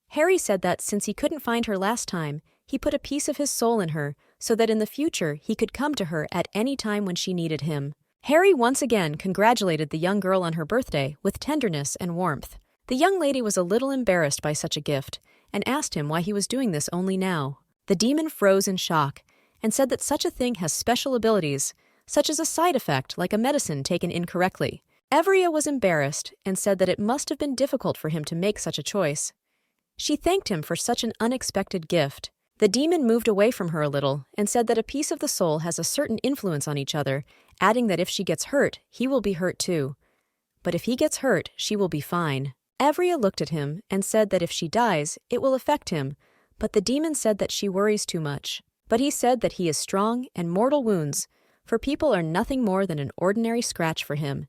Harry said that since he couldn't find her last time, he put a piece of his soul in her so that in the future he could come to her at any time when she needed him. Harry once again congratulated the young girl on her birthday with tenderness and warmth. The young lady was a little embarrassed by such a gift and asked him why he was doing this only now. The demon froze in shock and said that such a thing has special abilities, such as a side effect like a medicine taken incorrectly. Evria was embarrassed and said that it must have been difficult for him to make such a choice. She thanked him for such an unexpected gift. The demon moved away from her a little and said that a piece of the soul has a certain influence on each other, adding that if she gets hurt, he will be hurt too. But if he gets hurt, she will be fine. Evria looked at him and said that if she dies, it will affect him, but the demon said that she worries too much. But he said that he is strong and mortal wounds, for people are nothing more than an ordinary scratch for him,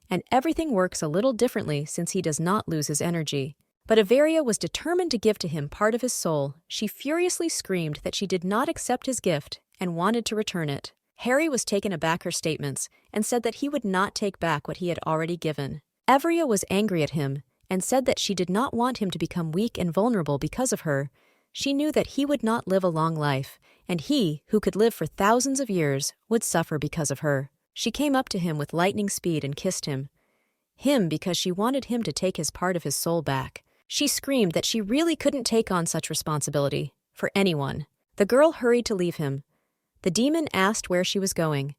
and everything works a little differently since he does not lose his energy. But Everia was determined to give to him part of his soul. She furiously screamed that she did not accept his gift and wanted to return it. Harry was taken aback her statements and said that he would not take back what he had already given. Everia was angry at him and said that she did not want him to become weak and vulnerable because of her. She knew that he would not live a long life, and he, who could live for thousands of years, would suffer because of her. She came up to him with lightning speed and kissed him. Him because she wanted him to take his part of his soul back. She screamed that she really couldn't take on such responsibility, for anyone. The girl hurried to leave him. The demon asked where she was going.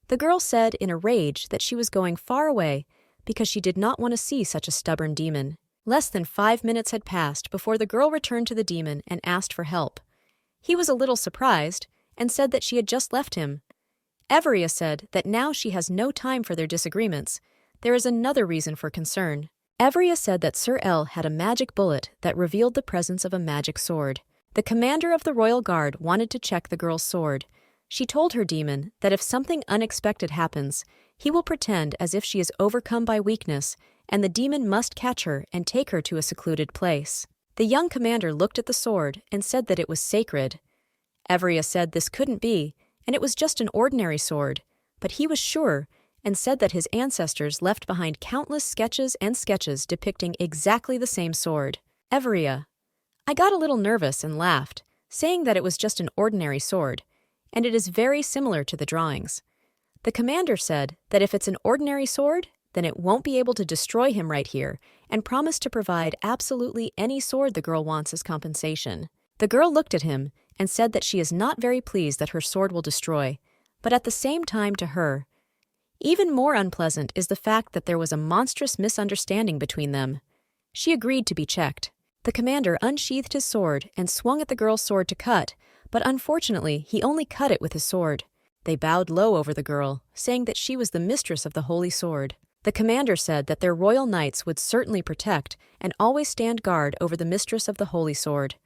The girl said in a rage that she was going far away because she did not want to see such a stubborn demon. Less than 5 minutes had passed before the girl returned to the demon and asked for help. He was a little surprised and said that she had just left him. Everia said that now she has no time for their disagreements. There is another reason for concern. Everia said that Sir El had a magic bullet that revealed the presence of a magic sword. The commander of the royal guard wanted to check the girl's sword. She told her demon that if something unexpected happens, he will pretend as if she is overcome by weakness, and the demon must catch her and take her to a secluded place. The young commander looked at the sword and said that it was sacred. Everia said this couldn't be, and it was just an ordinary sword, but he was sure and said that his ancestors left behind countless sketches and sketches depicting exactly the same sword. Everia. I got a little nervous and laughed, saying that it was just an ordinary sword, and it is very similar to the drawings. The commander said that if it's an ordinary sword, then it won't be able to destroy him right here, and promised to provide absolutely any sword the girl wants as compensation. The girl looked at him and said that she is not very pleased that her sword will destroy, but at the same time to her, even more unpleasant is the fact that there was a monstrous misunderstanding between them. She agreed to be checked. The commander unsheathed his sword and swung at the girl's sword to cut, but unfortunately he only cut it with his sword. They bowed low over the girl, saying that she was the mistress of the holy sword. The commander said that their royal knights would certainly protect and always stand guard over the mistress of the holy sword.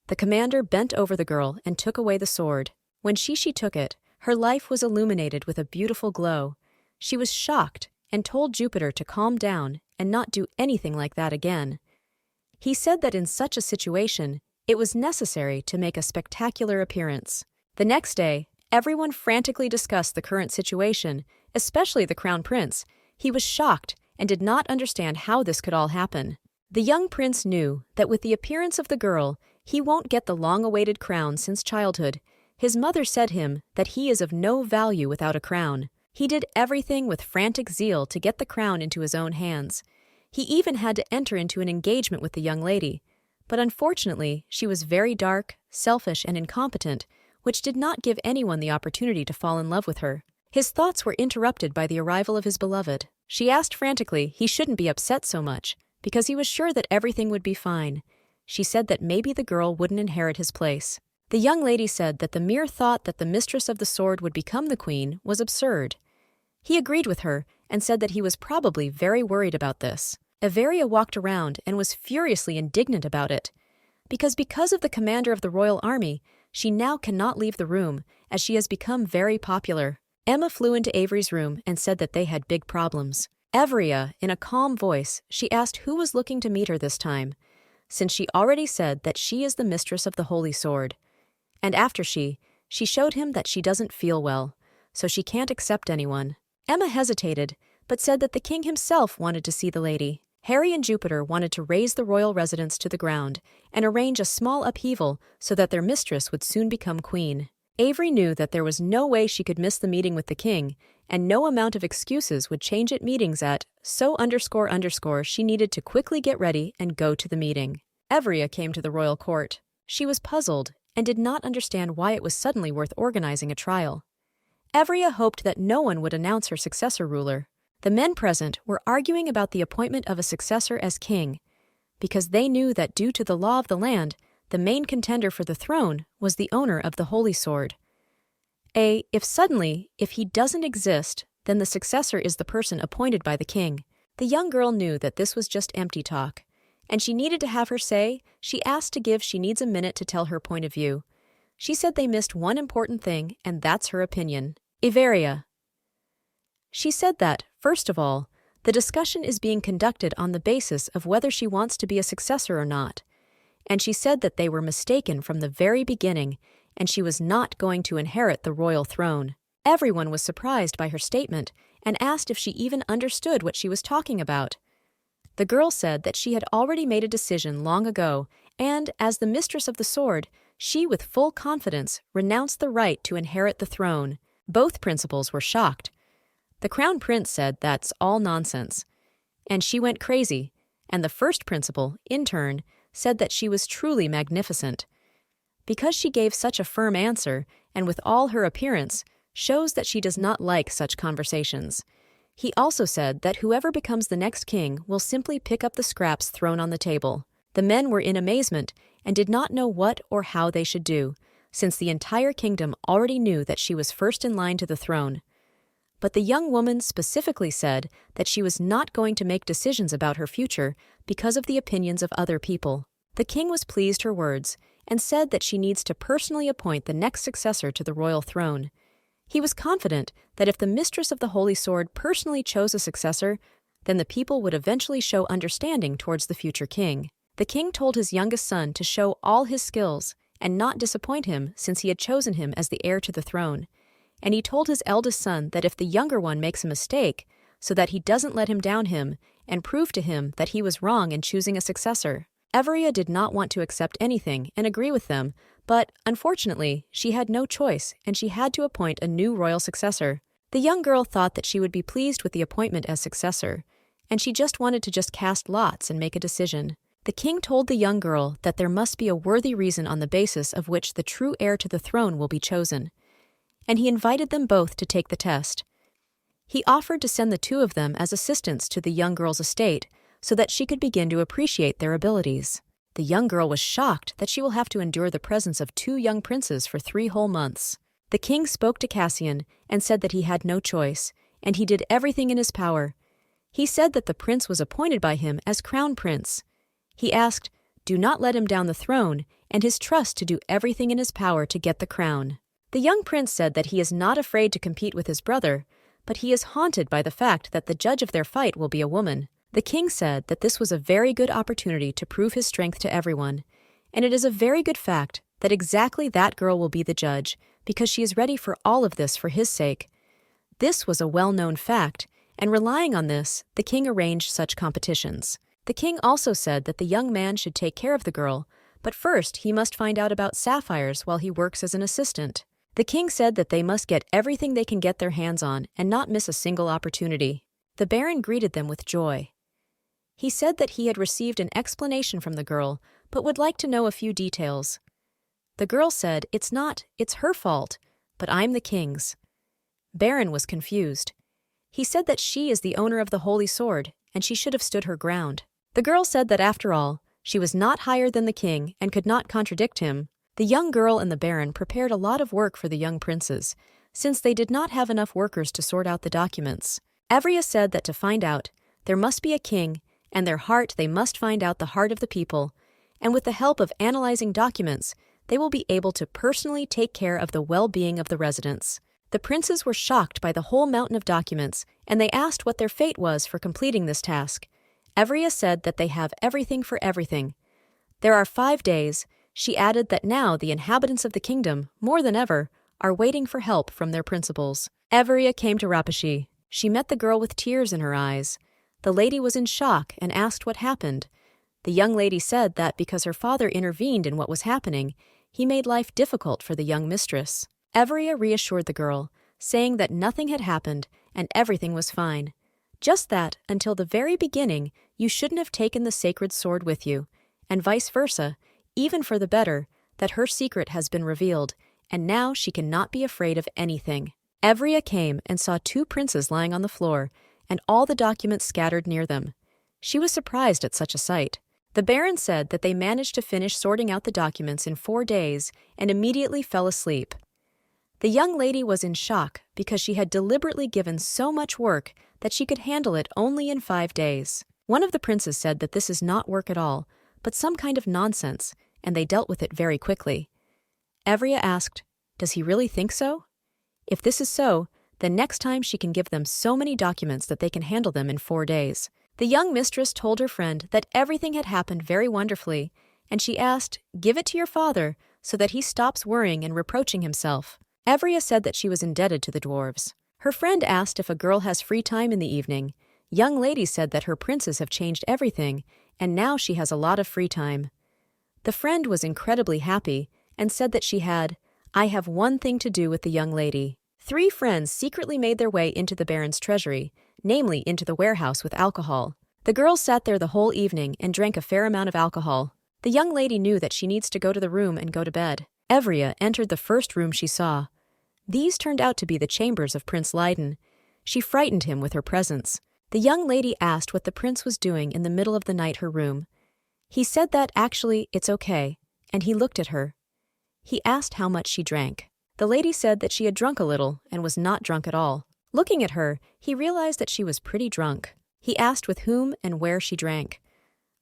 The commander bent over the girl and took away the sword. When she took it, her life was illuminated with a beautiful glow. She was shocked and told Jupiter to calm down and not do anything like that again. He said that in such a situation, it was necessary to make a spectacular appearance. The next day, everyone frantically discussed the current situation, especially the crown prince. He was shocked and did not understand how this could all happen. The young prince knew that with the appearance of the girl, he won't get the long-awaited crown since childhood. His mother said him that he is of no value without a crown. He did everything with frantic zeal to get the crown into his own hands. He even had to enter into an engagement with the young lady, but unfortunately, she was very dark, selfish, and incompetent, which did not give anyone the opportunity to fall in love with her. His thoughts were interrupted by the arrival of his beloved. She asked frantically he shouldn't be upset so much, because he was sure that everything would be fine. She said that maybe the girl wouldn't inherit his place. The young lady said that the mere thought that the mistress of the sword would become the queen was absurd. He agreed with her and said that he was probably very worried about this. Everia walked around and was furiously indignant about it. Because of the commander of the royal army, she now cannot leave the room, as she has become very popular. Emma flew into Avery's room and said that they had big problems. Everia, in a calm voice, she asked who was looking to meet her this time, since she already said that she is the mistress of the Holy Sword. And after she showed him that she doesn't feel well, so she can't accept anyone. Emma hesitated, but said that the king himself wanted to see the lady. Harry and Jupiter wanted to raze the royal residence to the ground and arrange a small upheaval so that their mistress would soon become queen. Avery knew that there was no way she could miss the meeting with the king, and no amount of excuses would change at meetings at so__. She needed to quickly get ready and go to the meeting. Everia came to the royal court. She was puzzled and did not understand why it was suddenly worth organizing a trial. Everia hoped that no one would announce her successor ruler. The men present were arguing about the appointment of a successor as king, because they knew that due to the law of the land, the main contender for the throne was the owner of the Holy Sword. If he doesn't exist, then the successor is the person appointed by the king. The young girl knew that this was just empty talk, and she needed to have her say. She asked to give she needs a minute to tell her point of view. She said they missed one important thing, and that's her opinion. Everia. She said that, first of all, the discussion is being conducted on the basis of whether she wants to be a successor or not. And she said that they were mistaken from the very beginning, and she was not going to inherit the royal throne. Everyone was surprised by her statement and asked if she even understood what she was talking about. The girl said that she had already made a decision long ago, and, as the mistress of the sword, she with full confidence renounced the right to inherit the throne. Both principals were shocked. The crown prince said that's all nonsense, and she went crazy, and the first principal, in turn, said that she was truly magnificent. Because she gave such a firm answer, and with all her appearance, shows that she does not like such conversations. He also said that whoever becomes the next king will simply pick up the scraps thrown on the table. The men were in amazement and did not know what or how they should do, since the entire kingdom already knew that she was first in line to the throne. But the young woman specifically said that she was not going to make decisions about her future because of the opinions of other people. The king was pleased her words and said that she needs to personally appoint the next successor to the royal throne. He was confident that if the mistress of the Holy Sword personally chose a successor, then the people would eventually show understanding towards the future king. The king told his youngest son to show all his skills and not disappoint him since he had chosen him as the heir to the throne. And he told his eldest son that if the younger one makes a mistake, so that he doesn't let him down him and prove to him that he was wrong in choosing a successor. Everia did not want to accept anything and agree with them, but, unfortunately, she had no choice and she had to appoint a new royal successor. The young girl thought that she would be pleased with the appointment as successor, and she just wanted to cast lots and make a decision. The king told the young girl that there must be a worthy reason on the basis of which the true heir to the throne will be chosen, and he invited them both to take the test. He offered to send the two of them as assistants to the young girl's estate so that she could begin to appreciate their abilities. The young girl was shocked that she will have to endure the presence of two young princes for 3 whole months. The king spoke to Cassian and said that he had no choice, and he did everything in his power. He said that the prince was appointed by him as crown prince. He asked, "Do not let him down the throne," and his trust to do everything in his power to get the crown. The young prince said that he is not afraid to compete with his brother, but he is haunted by the fact that the judge of their fight will be a woman. The king said that this was a very good opportunity to prove his strength to everyone, and it is a very good fact that exactly that girl will be the judge, because she is ready for all of this for his sake. This was a well-known fact, and relying on this, the king arranged such competitions. The king also said that the young man should take care of the girl, but first he must find out about sapphires while he works as an assistant. The king said that they must get everything they can get their hands on and not miss a single opportunity. The baron greeted them with joy. He said that he had received an explanation from the girl, but would like to know a few details. The girl said, it's her fault, but I'm the king's. Baron was confused. He said that she is the owner of the Holy Sword, and she should have stood her ground. The girl said that after all, She was not higher than the king and could not contradict him. The young girl and the baron prepared a lot of work for the young princes, since they did not have enough workers to sort out the documents. Evria said that to find out, there must be a king, and their heart they must find out the heart of the people, and with the help of analyzing documents, they will be able to personally take care of the well-being of the residents. The princes were shocked by the whole mountain of documents, and they asked what their fate was for completing this task. Evria said that they have everything for everything. There are 5 days. She added that now the inhabitants of the kingdom, more than ever, are waiting for help from their principals. Evria came to Rapashi. She met the girl with tears in her eyes. The lady was in shock and asked what happened. The young lady said that because her father intervened in what was happening, he made life difficult for the young mistress. Evria reassured the girl, saying that nothing had happened and everything was fine. Just that, until the very beginning, you shouldn't have taken the sacred sword with you, and vice versa, even for the better, that her secret has been revealed, and now she cannot be afraid of anything. Evria came and saw 2 princes lying on the floor, and all the documents scattered near them. She was surprised at such a sight. The baron said that they managed to finish sorting out the documents in 4 days and immediately fell asleep. The young lady was in shock because she had deliberately given so much work that she could handle it only in 5 days. One of the princes said that this is not work at all, but some kind of nonsense, and they dealt with it very quickly. Evria asked, "Does he really think so?" If this is so, then next time she can give them so many documents that they can handle them in 4 days. The young mistress told her friend that everything had happened very wonderfully, and she asked, "Give it to your father so that he stops worrying and reproaching himself." Evria said that she was indebted to the dwarves. Her friend asked if a girl has free time in the evening. Young lady said that her princes have changed everything, and now she has a lot of free time. The friend was incredibly happy and said that she had, "I have one thing to do with the young lady." 3 friends secretly made their way into the baron's treasury, namely into the warehouse with alcohol. The girls sat there the whole evening and drank a fair amount of alcohol. The young lady knew that she needs to go to the room and go to bed. Evria entered the first room she saw. These turned out to be the chambers of Prince Leiden. She frightened him with her presence. The young lady asked what the prince was doing in the middle of the night her room. He said that actually it's okay, and he looked at her. He asked how much she drank. The lady said that she had drunk a little and was not drunk at all. Looking at her, he realized that she was pretty drunk. He asked with whom and where she drank.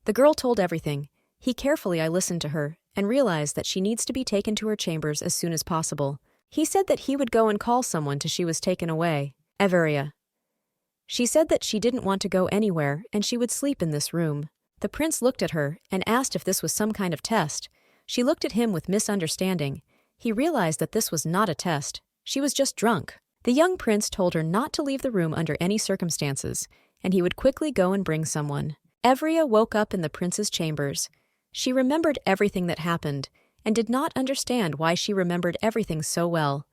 The girl told everything. He carefully listened to her and realized that she needs to be taken to her chambers as soon as possible. He said that he would go and call someone till she was taken away. Evria. She said that she didn't want to go anywhere and she would sleep in this room. The prince looked at her and asked if this was some kind of test. She looked at him with misunderstanding. He realized that this was not a test. She was just drunk. The young prince told her not to leave the room under any circumstances, and he would quickly go and bring someone. Evria woke up in the prince's chambers. She remembered everything that happened, and did not understand why she remembered everything so well.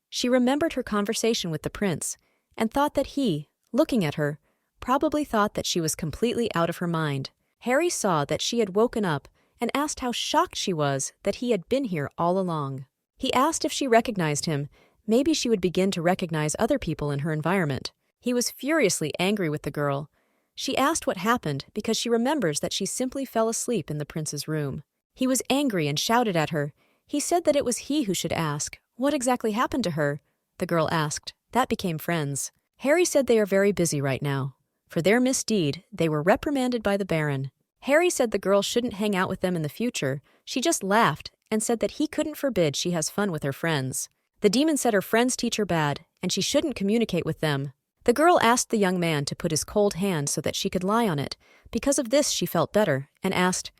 She remembered her conversation with the prince, and thought that he, looking at her, probably thought that she was completely out of her mind. Harry saw that she had woken up and asked how shocked she was that he had been here all along. He asked if she recognized him. Maybe she would begin to recognize other people in her environment. He was furiously angry with the girl. She asked what happened because she remembers that she simply fell asleep in the prince's room. He was angry and shouted at her. He said that it was he who should ask. What exactly happened to her? The girl asked. That became friends. Harry said they are very busy right now. For their misdeed, they were reprimanded by the baron. Harry said the girl shouldn't hang out with them in the future. She just laughed and said that he couldn't forbid she has fun with her friends. The demon said her friends teach her bad, and she shouldn't communicate with them. The girl asked the young man to put his cold hand so that she could lie on it. Because of this, she felt better, and asked,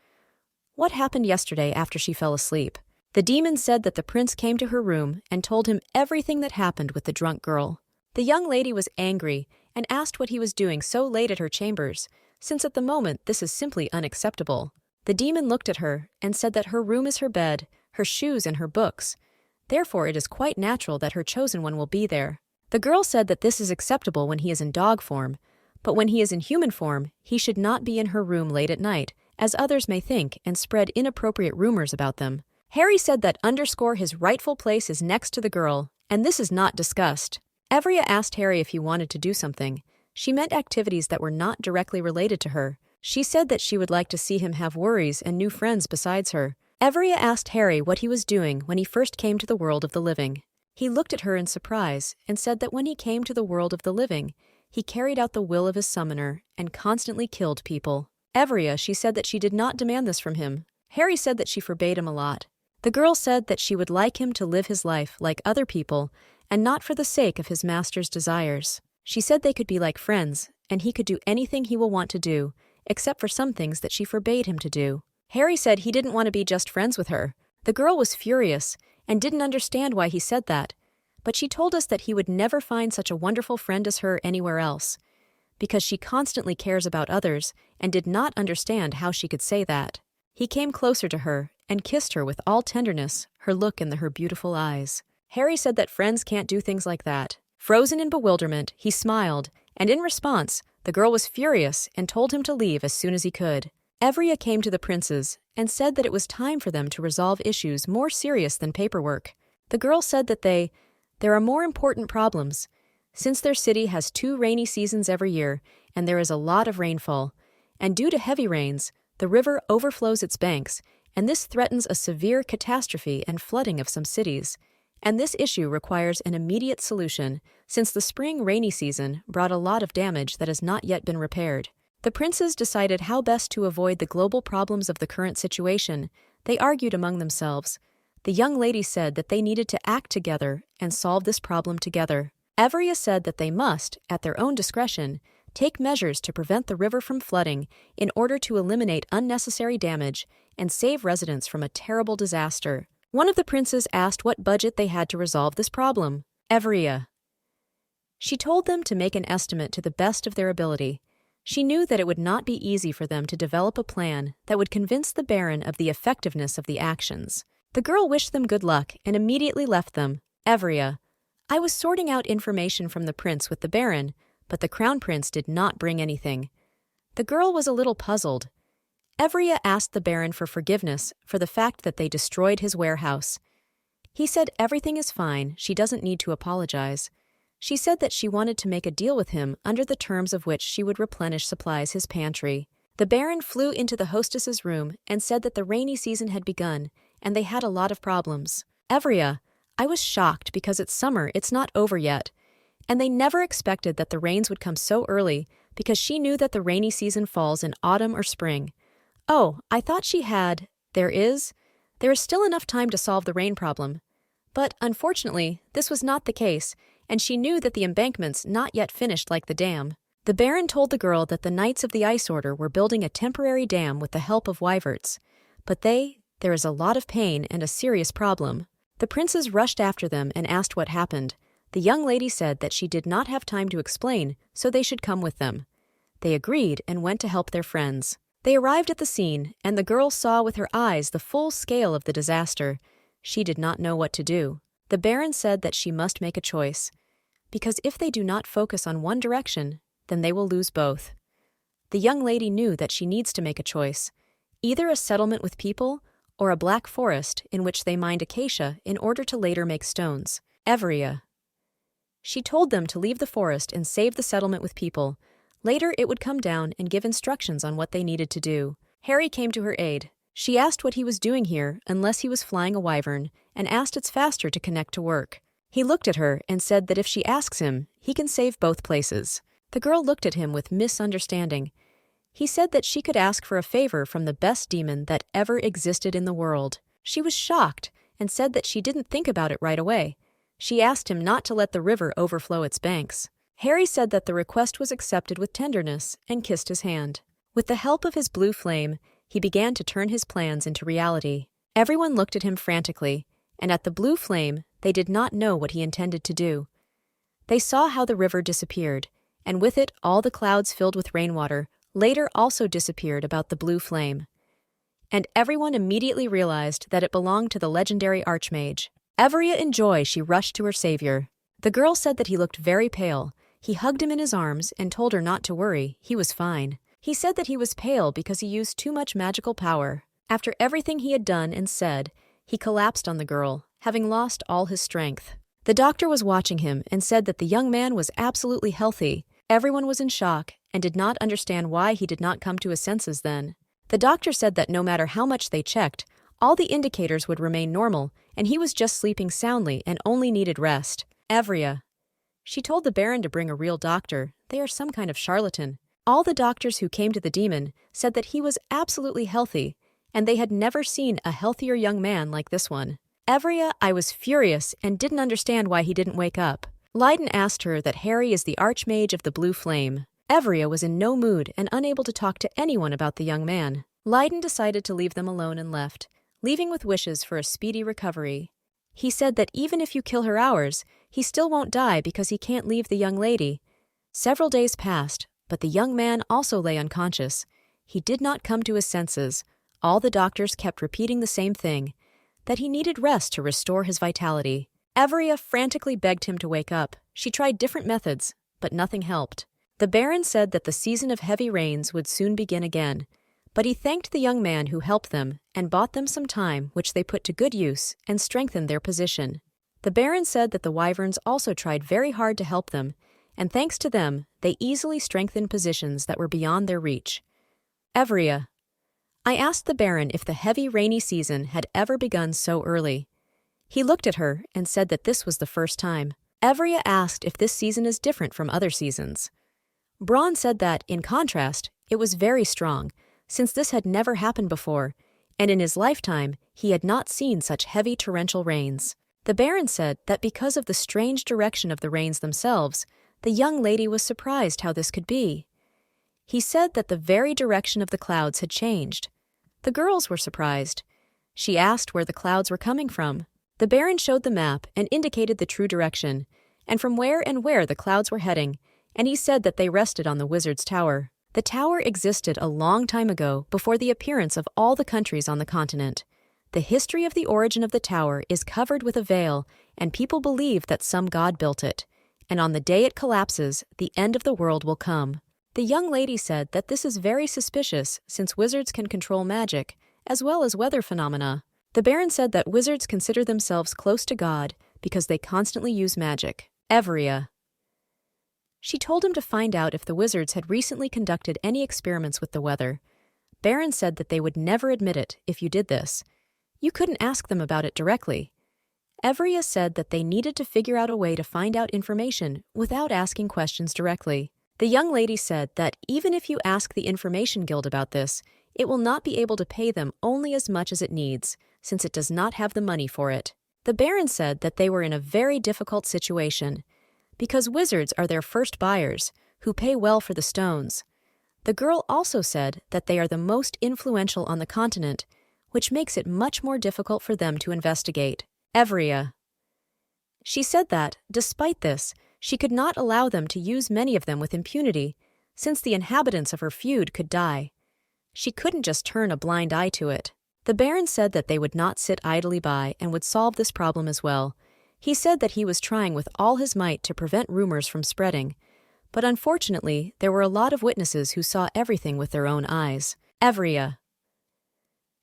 "What happened yesterday after she fell asleep?" The demon said that the prince came to her room and told him everything that happened with the drunk girl. The young lady was angry and asked what he was doing so late at her chambers, since at the moment this is simply unacceptable. The demon looked at her and said that her room is her bed, her shoes and her books. Therefore it is quite natural that her chosen one will be there. The girl said that this is acceptable when he is in dog form, but when he is in human form, he should not be in her room late at night, as others may think and spread inappropriate rumors about them. Harry said that his rightful place is next to the girl, and this is not discussed. Evria asked Harry if he wanted to do something. She meant activities that were not directly related to her. She said that she would like to see him have worries and new friends besides her. Everia asked Harry what he was doing when he first came to the world of the living. He looked at her in surprise and said that when he came to the world of the living, he carried out the will of his summoner and constantly killed people. Everia, she said that she did not demand this from him. Harry said that she forbade him a lot. The girl said that she would like him to live his life like other people and not for the sake of his master's desires. She said they could be like friends, and he could do anything he will want to do, except for some things that she forbade him to do. Harry said he didn't want to be just friends with her. The girl was furious and didn't understand why he said that, but she told us that he would never find such a wonderful friend as her anywhere else, because she constantly cares about others and did not understand how she could say that. He came closer to her and kissed her with all tenderness, her look in her beautiful eyes. Harry said that friends can't do things like that. Frozen in bewilderment, he smiled, and in response, the girl was furious and told him to leave as soon as he could. Everia came to the princes and said that it was time for them to resolve issues more serious than paperwork. The girl said that there are more important problems. Since their city has 2 rainy seasons every year, and there is a lot of rainfall, and due to heavy rains, the river overflows its banks, and this threatens a severe catastrophe and flooding of some cities. And this issue requires an immediate solution, since the spring rainy season brought a lot of damage that has not yet been repaired. The princes decided how best to avoid the global problems of the current situation. They argued among themselves. The young lady said that they needed to act together and solve this problem together. Everia said that they must, at their own discretion, take measures to prevent the river from flooding in order to eliminate unnecessary damage and save residents from a terrible disaster. One of the princes asked what budget they had to resolve this problem. Everia. She told them to make an estimate to the best of their ability. She knew that it would not be easy for them to develop a plan that would convince the Baron of the effectiveness of the actions. The girl wished them good luck and immediately left them. Everia. I was sorting out information from the prince with the Baron, but the crown prince did not bring anything. The girl was a little puzzled. Everia asked the Baron for forgiveness for the fact that they destroyed his warehouse. He said everything is fine, she doesn't need to apologize. She said that she wanted to make a deal with him under the terms of which she would replenish supplies his pantry. The Baron flew into the hostess's room and said that the rainy season had begun, and they had a lot of problems. Everia, I was shocked because it's summer, it's not over yet. And they never expected that the rains would come so early because she knew that the rainy season falls in autumn or spring. Oh, I thought she had. There is still enough time to solve the rain problem. But, unfortunately, this was not the case, and she knew that the embankment's not yet finished like the dam. The Baron told the girl that the Knights of the Ice Order were building a temporary dam with the help of wyverns. But there is a lot of pain and a serious problem. The princes rushed after them and asked what happened. The young lady said that she did not have time to explain, so they should come with them. They agreed and went to help their friends. They arrived at the scene, and the girl saw with her eyes the full scale of the disaster. She did not know what to do. The Baron said that she must make a choice, because if they do not focus on one direction, then they will lose both. The young lady knew that she needs to make a choice, either a settlement with people or a black forest in which they mined acacia in order to later make stones. Everia. She told them to leave the forest and save the settlement with people. Later it would come down and give instructions on what they needed to do. Harry came to her aid. She asked what he was doing here unless he was flying a wyvern, and asked its faster to connect to work. He looked at her and said that if she asks him, he can save both places. The girl looked at him with misunderstanding. He said that she could ask for a favor from the best demon that ever existed in the world. She was shocked and said that she didn't think about it right away. She asked him not to let the river overflow its banks. Harry said that the request was accepted with tenderness and kissed his hand. With the help of his blue flame, he began to turn his plans into reality. Everyone looked at him frantically, and at the blue flame, they did not know what he intended to do. They saw how the river disappeared, and with it all the clouds filled with rainwater later also disappeared about the blue flame. And everyone immediately realized that it belonged to the legendary archmage. Everia in joy, she rushed to her savior. The girl said that he looked very pale. He hugged him in his arms and told her not to worry, he was fine. He said that he was pale because he used too much magical power. After everything he had done and said, he collapsed on the girl, having lost all his strength. The doctor was watching him and said that the young man was absolutely healthy. Everyone was in shock, and did not understand why he did not come to his senses then. The doctor said that no matter how much they checked, all the indicators would remain normal, and he was just sleeping soundly and only needed rest. Evria. She told the Baron to bring a real doctor. They are some kind of charlatan. All the doctors who came to the demon said that he was absolutely healthy, and they had never seen a healthier young man like this one. Evria, I was furious and didn't understand why he didn't wake up. Leiden asked her that Harry is the archmage of the blue flame. Evria was in no mood and unable to talk to anyone about the young man. Leiden decided to leave them alone and left, leaving with wishes for a speedy recovery. He said that even if you kill her hours, he still won't die because he can't leave the young lady. Several days passed, but the young man also lay unconscious. He did not come to his senses. All the doctors kept repeating the same thing, that he needed rest to restore his vitality. Evria frantically begged him to wake up. She tried different methods, but nothing helped. The Baron said that the season of heavy rains would soon begin again, but he thanked the young man who helped them and bought them some time which they put to good use and strengthened their position. The Baron said that the wyverns also tried very hard to help them, and thanks to them, they easily strengthened positions that were beyond their reach. Evria. I asked the Baron if the heavy rainy season had ever begun so early. He looked at her and said that this was the first time. Evria asked if this season is different from other seasons. Braun said that, in contrast, it was very strong, since this had never happened before, and in his lifetime he had not seen such heavy torrential rains. The Baron said that because of the strange direction of the rains themselves, the young lady was surprised how this could be. He said that the very direction of the clouds had changed. The girls were surprised. She asked where the clouds were coming from. The Baron showed the map and indicated the true direction, and from where the clouds were heading, and he said that they rested on the wizard's tower. The tower existed a long time ago, before the appearance of all the countries on the continent. The history of the origin of the tower is covered with a veil, and people believe that some god built it, and on the day it collapses, the end of the world will come. The young lady said that this is very suspicious, since wizards can control magic, as well as weather phenomena. The Baron said that wizards consider themselves close to God because they constantly use magic. Evria. She told him to find out if the wizards had recently conducted any experiments with the weather. Baron said that they would never admit it if you did this. You couldn't ask them about it directly. Evria said that they needed to figure out a way to find out information without asking questions directly. The young lady said that even if you ask the Information Guild about this, it will not be able to pay them only as much as it needs, since it does not have the money for it. The Baron said that they were in a very difficult situation, because wizards are their first buyers, who pay well for the stones. The girl also said that they are the most influential on the continent, which makes it much more difficult for them to investigate. Evria. She said that, despite this, she could not allow them to use many of them with impunity, since the inhabitants of her feud could die. She couldn't just turn a blind eye to it. The Baron said that they would not sit idly by and would solve this problem as well. He said that he was trying with all his might to prevent rumors from spreading, but unfortunately, there were a lot of witnesses who saw everything with their own eyes. Evria.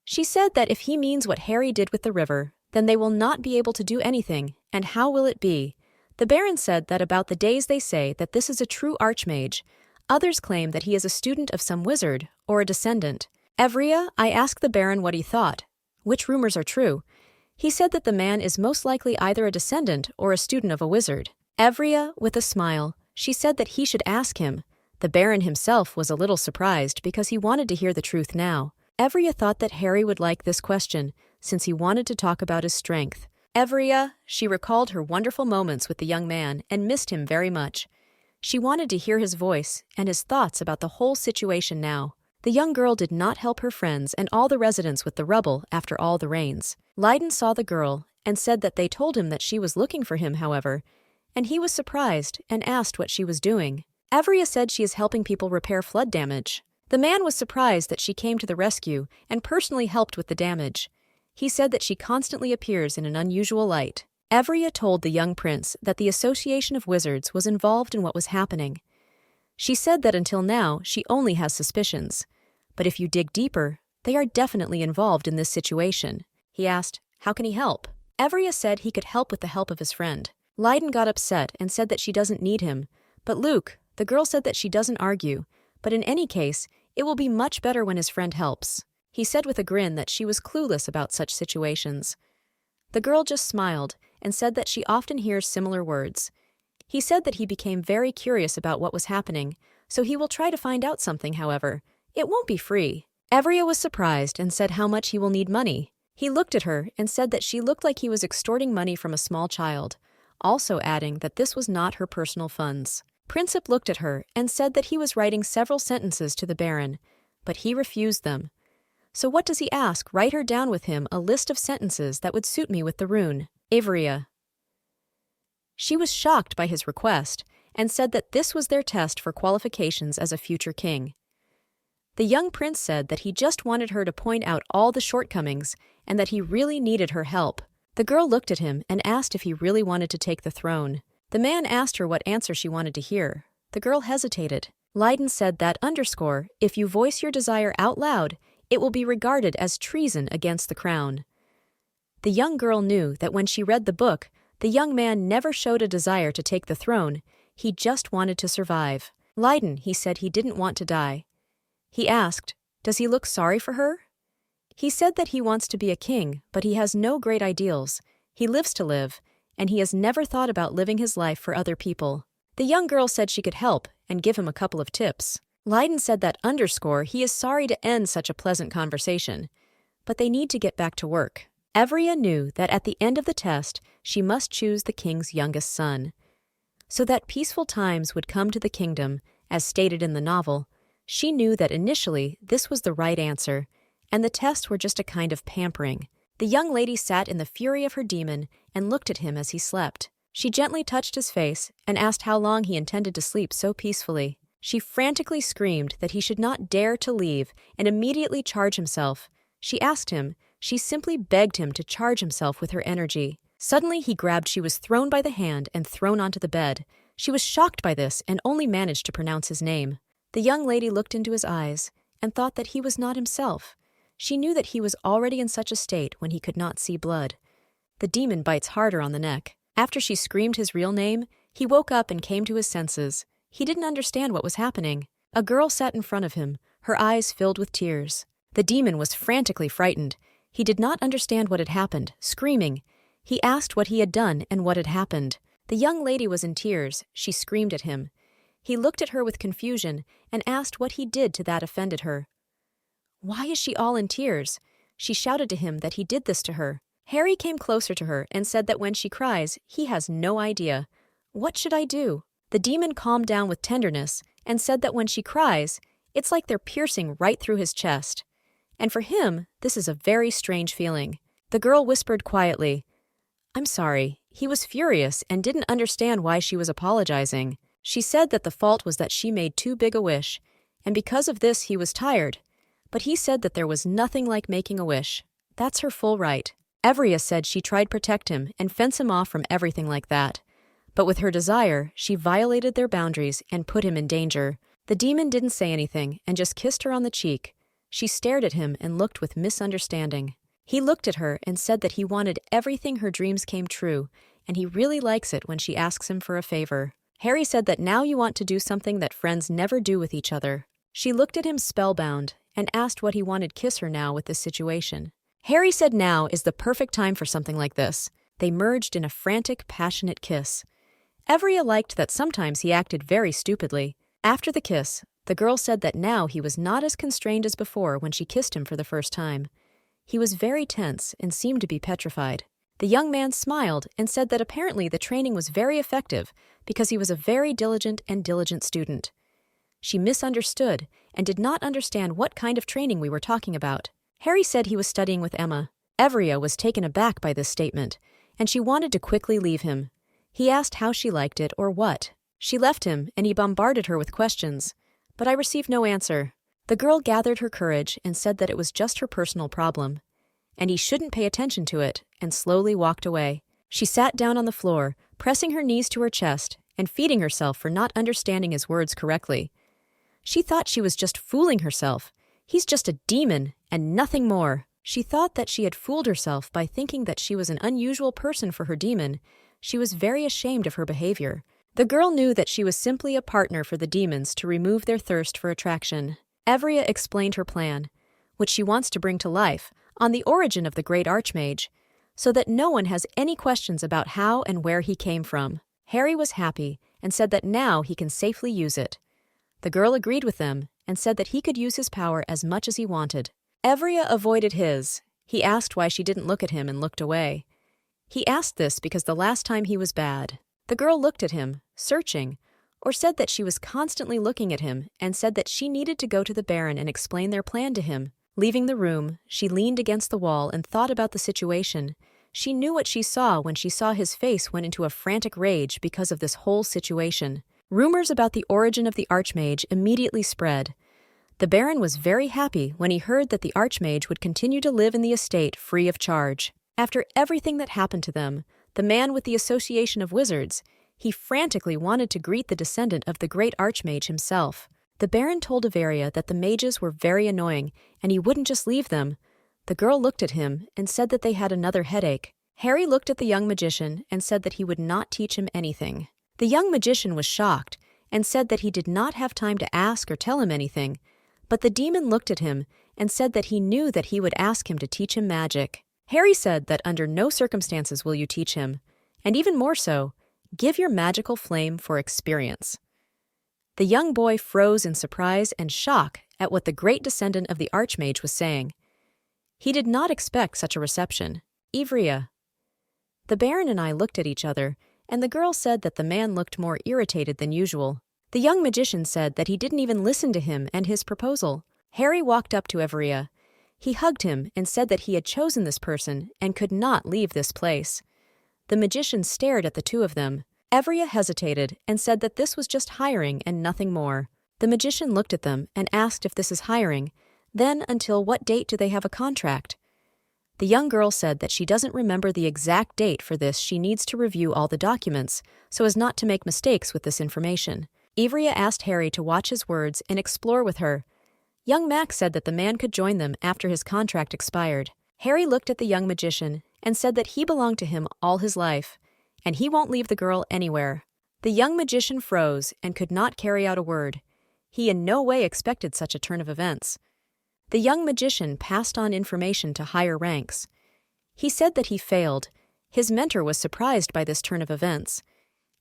She said that if he means what Harry did with the river, then they will not be able to do anything, and how will it be? The Baron said that about the days they say that this is a true archmage. Others claim that he is a student of some wizard, or a descendant. Evria, I asked the Baron what he thought. Which rumors are true? He said that the man is most likely either a descendant or a student of a wizard. Evria, with a smile, she said that he should ask him. The Baron himself was a little surprised because he wanted to hear the truth now. Evria thought that Harry would like this question, since he wanted to talk about his strength. Evria, she recalled her wonderful moments with the young man and missed him very much. She wanted to hear his voice and his thoughts about the whole situation now. The young girl did not help her friends and all the residents with the rubble after all the rains. Leiden saw the girl and said that they told him that she was looking for him, however, and he was surprised and asked what she was doing. Evria said she is helping people repair flood damage. The man was surprised that she came to the rescue and personally helped with the damage. He said that she constantly appears in an unusual light. Evria told the young prince that the Association of Wizards was involved in what was happening. She said that until now she only has suspicions, but if you dig deeper, they are definitely involved in this situation. He asked, how can he help? Evria said he could help with the help of his friend. Leiden got upset and said that she doesn't need him, but Luke, the girl said that she doesn't argue, but in any case, it will be much better when his friend helps. He said with a grin that she was clueless about such situations. The girl just smiled and said that she often hears similar words. He said that he became very curious about what was happening, so he will try to find out something, however. It won't be free. Evria was surprised and said how much he will need money. He looked at her and said that she looked like he was extorting money from a small child, also adding that this was not her personal funds. Princip looked at her and said that he was writing several sentences to the Baron, but he refused them. So what does he ask? Write her down with him a list of sentences that would suit me with the rune. Evria. She was shocked by his request and said that this was their test for qualifications as a future king. The young prince said that he just wanted her to point out all the shortcomings and that he really needed her help. The girl looked at him and asked if he really wanted to take the throne. The man asked her what answer she wanted to hear. The girl hesitated. Leiden said that if you voice your desire out loud, it will be regarded as treason against the crown. The young girl knew that when she read the book, the young man never showed a desire to take the throne, he just wanted to survive. Leiden, he said he didn't want to die. He asked, does he look sorry for her? He said that he wants to be a king, but he has no great ideals. He lives to live, and he has never thought about living his life for other people. The young girl said she could help and give him a couple of tips. Leiden said that he is sorry to end such a pleasant conversation, but they need to get back to work. Evria knew that at the end of the test, she must choose the king's youngest son. So that peaceful times would come to the kingdom, as stated in the novel, she knew that initially this was the right answer, and the tests were just a kind of pampering. The young lady sat in the fury of her demon and looked at him as he slept. She gently touched his face and asked how long he intended to sleep so peacefully. She frantically screamed that he should not dare to leave and immediately charge himself. She simply begged him to charge himself with her energy. Suddenly she was thrown by the hand and thrown onto the bed. She was shocked by this and only managed to pronounce his name. The young lady looked into his eyes and thought that he was not himself. She knew that he was already in such a state when he could not see blood. The demon bites harder on the neck. After she screamed his real name, he woke up and came to his senses. He didn't understand what was happening. A girl sat in front of him, her eyes filled with tears. The demon was frantically frightened. He did not understand what had happened, screaming. He asked what he had done and what had happened. The young lady was in tears. She screamed at him. He looked at her with confusion and asked what he did to that offended her. Why is she all in tears? She shouted to him that he did this to her. Harry came closer to her and said that when she cries, he has no idea. What should I do? The demon calmed down with tenderness and said that when she cries, it's like they're piercing right through his chest. And for him, this is a very strange feeling. The girl whispered quietly, I'm sorry. He was furious and didn't understand why she was apologizing. She said that the fault was that she made too big a wish, and because of this he was tired. But he said that there was nothing like making a wish. That's her full right. Evria said she tried to protect him and fence him off from everything like that. But with her desire, she violated their boundaries and put him in danger. The demon didn't say anything and just kissed her on the cheek. She stared at him and looked with misunderstanding. He looked at her and said that he wanted everything her dreams came true, and he really likes it when she asks him for a favor. Harry said that now you want to do something that friends never do with each other. She looked at him spellbound and asked what he wanted kiss her now with this situation. Harry said now is the perfect time for something like this. They merged in a frantic, passionate kiss. Evria liked that sometimes he acted very stupidly. After the kiss, the girl said that now he was not as constrained as before when she kissed him for the first time. He was very tense and seemed to be petrified. The young man smiled and said that apparently the training was very effective because he was a very diligent student. She misunderstood and did not understand what kind of training we were talking about. Harry said he was studying with Emma. Evria was taken aback by this statement, and she wanted to quickly leave him. He asked how she liked it or what. She left him, and he bombarded her with questions, but I received no answer. The girl gathered her courage and said that it was just her personal problem, and he shouldn't pay attention to it, and slowly walked away. She sat down on the floor, pressing her knees to her chest and feeding herself for not understanding his words correctly. She thought she was just fooling herself. He's just a demon and nothing more. She thought that she had fooled herself by thinking that she was an unusual person for her demon. She was very ashamed of her behavior. The girl knew that she was simply a partner for the demons to remove their thirst for attraction. Evria explained her plan, which she wants to bring to life, on the origin of the great archmage, so that no one has any questions about how and where he came from. Harry was happy and said that now he can safely use it. The girl agreed with them and said that he could use his power as much as he wanted. Evria avoided his. He asked why she didn't look at him and looked away. He asked this because the last time he was bad. The girl looked at him, searching, or said that she was constantly looking at him and said that she needed to go to the Baron and explain their plan to him. Leaving the room, she leaned against the wall and thought about the situation. She knew what she saw when she saw his face went into a frantic rage because of this whole situation. Rumors about the origin of the Archmage immediately spread. The Baron was very happy when he heard that the Archmage would continue to live in the estate free of charge. After everything that happened to them, the man with the Association of Wizards, he frantically wanted to greet the descendant of the great Archmage himself. The Baron told Averia that the mages were very annoying and he wouldn't just leave them. The girl looked at him and said that they had another headache. Harry looked at the young magician and said that he would not teach him anything. The young magician was shocked and said that he did not have time to ask or tell him anything, but the demon looked at him and said that he knew that he would ask him to teach him magic. Harry said that under no circumstances will you teach him, and even more so, give your magical flame for experience. The young boy froze in surprise and shock at what the great descendant of the Archmage was saying. He did not expect such a reception. Evria. The Baron and I looked at each other, and the girl said that the man looked more irritated than usual. The young magician said that he didn't even listen to him and his proposal. Harry walked up to Evria. He hugged him and said that he had chosen this person and could not leave this place. The magician stared at the two of them. Evria hesitated and said that this was just hiring and nothing more. The magician looked at them and asked if this is hiring, then until what date do they have a contract? The young girl said that she doesn't remember the exact date for this. She needs to review all the documents so as not to make mistakes with this information. Evria asked Harry to watch his words and explore with her. Young Max said that the man could join them after his contract expired. Harry looked at the young magician and said that he belonged to him all his life, and he won't leave the girl anywhere. The young magician froze and could not carry out a word. He in no way expected such a turn of events. The young magician passed on information to higher ranks. He said that he failed. His mentor was surprised by this turn of events.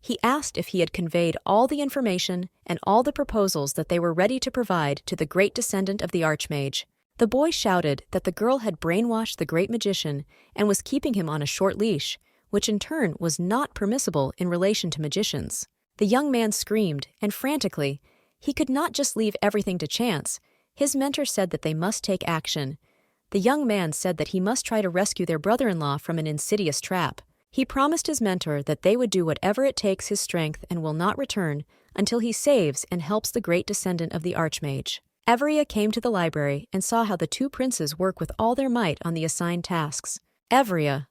He asked if he had conveyed all the information and all the proposals that they were ready to provide to the great descendant of the Archmage. The boy shouted that the girl had brainwashed the great magician and was keeping him on a short leash, which in turn was not permissible in relation to magicians. The young man screamed, and frantically, he could not just leave everything to chance. His mentor said that they must take action. The young man said that he must try to rescue their brother-in-law from an insidious trap. He promised his mentor that they would do whatever it takes his strength and will not return until he saves and helps the great descendant of the Archmage. Evria came to the library and saw how the two princes work with all their might on the assigned tasks. Evria.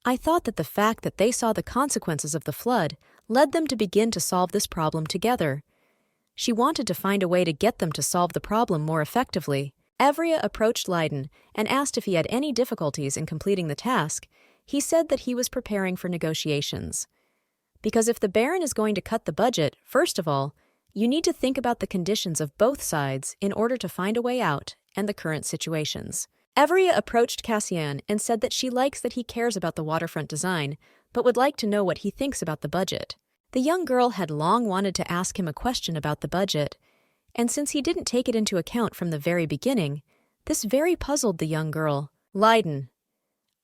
I thought that the fact that they saw the consequences of the flood led them to begin to solve this problem together. She wanted to find a way to get them to solve the problem more effectively. Evria approached Leiden and asked if he had any difficulties in completing the task. He said that he was preparing for negotiations. Because if the Baron is going to cut the budget, first of all, you need to think about the conditions of both sides in order to find a way out and the current situations. Evria approached Cassian and said that she likes that he cares about the waterfront design, but would like to know what he thinks about the budget. The young girl had long wanted to ask him a question about the budget, and since he didn't take it into account from the very beginning, this very puzzled the young girl. Leiden.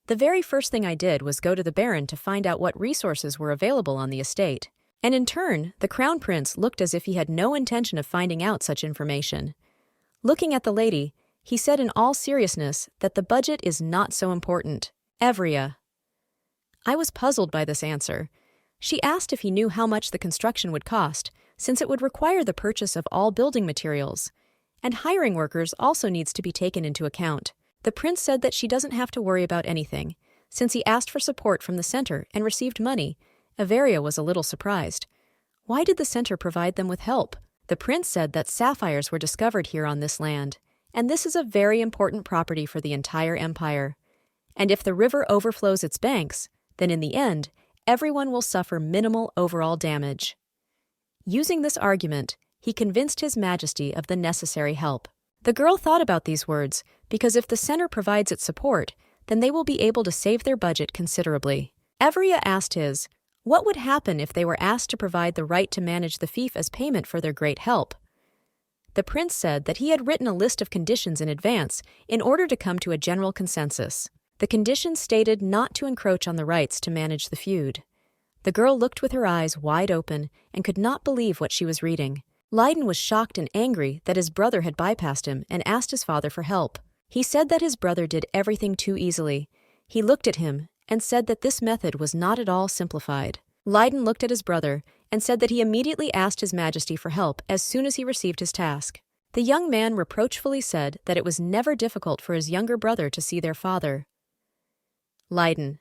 The very first thing I did was go to the Baron to find out what resources were available on the estate, and in turn, the Crown Prince looked as if he had no intention of finding out such information. Looking at the lady, he said in all seriousness that the budget is not so important. Evria. I was puzzled by this answer. She asked if he knew how much the construction would cost, since it would require the purchase of all building materials, and hiring workers also needs to be taken into account. The prince said that she doesn't have to worry about anything, since he asked for support from the center and received money. Averia was a little surprised. Why did the center provide them with help? The prince said that sapphires were discovered here on this land, and this is a very important property for the entire empire. And if the river overflows its banks, then in the end, everyone will suffer minimal overall damage. Using this argument, he convinced His Majesty of the necessary help. The girl thought about these words because if the center provides its support, then they will be able to save their budget considerably. Evria asked what would happen if they were asked to provide the right to manage the fief as payment for their great help. The prince said that he had written a list of conditions in advance in order to come to a general consensus. The conditions stated not to encroach on the rights to manage the feud. The girl looked with her eyes wide open and could not believe what she was reading. Leiden was shocked and angry that his brother had bypassed him and asked his father for help. He said that his brother did everything too easily. He looked at him and said that this method was not at all simplified. Leiden looked at his brother and said that he immediately asked His Majesty for help as soon as he received his task. The young man reproachfully said that it was never difficult for his younger brother to see their father. Leiden.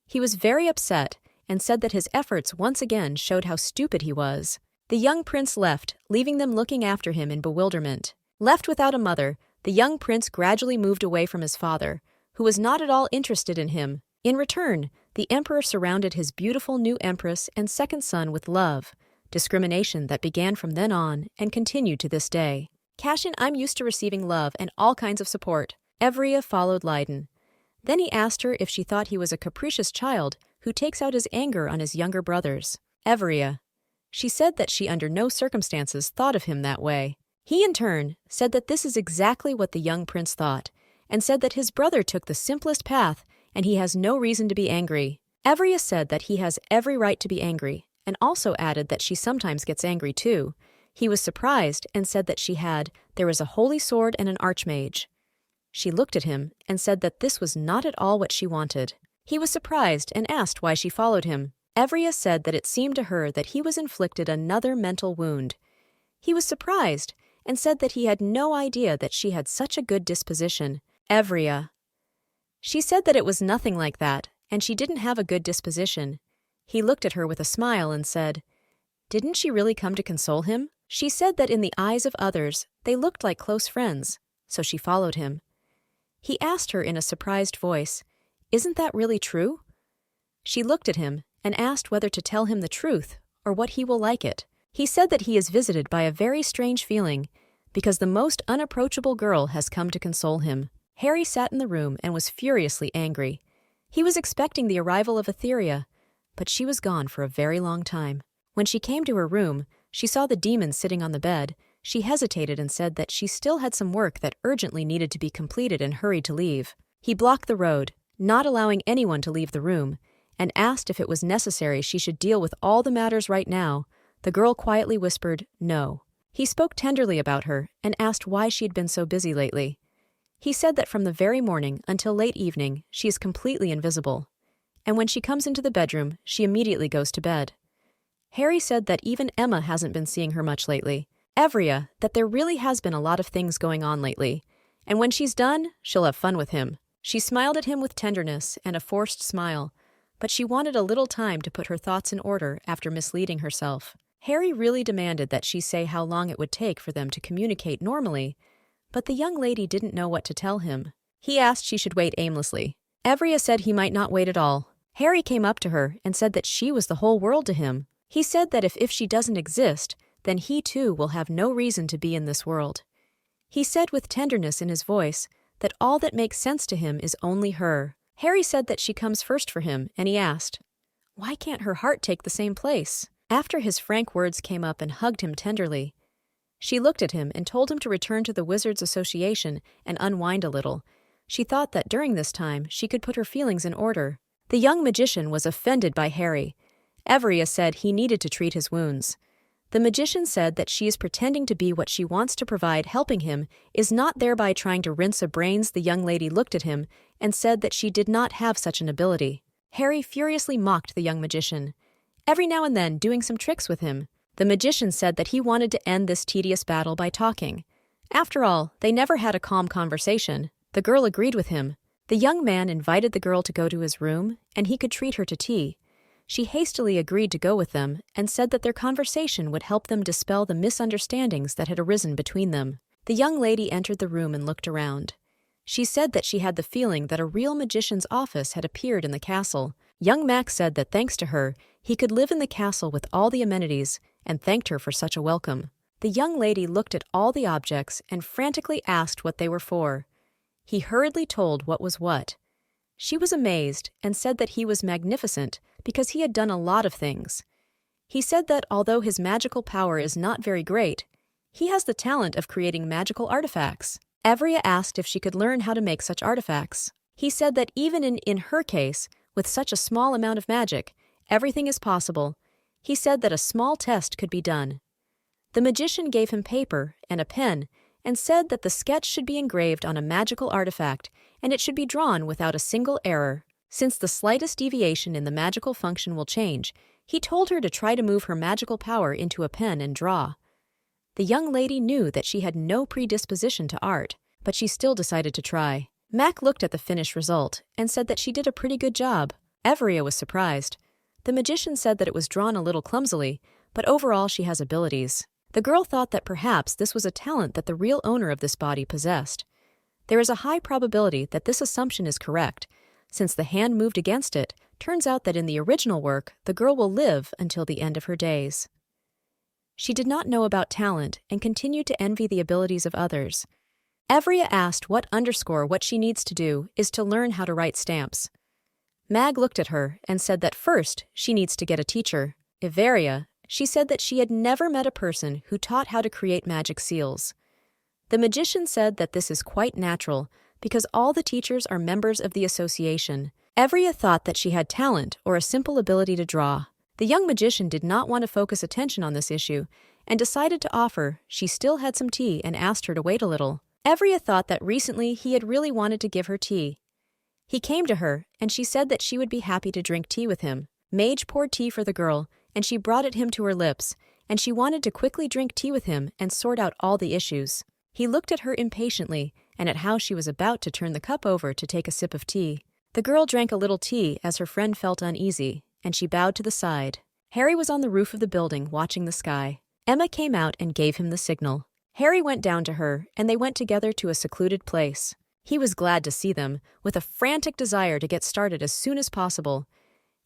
He was very upset and said that his efforts once again showed how stupid he was. The young prince left, leaving them looking after him in bewilderment. Left without a mother, the young prince gradually moved away from his father, who was not at all interested in him. In return, the emperor surrounded his beautiful new empress and second son with love, discrimination that began from then on and continued to this day. Cashin, I'm used to receiving love and all kinds of support. Evria followed Leiden. Then he asked her if she thought he was a capricious child who takes out his anger on his younger brothers. Evria. She said that she under no circumstances thought of him that way. He in turn said that this is exactly what the young prince thought, and said that his brother took the simplest path and he has no reason to be angry. Evria said that he has every right to be angry, and also added that she sometimes gets angry too. He was surprised and said that there was a holy sword and an archmage. She looked at him and said that this was not at all what she wanted. He was surprised and asked why she followed him. Evria said that it seemed to her that he was inflicted another mental wound. He was surprised and said that he had no idea that she had such a good disposition. Evria. She said that it was nothing like that, and she didn't have a good disposition. He looked at her with a smile and said, "Didn't she really come to console him?" She said that in the eyes of others, they looked like close friends, so she followed him. He asked her in a surprised voice, "Isn't that really true?" She looked at him and asked whether to tell him the truth or what he will like it. He said that he is visited by a very strange feeling because the most unapproachable girl has come to console him. Harry sat in the room and was furiously angry. He was expecting the arrival of Etheria, but she was gone for a very long time. When she came to her room, she saw the demon sitting on the bed. She hesitated and said that she still had some work that urgently needed to be completed and hurried to leave. He blocked the road, not allowing anyone to leave the room, and asked if it was necessary she should deal with all the matters right now. The girl quietly whispered, "No." He spoke tenderly about her and asked why she had been so busy lately. He said that from the very morning until late evening, she is completely invisible, and when she comes into the bedroom, she immediately goes to bed. Harry said that even Emma hasn't been seeing her much lately. Evria, that there really has been a lot of things going on lately, and when she's done, she'll have fun with him. She smiled at him with tenderness and a forced smile, but she wanted a little time to put her thoughts in order after misleading herself. Harry really demanded that she say how long it would take for them to communicate normally, but the young lady didn't know what to tell him. He asked she should wait aimlessly. Evria said he might not wait at all. Harry came up to her and said that she was the whole world to him. He said that if she doesn't exist, then he too will have no reason to be in this world. He said with tenderness in his voice that all that makes sense to him is only her. Harry said that she comes first for him, and he asked, "Why can't her heart take the same place?" After his frank words came up and hugged him tenderly. She looked at him and told him to return to the Wizards' Association and unwind a little. She thought that during this time she could put her feelings in order. The young magician was offended by Harry. Evria said he needed to treat his wounds. The magician said that she is pretending to be what she wants to provide, helping him, is not thereby trying to rinse her brains. The young lady looked at him and said that she did not have such an ability. Harry furiously mocked the young magician, every now and then doing some tricks with him. The magician said that he wanted to end this tedious battle by talking. After all, they never had a calm conversation. The girl agreed with him. The young man invited the girl to go to his room, and he could treat her to tea. She hastily agreed to go with them and said that their conversation would help them dispel the misunderstandings that had arisen between them. The young lady entered the room and looked around. She said that she had the feeling that a real magician's office had appeared in the castle. Young Max said that thanks to her, he could live in the castle with all the amenities and thanked her for such a welcome. The young lady looked at all the objects and frantically asked what they were for. He hurriedly told what was what. She was amazed and said that he was magnificent because he had done a lot of things. He said that although his magical power is not very great, he has the talent of creating magical artifacts. Evria asked if she could learn how to make such artifacts. He said that even in her case, with such a small amount of magic, everything is possible. He said that a small test could be done. The magician gave him paper and a pen and said that the sketch should be engraved on a magical artifact and it should be drawn without a single error. Since the slightest deviation in the magical function will change, he told her to try to move her magical power into a pen and draw. The young lady knew that she had no predisposition to art, but she still decided to try. Mac looked at the finished result and said that she did a pretty good job. Evria was surprised. The magician said that it was drawn a little clumsily, but overall she has abilities. The girl thought that perhaps this was a talent that the real owner of this body possessed. There is a high probability that this assumption is correct. Since the hand moved against it, turns out that in the original work, the girl will live until the end of her days. She did not know about talent and continued to envy the abilities of others. Evria asked what she needs to do is to learn how to write stamps. Mag looked at her and said that first she needs to get a teacher. Everia, she said that she had never met a person who taught how to create magic seals. The magician said that this is quite natural because all the teachers are members of the association. Evria thought that she had talent or a simple ability to draw. The young magician did not want to focus attention on this issue and decided to offer she still had some tea and asked her to wait a little. Evria thought that recently he had really wanted to give her tea. He came to her and she said that she would be happy to drink tea with him. Mage poured tea for the girl and she brought it him to her lips and she wanted to quickly drink tea with him and sort out all the issues. He looked at her impatiently and at how she was about to turn the cup over to take a sip of tea. The girl drank a little tea as her friend felt uneasy, and she bowed to the side. Harry was on the roof of the building watching the sky. Emma came out and gave him the signal. Harry went down to her, and they went together to a secluded place. He was glad to see them, with a frantic desire to get started as soon as possible.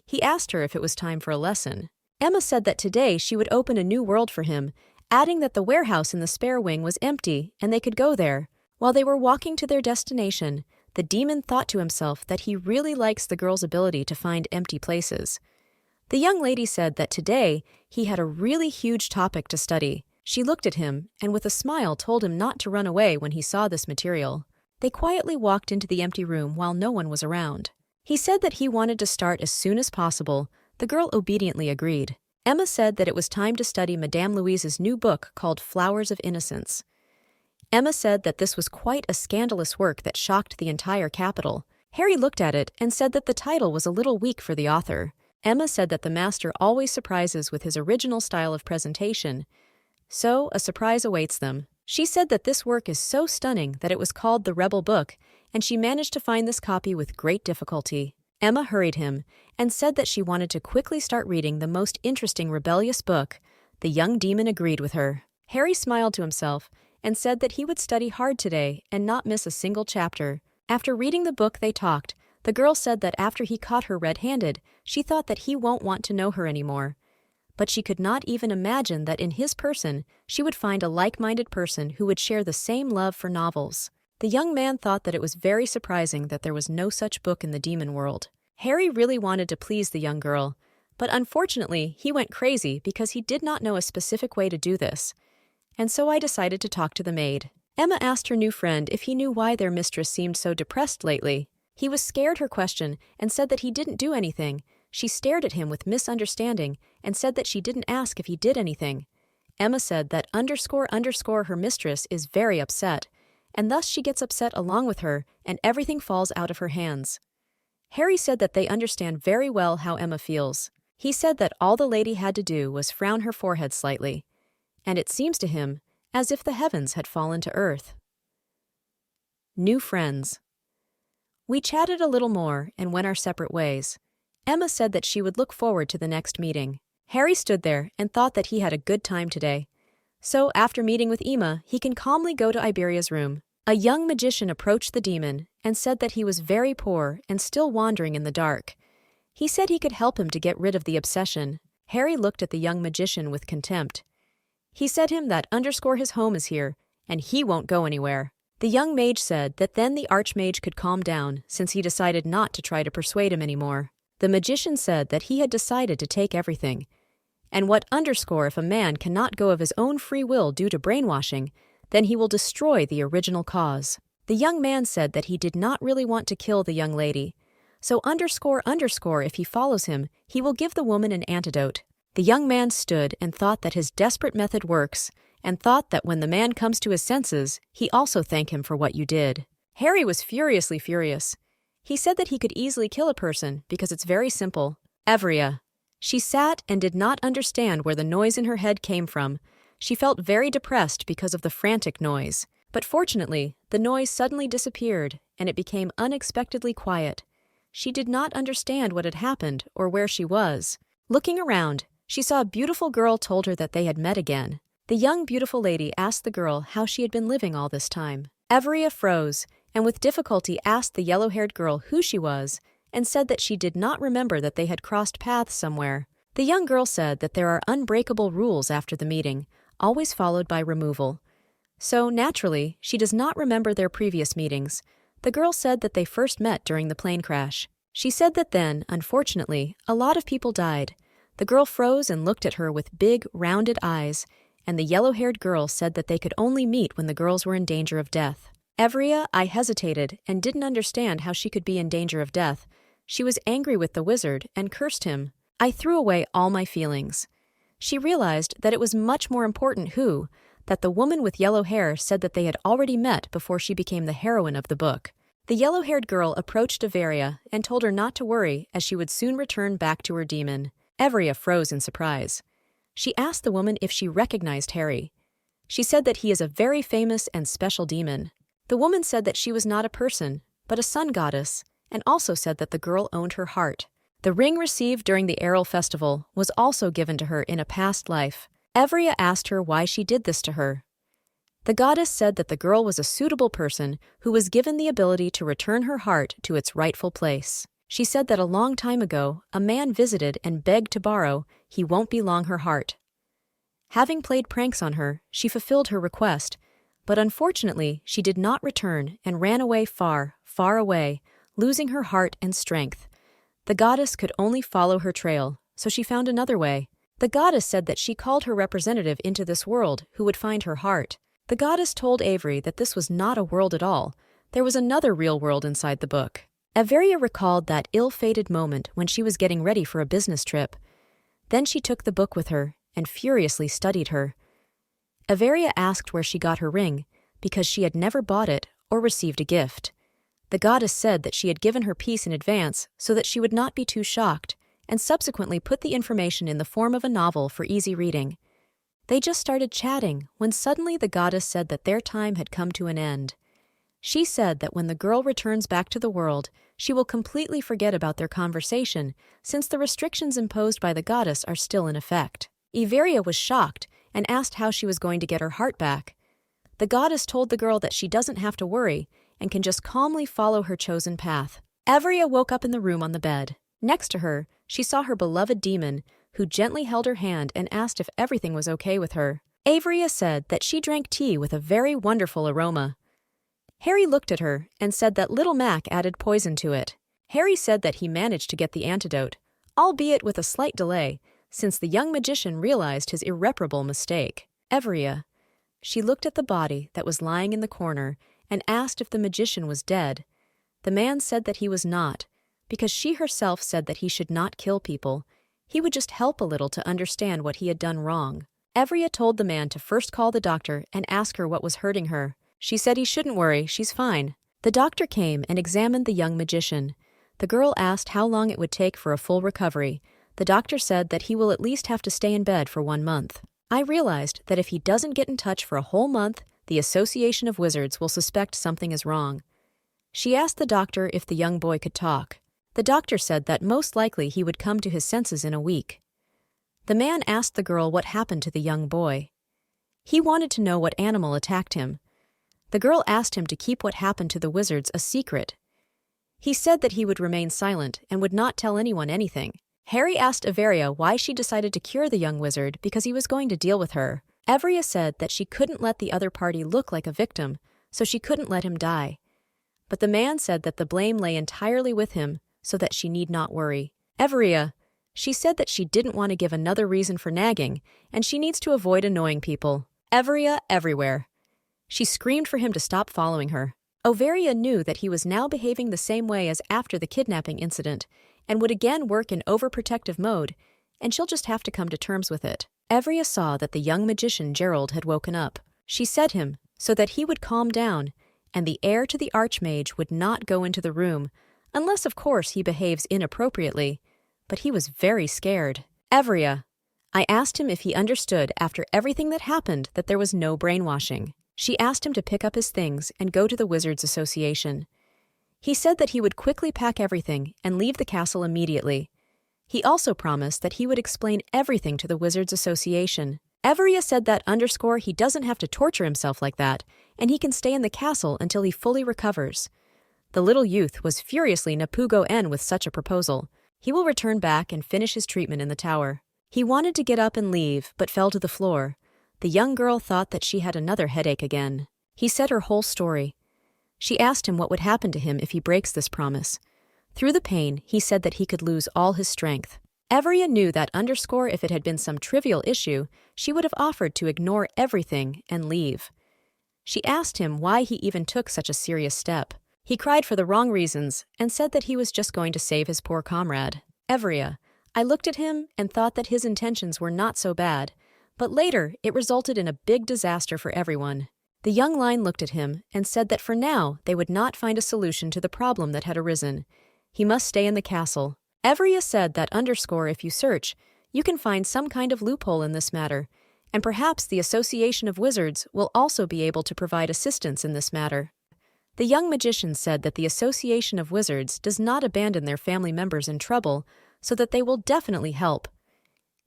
He asked her if it was time for a lesson. Emma said that today she would open a new world for him, adding that the warehouse in the spare wing was empty and they could go there. While they were walking to their destination, the demon thought to himself that he really likes the girl's ability to find empty places. The young lady said that today he had a really huge topic to study. She looked at him and with a smile told him not to run away when he saw this material. They quietly walked into the empty room while no one was around. He said that he wanted to start as soon as possible. The girl obediently agreed. Emma said that it was time to study Madame Louise's new book called Flowers of Innocence. Emma said that this was quite a scandalous work that shocked the entire capital. Harry looked at it and said that the title was a little weak for the author. Emma said that the master always surprises with his original style of presentation, so a surprise awaits them. She said that this work is so stunning that it was called the Rebel Book, and she managed to find this copy with great difficulty. Emma hurried him and said that she wanted to quickly start reading the most interesting rebellious book. The young demon agreed with her. Harry smiled to himself and said that he would study hard today and not miss a single chapter. After reading the book they talked. The girl said that after he caught her red-handed, she thought that he won't want to know her anymore. But she could not even imagine that in his person she would find a like-minded person who would share the same love for novels. The young man thought that it was very surprising that there was no such book in the demon world. Harry really wanted to please the young girl, but unfortunately he went crazy because he did not know a specific way to do this. And so I decided to talk to the maid. Emma asked her new friend if he knew why their mistress seemed so depressed lately. He was scared her question and said that he didn't do anything. She stared at him with misunderstanding and said that she didn't ask if he did anything. Emma said that __ her mistress is very upset, and thus she gets upset along with her and everything falls out of her hands. Harry said that they understand very well how Emma feels. He said that all the lady had to do was frown her forehead slightly, and it seems to him as if the heavens had fallen to earth. New friends. We chatted a little more and went our separate ways. Emma said that she would look forward to the next meeting. Harry stood there and thought that he had a good time today. So after meeting with Emma, he can calmly go to Iberia's room. A young magician approached the demon and said that he was very poor and still wandering in the dark. He said he could help him to get rid of the obsession. Harry looked at the young magician with contempt. He said him that underscore his home is here, and he won't go anywhere. The young mage said that then the archmage could calm down since he decided not to try to persuade him anymore. The magician said that he had decided to take everything. And what underscore if a man cannot go of his own free will due to brainwashing, then he will destroy the original cause. The young man said that he did not really want to kill the young lady. So underscore if he follows him, he will give the woman an antidote. The young man stood and thought that his desperate method works, and thought that when the man comes to his senses, he also thank him for what you did. Harry was furiously furious. He said that he could easily kill a person because it's very simple. Evria. She sat and did not understand where the noise in her head came from. She felt very depressed because of the frantic noise. But fortunately, the noise suddenly disappeared, and it became unexpectedly quiet. She did not understand what had happened or where she was. Looking around, she saw a beautiful girl told her that they had met again. The young beautiful lady asked the girl how she had been living all this time. Evria froze, and with difficulty asked the yellow-haired girl who she was, and said that she did not remember that they had crossed paths somewhere. The young girl said that there are unbreakable rules after the meeting, always followed by removal. So, naturally, she does not remember their previous meetings. The girl said that they first met during the plane crash. She said that then, unfortunately, a lot of people died. The girl froze and looked at her with big, rounded eyes, and the yellow-haired girl said that they could only meet when the girls were in danger of death. Evria, I hesitated and didn't understand how she could be in danger of death. She was angry with the wizard and cursed him. I threw away all my feelings. She realized that it was much more important that the woman with yellow hair said that they had already met before she became the heroine of the book. The yellow-haired girl approached Evria and told her not to worry as she would soon return back to her demon. Evria froze in surprise. She asked the woman if she recognized Harry. She said that he is a very famous and special demon. The woman said that she was not a person, but a sun goddess, and also said that the girl owned her heart. The ring received during the Errol festival was also given to her in a past life. Evria asked her why she did this to her. The goddess said that the girl was a suitable person who was given the ability to return her heart to its rightful place. She said that a long time ago, a man visited and begged to borrow, he won't be long her heart. Having played pranks on her, she fulfilled her request, but unfortunately she did not return and ran away far, far away, losing her heart and strength. The goddess could only follow her trail, so she found another way. The goddess said that she called her representative into this world who would find her heart. The goddess told Avery that this was not a world at all. There was another real world inside the book. Averia recalled that ill-fated moment when she was getting ready for a business trip. Then she took the book with her and furiously studied her. Averia asked where she got her ring, because she had never bought it or received a gift. The goddess said that she had given her piece in advance so that she would not be too shocked, and subsequently put the information in the form of a novel for easy reading. They just started chatting when suddenly the goddess said that their time had come to an end. She said that when the girl returns back to the world, she will completely forget about their conversation since the restrictions imposed by the goddess are still in effect. Averia was shocked and asked how she was going to get her heart back. The goddess told the girl that she doesn't have to worry and can just calmly follow her chosen path. Averia woke up in the room on the bed. Next to her, she saw her beloved demon, who gently held her hand and asked if everything was okay with her. Averia said that she drank tea with a very wonderful aroma. Harry looked at her and said that little Mac added poison to it. Harry said that he managed to get the antidote, albeit with a slight delay, since the young magician realized his irreparable mistake. Evria. She looked at the body that was lying in the corner and asked if the magician was dead. The man said that he was not, because she herself said that he should not kill people. He would just help a little to understand what he had done wrong. Evria told the man to first call the doctor and ask her what was hurting her. She said he shouldn't worry, she's fine. The doctor came and examined the young magician. The girl asked how long it would take for a full recovery. The doctor said that he will at least have to stay in bed for 1 month. I realized that if he doesn't get in touch for a whole month, the Association of Wizards will suspect something is wrong. She asked the doctor if the young boy could talk. The doctor said that most likely he would come to his senses in a week. The man asked the girl what happened to the young boy. He wanted to know what animal attacked him. The girl asked him to keep what happened to the wizards a secret. He said that he would remain silent and would not tell anyone anything. Harry asked Averia why she decided to cure the young wizard because he was going to deal with her. Averia said that she couldn't let the other party look like a victim, so she couldn't let him die. But the man said that the blame lay entirely with him, so that she need not worry. Averia, she said that she didn't want to give another reason for nagging, and she needs to avoid annoying people. Averia everywhere. She screamed for him to stop following her. Averia knew that he was now behaving the same way as after the kidnapping incident, and would again work in overprotective mode, and she'll just have to come to terms with it. Averia saw that the young magician Gerald had woken up. She set him so that he would calm down, and the heir to the archmage would not go into the room, unless of course he behaves inappropriately. But he was very scared. Averia, I asked him if he understood after everything that happened that there was no brainwashing. She asked him to pick up his things and go to the Wizards Association. He said that he would quickly pack everything and leave the castle immediately. He also promised that he would explain everything to the Wizards Association. Averia said that he doesn't have to torture himself like that, and he can stay in the castle until he fully recovers. The little youth was furiously Napugo-en with such a proposal. He will return back and finish his treatment in the tower. He wanted to get up and leave, but fell to the floor. The young girl thought that she had another headache again. He said her whole story. She asked him what would happen to him if he breaks this promise. Through the pain, he said that he could lose all his strength. Averia knew that if it had been some trivial issue, she would have offered to ignore everything and leave. She asked him why he even took such a serious step. He cried for the wrong reasons and said that he was just going to save his poor comrade. Averia, I looked at him and thought that his intentions were not so bad, but later it resulted in a big disaster for everyone. The young lion looked at him and said that for now they would not find a solution to the problem that had arisen. He must stay in the castle. Averia said that if you search, you can find some kind of loophole in this matter, and perhaps the Association of Wizards will also be able to provide assistance in this matter. The young magician said that the Association of Wizards does not abandon their family members in trouble, so that they will definitely help.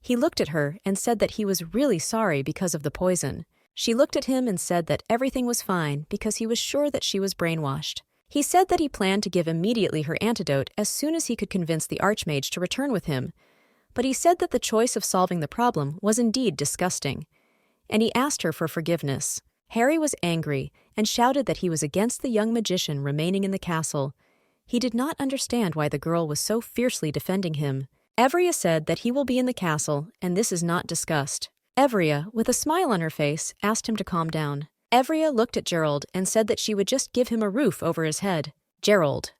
He looked at her and said that he was really sorry because of the poison. She looked at him and said that everything was fine because he was sure that she was brainwashed. He said that he planned to give immediately her antidote as soon as he could convince the archmage to return with him. But he said that the choice of solving the problem was indeed disgusting. And he asked her for forgiveness. Harry was angry and shouted that he was against the young magician remaining in the castle. He did not understand why the girl was so fiercely defending him. Averia said that he will be in the castle, and this is not discussed. Averia, with a smile on her face, asked him to calm down. Averia looked at Gerald and said that she would just give him a roof over his head. Gerald.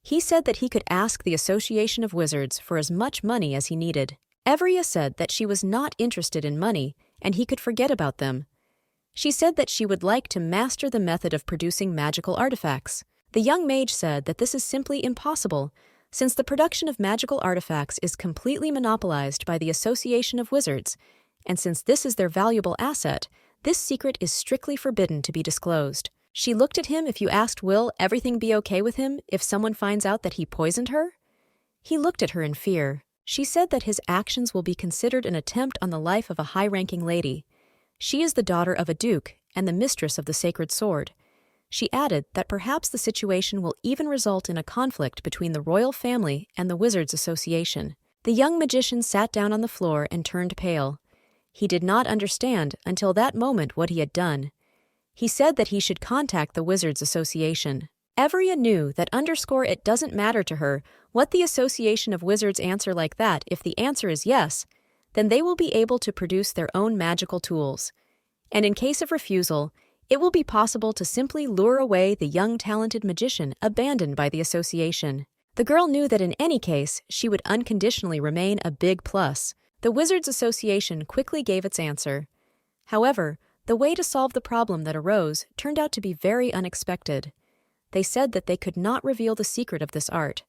He said that he could ask the Association of Wizards for as much money as he needed. Averia said that she was not interested in money, and he could forget about them. She said that she would like to master the method of producing magical artifacts. The young mage said that this is simply impossible, since the production of magical artifacts is completely monopolized by the Association of Wizards, and since this is their valuable asset, this secret is strictly forbidden to be disclosed. She looked at him. If you asked, will everything be okay with him if someone finds out that he poisoned her? He looked at her in fear. She said that his actions will be considered an attempt on the life of a high-ranking lady. She is the daughter of a duke and the mistress of the sacred sword. She added that perhaps the situation will even result in a conflict between the royal family and the Wizards Association. The young magician sat down on the floor and turned pale. He did not understand until that moment what he had done. He said that he should contact the Wizards Association. Averia knew that it doesn't matter to her what the Association of Wizards answer like that. If the answer is yes, then they will be able to produce their own magical tools. And in case of refusal, it will be possible to simply lure away the young talented magician abandoned by the association. The girl knew that in any case, she would unconditionally remain a big plus. The Wizards Association quickly gave its answer. However, the way to solve the problem that arose turned out to be very unexpected. They said that they could not reveal the secret of this art.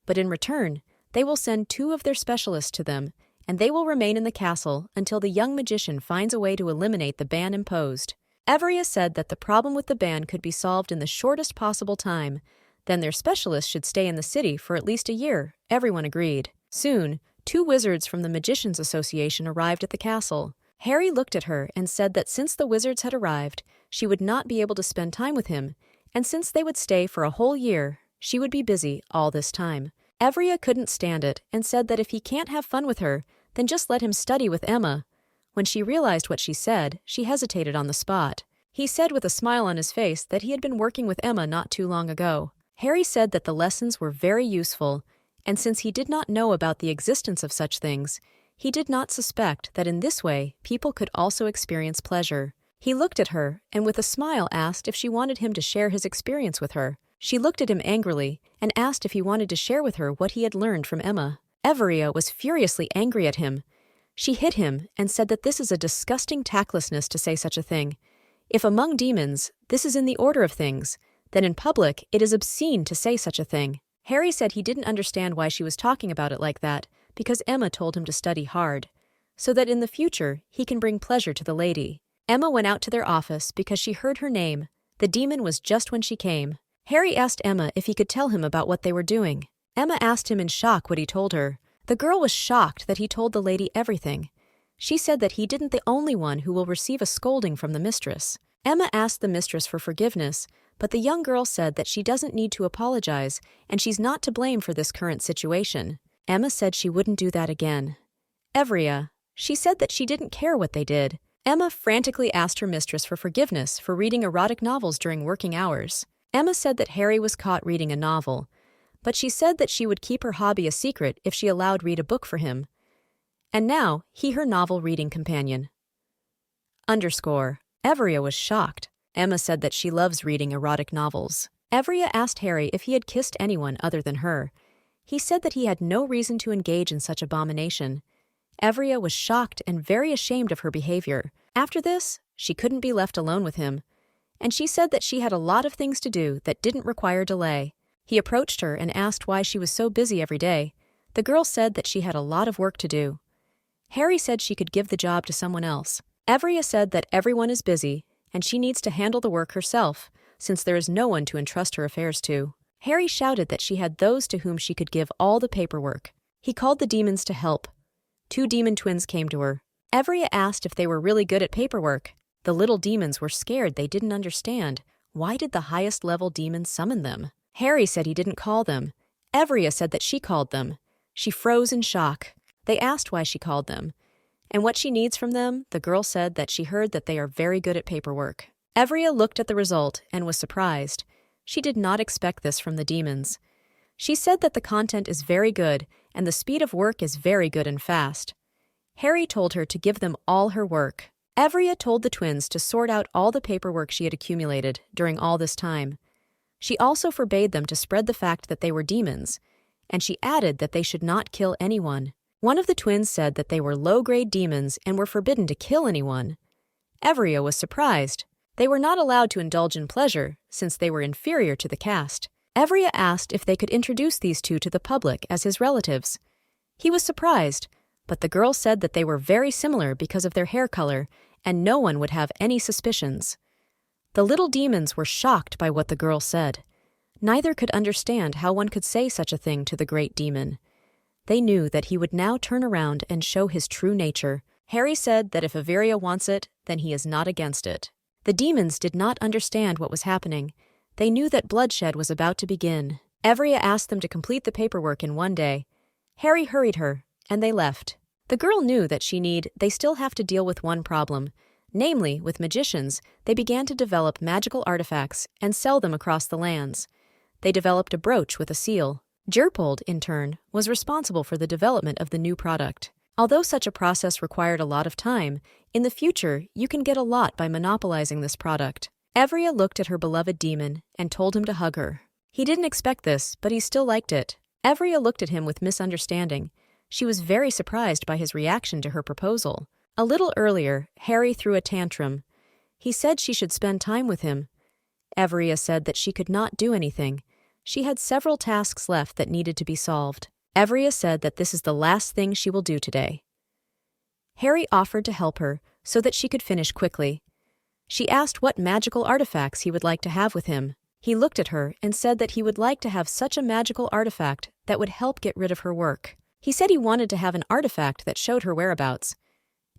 But in return, they will send 2 of their specialists to them, and they will remain in the castle until the young magician finds a way to eliminate the ban imposed. Averia said that the problem with the ban could be solved in the shortest possible time. Then their specialists should stay in the city for at least a year. Everyone agreed. Soon, 2 wizards from the Magicians Association arrived at the castle. Harry looked at her and said that since the wizards had arrived, she would not be able to spend time with him, and since they would stay for a whole year, she would be busy all this time. Evria couldn't stand it and said that if he can't have fun with her, then just let him study with Emma. When she realized what she said, she hesitated on the spot. He said with a smile on his face that he had been working with Emma not too long ago. Harry said that the lessons were very useful, and since he did not know about the existence of such things, he did not suspect that in this way people could also experience pleasure. He looked at her and with a smile asked if she wanted him to share his experience with her. She looked at him angrily and asked if he wanted to share with her what he had learned from Emma. Evria was furiously angry at him. She hit him and said that this is a disgusting tactlessness to say such a thing. If among demons, this is in the order of things, then in public it is obscene to say such a thing. Harry said he didn't understand why she was talking about it like that, because Emma told him to study hard, so that in the future he can bring pleasure to the lady. Emma went out to their office because she heard her name. The demon was just when she came. Harry asked Emma if he could tell him about what they were doing. Emma asked him in shock what he told her. The girl was shocked that he told the lady everything. She said that he didn't the only one who will receive a scolding from the mistress. Emma asked the mistress for forgiveness, but the young girl said that she doesn't need to apologize and she's not to blame for this current situation. Emma said she wouldn't do that again. Evria, she said that she didn't care what they did. Emma frantically asked her mistress for forgiveness for reading erotic novels during working hours. Emma said that Harry was caught reading a novel, but she said that she would keep her hobby a secret if she allowed read a book for him. And now, he her novel reading companion. Evria was shocked. Emma said that she loves reading erotic novels. Evria asked Harry if he had kissed anyone other than her. He said that he had no reason to engage in such abomination. Evria was shocked and very ashamed of her behavior. After this, she couldn't be left alone with him, and she said that she had a lot of things to do that didn't require delay. He approached her and asked why she was so busy every day. The girl said that she had a lot of work to do. Harry said she could give the job to someone else. Evria said that everyone is busy, and she needs to handle the work herself, since there is no one to entrust her affairs to. Harry shouted that she had those to whom she could give all the paperwork. He called the demons to help. 2 demon twins came to her. Evria asked if they were really good at paperwork. The little demons were scared they didn't understand. Why did the highest level demon summon them? Harry said he didn't call them. Evria said that she called them. She froze in shock. They asked why she called them, and what she needs from them. The girl said that she heard that they are very good at paperwork. Evria looked at the result and was surprised. She did not expect this from the demons. She said that the content is very good and the speed of work is very good and fast. Harry told her to give them all her work. Evria told the twins to sort out all the paperwork she had accumulated during all this time. She also forbade them to spread the fact that they were demons, and she added that they should not kill anyone. One of the twins said that they were low-grade demons and were forbidden to kill anyone. Evria was surprised. They were not allowed to indulge in pleasure, since they were inferior to the caste. Evria asked if they could introduce these 2 to the public as his relatives. He was surprised, but the girl said that they were very similar because of their hair color, and no one would have any suspicions. The little demons were shocked by what the girl said. Neither could understand how one could say such a thing to the great demon. They knew that he would now turn around and show his true nature. Harry said that if Evria wants it, then he is not against it. The demons did not understand what was happening. They knew that bloodshed was about to begin. Evria asked them to complete the paperwork in 1 day. Harry hurried her, and they left. The girl knew that they still have to deal with one problem. Namely, with magicians, they began to develop magical artifacts and sell them across the lands. They developed a brooch with a seal. Gerpold, in turn, was responsible for the development of the new product. Although such a process required a lot of time, in the future you can get a lot by monopolizing this product. Evria looked at her beloved demon and told him to hug her. He didn't expect this, but he still liked it. Evria looked at him with misunderstanding. She was very surprised by his reaction to her proposal. A little earlier, Harry threw a tantrum. He said she should spend time with him. Evria said that she could not do anything. She had several tasks left that needed to be solved. Evria said that this is the last thing she will do today. Harry offered to help her so that she could finish quickly. She asked what magical artifacts he would like to have with him. He looked at her and said that he would like to have such a magical artifact that would help get rid of her work. He said he wanted to have an artifact that showed her whereabouts.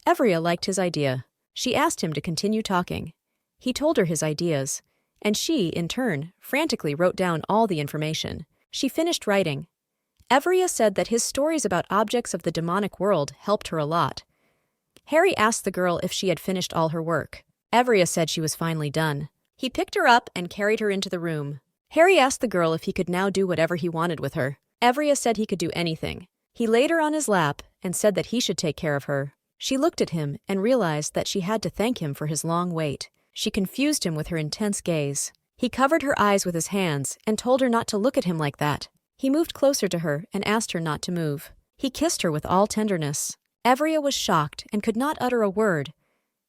Evria liked his idea. She asked him to continue talking. He told her his ideas, and she, in turn, frantically wrote down all the information. She finished writing. Evria said that his stories about objects of the demonic world helped her a lot. Harry asked the girl if she had finished all her work. Evria said she was finally done. He picked her up and carried her into the room. Harry asked the girl if he could now do whatever he wanted with her. Evria said he could do anything. He laid her on his lap and said that he should take care of her. She looked at him and realized that she had to thank him for his long wait. She confused him with her intense gaze. He covered her eyes with his hands and told her not to look at him like that. He moved closer to her and asked her not to move. He kissed her with all tenderness. Evria was shocked and could not utter a word.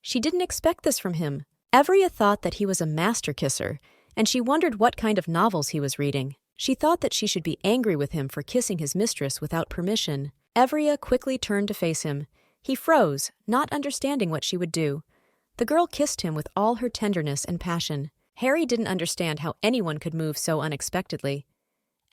She didn't expect this from him. Evria thought that he was a master kisser, and she wondered what kind of novels he was reading. She thought that she should be angry with him for kissing his mistress without permission. Evria quickly turned to face him. He froze, not understanding what she would do. The girl kissed him with all her tenderness and passion. Harry didn't understand how anyone could move so unexpectedly.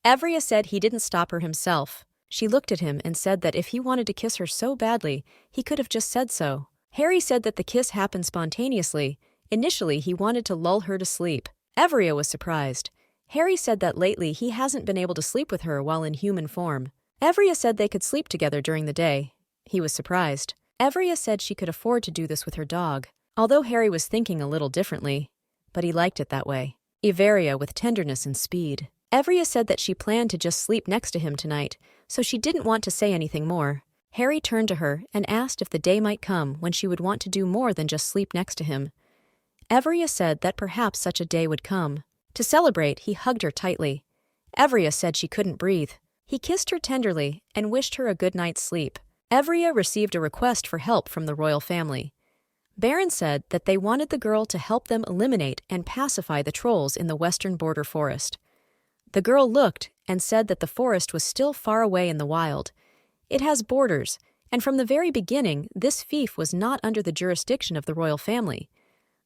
Evria said he didn't stop her himself. She looked at him and said that if he wanted to kiss her so badly, he could have just said so. Harry said that the kiss happened spontaneously. Initially, he wanted to lull her to sleep. Evria was surprised. Harry said that lately he hasn't been able to sleep with her while in human form. Evria said they could sleep together during the day. He was surprised. Evria said she could afford to do this with her dog, although Harry was thinking a little differently, but he liked it that way. Everia with tenderness and speed. Evria said that she planned to just sleep next to him tonight, so she didn't want to say anything more. Harry turned to her and asked if the day might come when she would want to do more than just sleep next to him. Evria said that perhaps such a day would come. To celebrate, he hugged her tightly. Evria said she couldn't breathe. He kissed her tenderly and wished her a good night's sleep. Evria received a request for help from the royal family. Baron said that they wanted the girl to help them eliminate and pacify the trolls in the western border forest. The girl looked and said that the forest was still far away in the wild. It has borders, and from the very beginning, this fief was not under the jurisdiction of the royal family.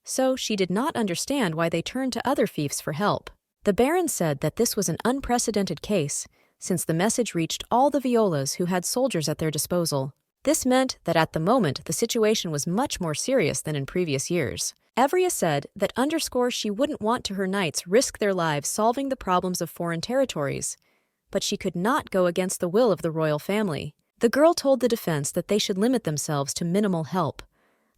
So she did not understand why they turned to other fiefs for help. The Baron said that this was an unprecedented case, since the message reached all the Violas who had soldiers at their disposal. This meant that at the moment the situation was much more serious than in previous years. Evria said that she wouldn't want to her knights risk their lives solving the problems of foreign territories, but she could not go against the will of the royal family. The girl told the defense that they should limit themselves to minimal help.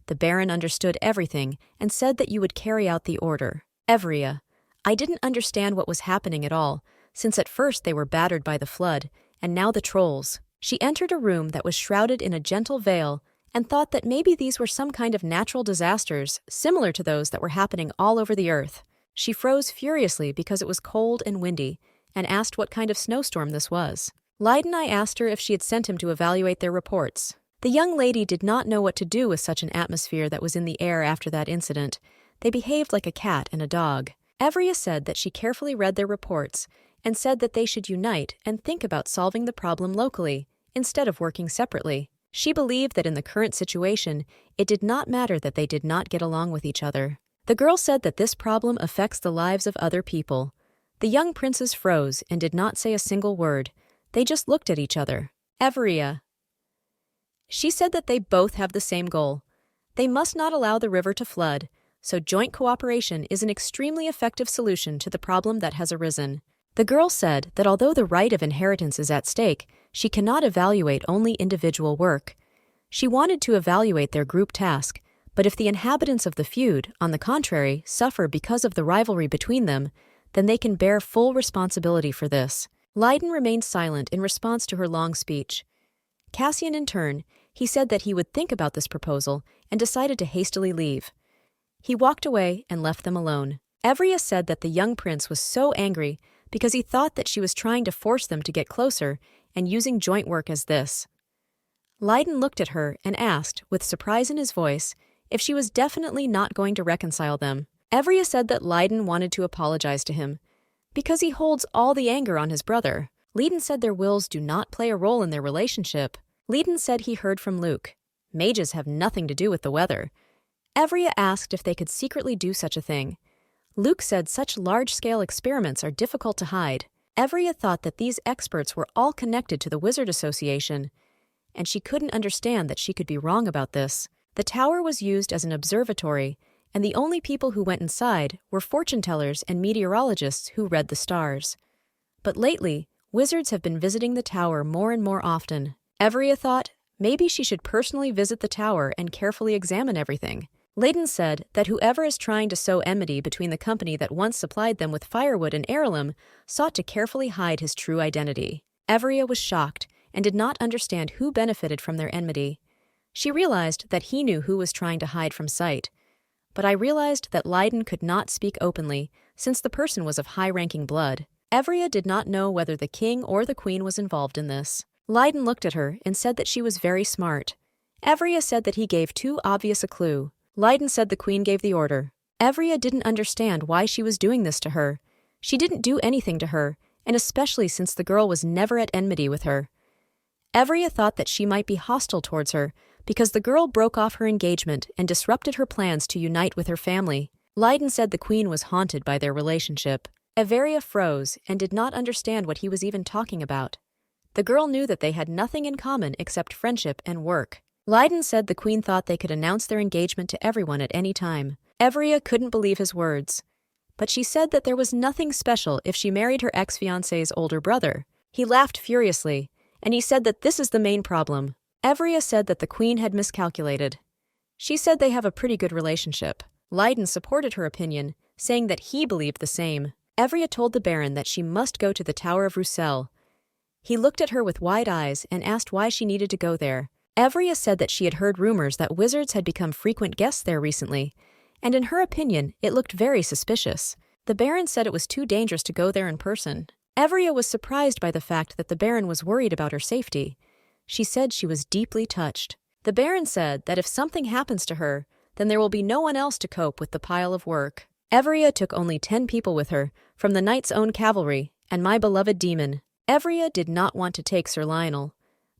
The Baron understood everything and said that you would carry out the order. Evria, I didn't understand what was happening at all, since at first they were battered by the flood, and now the trolls. She entered a room that was shrouded in a gentle veil and thought that maybe these were some kind of natural disasters similar to those that were happening all over the earth. She froze furiously because it was cold and windy and asked what kind of snowstorm this was. Leidenai asked her if she had sent him to evaluate their reports. The young lady did not know what to do with such an atmosphere that was in the air after that incident. They behaved like a cat and a dog. Evria said that she carefully read their reports and said that they should unite and think about solving the problem locally, instead of working separately. She believed that in the current situation, it did not matter that they did not get along with each other. The girl said that this problem affects the lives of other people. The young princes froze and did not say a single word. They just looked at each other. Evria. She said that they both have the same goal. They must not allow the river to flood, so joint cooperation is an extremely effective solution to the problem that has arisen. The girl said that although the right of inheritance is at stake, she cannot evaluate only individual work. She wanted to evaluate their group task, but if the inhabitants of the feud, on the contrary, suffer because of the rivalry between them, then they can bear full responsibility for this. Leiden remained silent in response to her long speech. Cassian, in turn, he said that he would think about this proposal and decided to hastily leave. He walked away and left them alone. Evria said that the young prince was so angry because he thought that she was trying to force them to get closer and using joint work as this. Leiden looked at her and asked, with surprise in his voice, if she was definitely not going to reconcile them. Evria said that Leiden wanted to apologize to him, because he holds all the anger on his brother. Leiden said their wills do not play a role in their relationship. Leiden said he heard from Luke. Mages have nothing to do with the weather. Evria asked if they could secretly do such a thing. Luke said such large-scale experiments are difficult to hide. Evria thought that these experts were all connected to the Wizard Association, and she couldn't understand that she could be wrong about this. The tower was used as an observatory, and the only people who went inside were fortune-tellers and meteorologists who read the stars. But lately, Wizards have been visiting the tower more and more often. Evria thought, maybe she should personally visit the tower and carefully examine everything. Layden said that whoever is trying to sow enmity between the company that once supplied them with firewood and heirloom sought to carefully hide his true identity. Evria was shocked and did not understand who benefited from their enmity. She realized that he knew who was trying to hide from sight. But I realized that Layden could not speak openly, since the person was of high-ranking blood. Evria did not know whether the king or the queen was involved in this. Layden looked at her and said that she was very smart. Evria said that he gave too obvious a clue. Layden said the queen gave the order. Evria didn't understand why she was doing this to her. She didn't do anything to her, and especially since the girl was never at enmity with her. Evria thought that she might be hostile towards her because the girl broke off her engagement and disrupted her plans to unite with her family. Layden said the queen was haunted by their relationship. Evria froze and did not understand what he was even talking about. The girl knew that they had nothing in common except friendship and work. Layden said the queen thought they could announce their engagement to everyone at any time. Evria couldn't believe his words. But she said that there was nothing special if she married her ex-fiancé's older brother. He laughed furiously, and he said that this is the main problem. Evria said that the queen had miscalculated. She said they have a pretty good relationship. Layden supported her opinion, saying that he believed the same. Evria told the Baron that she must go to the Tower of Roussel. He looked at her with wide eyes and asked why she needed to go there. Evria said that she had heard rumors that wizards had become frequent guests there recently, and in her opinion, it looked very suspicious. The Baron said it was too dangerous to go there in person. Evria was surprised by the fact that the Baron was worried about her safety. She said she was deeply touched. The Baron said that if something happens to her, then there will be no one else to cope with the pile of work. Evria took only 10 people with her, from the knight's own cavalry, and my beloved demon. Evria did not want to take Sir Lionel.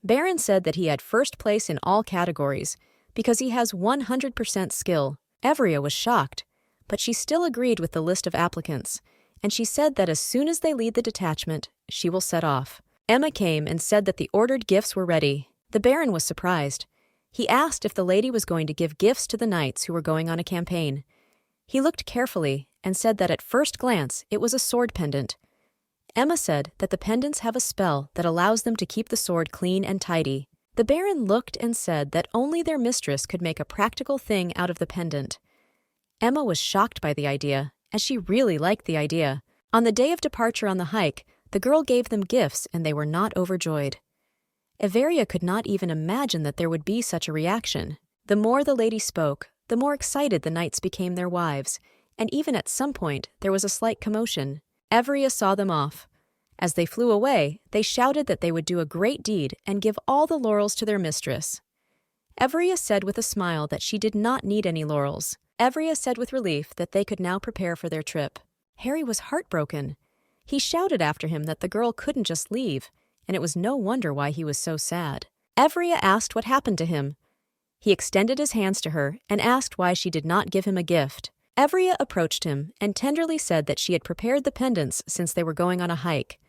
Baron said that he had first place in all categories, because he has 100% skill. Evria was shocked, but she still agreed with the list of applicants, and she said that as soon as they lead the detachment, she will set off. Emma came and said that the ordered gifts were ready. The Baron was surprised. He asked if the lady was going to give gifts to the knights who were going on a campaign. He looked carefully and said that at first glance it was a sword pendant. Emma said that the pendants have a spell that allows them to keep the sword clean and tidy. The Baron looked and said that only their mistress could make a practical thing out of the pendant. Emma was shocked by the idea, as she really liked the idea. On the day of departure on the hike, the girl gave them gifts and they were not overjoyed. Everia could not even imagine that there would be such a reaction. The more the lady spoke, the more excited the knights became their wives, and even at some point there was a slight commotion. Evria saw them off. As they flew away, they shouted that they would do a great deed and give all the laurels to their mistress. Evria said with a smile that she did not need any laurels. Evria said with relief that they could now prepare for their trip. Harry was heartbroken. He shouted after him that the girl couldn't just leave, and it was no wonder why he was so sad. Evria asked what happened to him. He extended his hands to her and asked why she did not give him a gift. Evria approached him and tenderly said that she had prepared the pendants since they were going on a hike.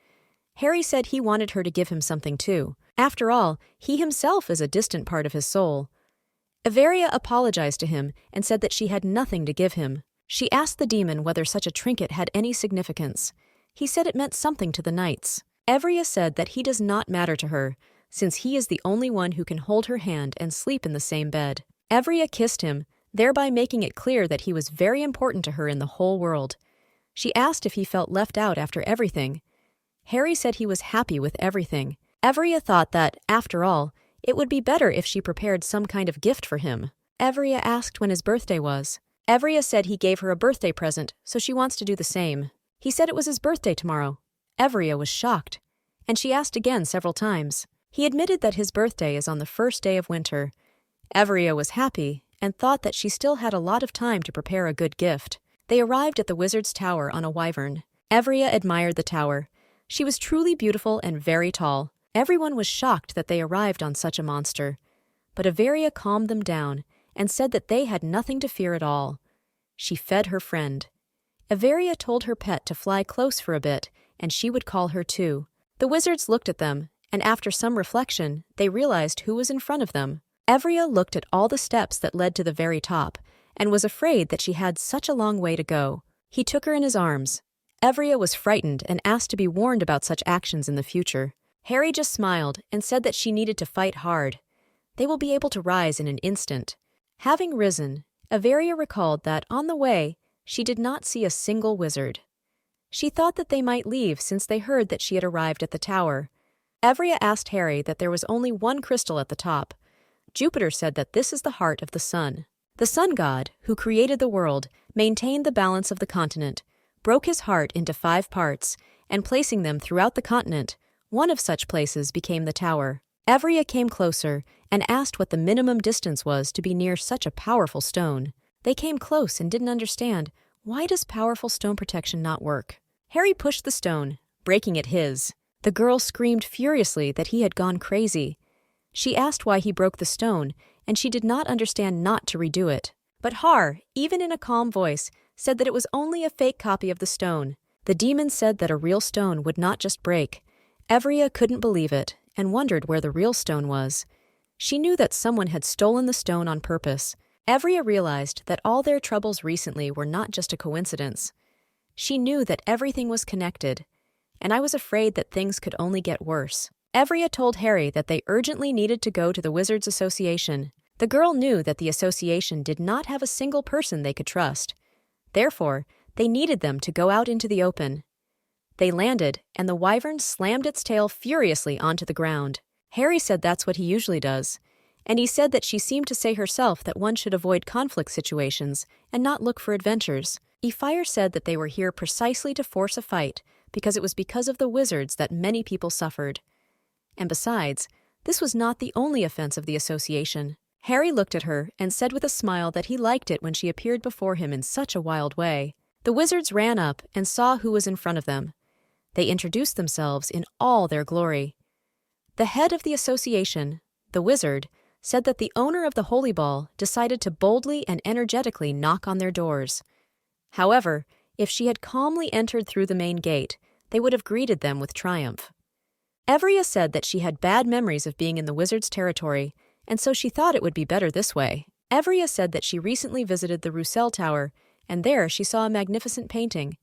Harry said he wanted her to give him something too. After all, he himself is a distant part of his soul. Everia apologized to him and said that she had nothing to give him. She asked the demon whether such a trinket had any significance. He said it meant something to the knights. Evria said that he does not matter to her, since he is the only one who can hold her hand and sleep in the same bed. Evria kissed him, thereby making it clear that he was very important to her in the whole world. She asked if he felt left out after everything. Harry said he was happy with everything. Evria thought that, after all, it would be better if she prepared some kind of gift for him. Evria asked when his birthday was. Evria said he gave her a birthday present, so she wants to do the same. He said it was his birthday tomorrow. Evria was shocked, and she asked again several times. He admitted that his birthday is on the first day of winter. Evria was happy and thought that she still had a lot of time to prepare a good gift. They arrived at the wizard's tower on a wyvern. Evria admired the tower. She was truly beautiful and very tall. Everyone was shocked that they arrived on such a monster. But Everia calmed them down and said that they had nothing to fear at all. She fed her friend. Everia told her pet to fly close for a bit, and she would call her too. The wizards looked at them, and after some reflection, they realized who was in front of them. Evria looked at all the steps that led to the very top, and was afraid that she had such a long way to go. He took her in his arms. Evria was frightened and asked to be warned about such actions in the future. Harry just smiled and said that she needed to fight hard. They will be able to rise in an instant. Having risen, Averia recalled that, on the way, she did not see a single wizard. She thought that they might leave since they heard that she had arrived at the tower. Evria asked Harry that there was only one crystal at the top. Jupiter said that this is the heart of the sun. The sun god, who created the world, maintained the balance of the continent, broke his heart into 5 parts, and placing them throughout the continent, one of such places became the tower. Evria came closer and asked what the minimum distance was to be near such a powerful stone. They came close and didn't understand, why does powerful stone protection not work? Harry pushed the stone, breaking it his. The girl screamed furiously that he had gone crazy. She asked why he broke the stone, and she did not understand not to redo it. But Har, even in a calm voice, said that it was only a fake copy of the stone. The demon said that a real stone would not just break. Evria couldn't believe it and wondered where the real stone was. She knew that someone had stolen the stone on purpose. Evria realized that all their troubles recently were not just a coincidence. She knew that everything was connected, and I was afraid that things could only get worse. Evria told Harry that they urgently needed to go to the Wizards Association. The girl knew that the association did not have a single person they could trust. Therefore, they needed them to go out into the open. They landed, and the wyvern slammed its tail furiously onto the ground. Harry said that's what he usually does, and he said that she seemed to say herself that one should avoid conflict situations and not look for adventures. Ephire said that they were here precisely to force a fight, because it was because of the wizards that many people suffered. And besides, this was not the only offense of the association. Harry looked at her and said with a smile that he liked it when she appeared before him in such a wild way. The wizards ran up and saw who was in front of them. They introduced themselves in all their glory. The head of the association, the wizard, said that the owner of the Holy Ball decided to boldly and energetically knock on their doors. However, if she had calmly entered through the main gate, they would have greeted them with triumph. Evria said that she had bad memories of being in the wizard's territory, and so she thought it would be better this way. Evria said that she recently visited the Roussel Tower, and there she saw a magnificent painting.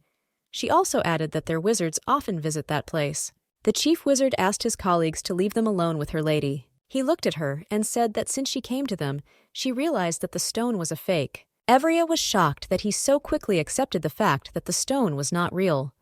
She also added that their wizards often visit that place. The chief wizard asked his colleagues to leave them alone with her lady. He looked at her and said that since she came to them, she realized that the stone was a fake. Evria was shocked that he so quickly accepted the fact that the stone was not real.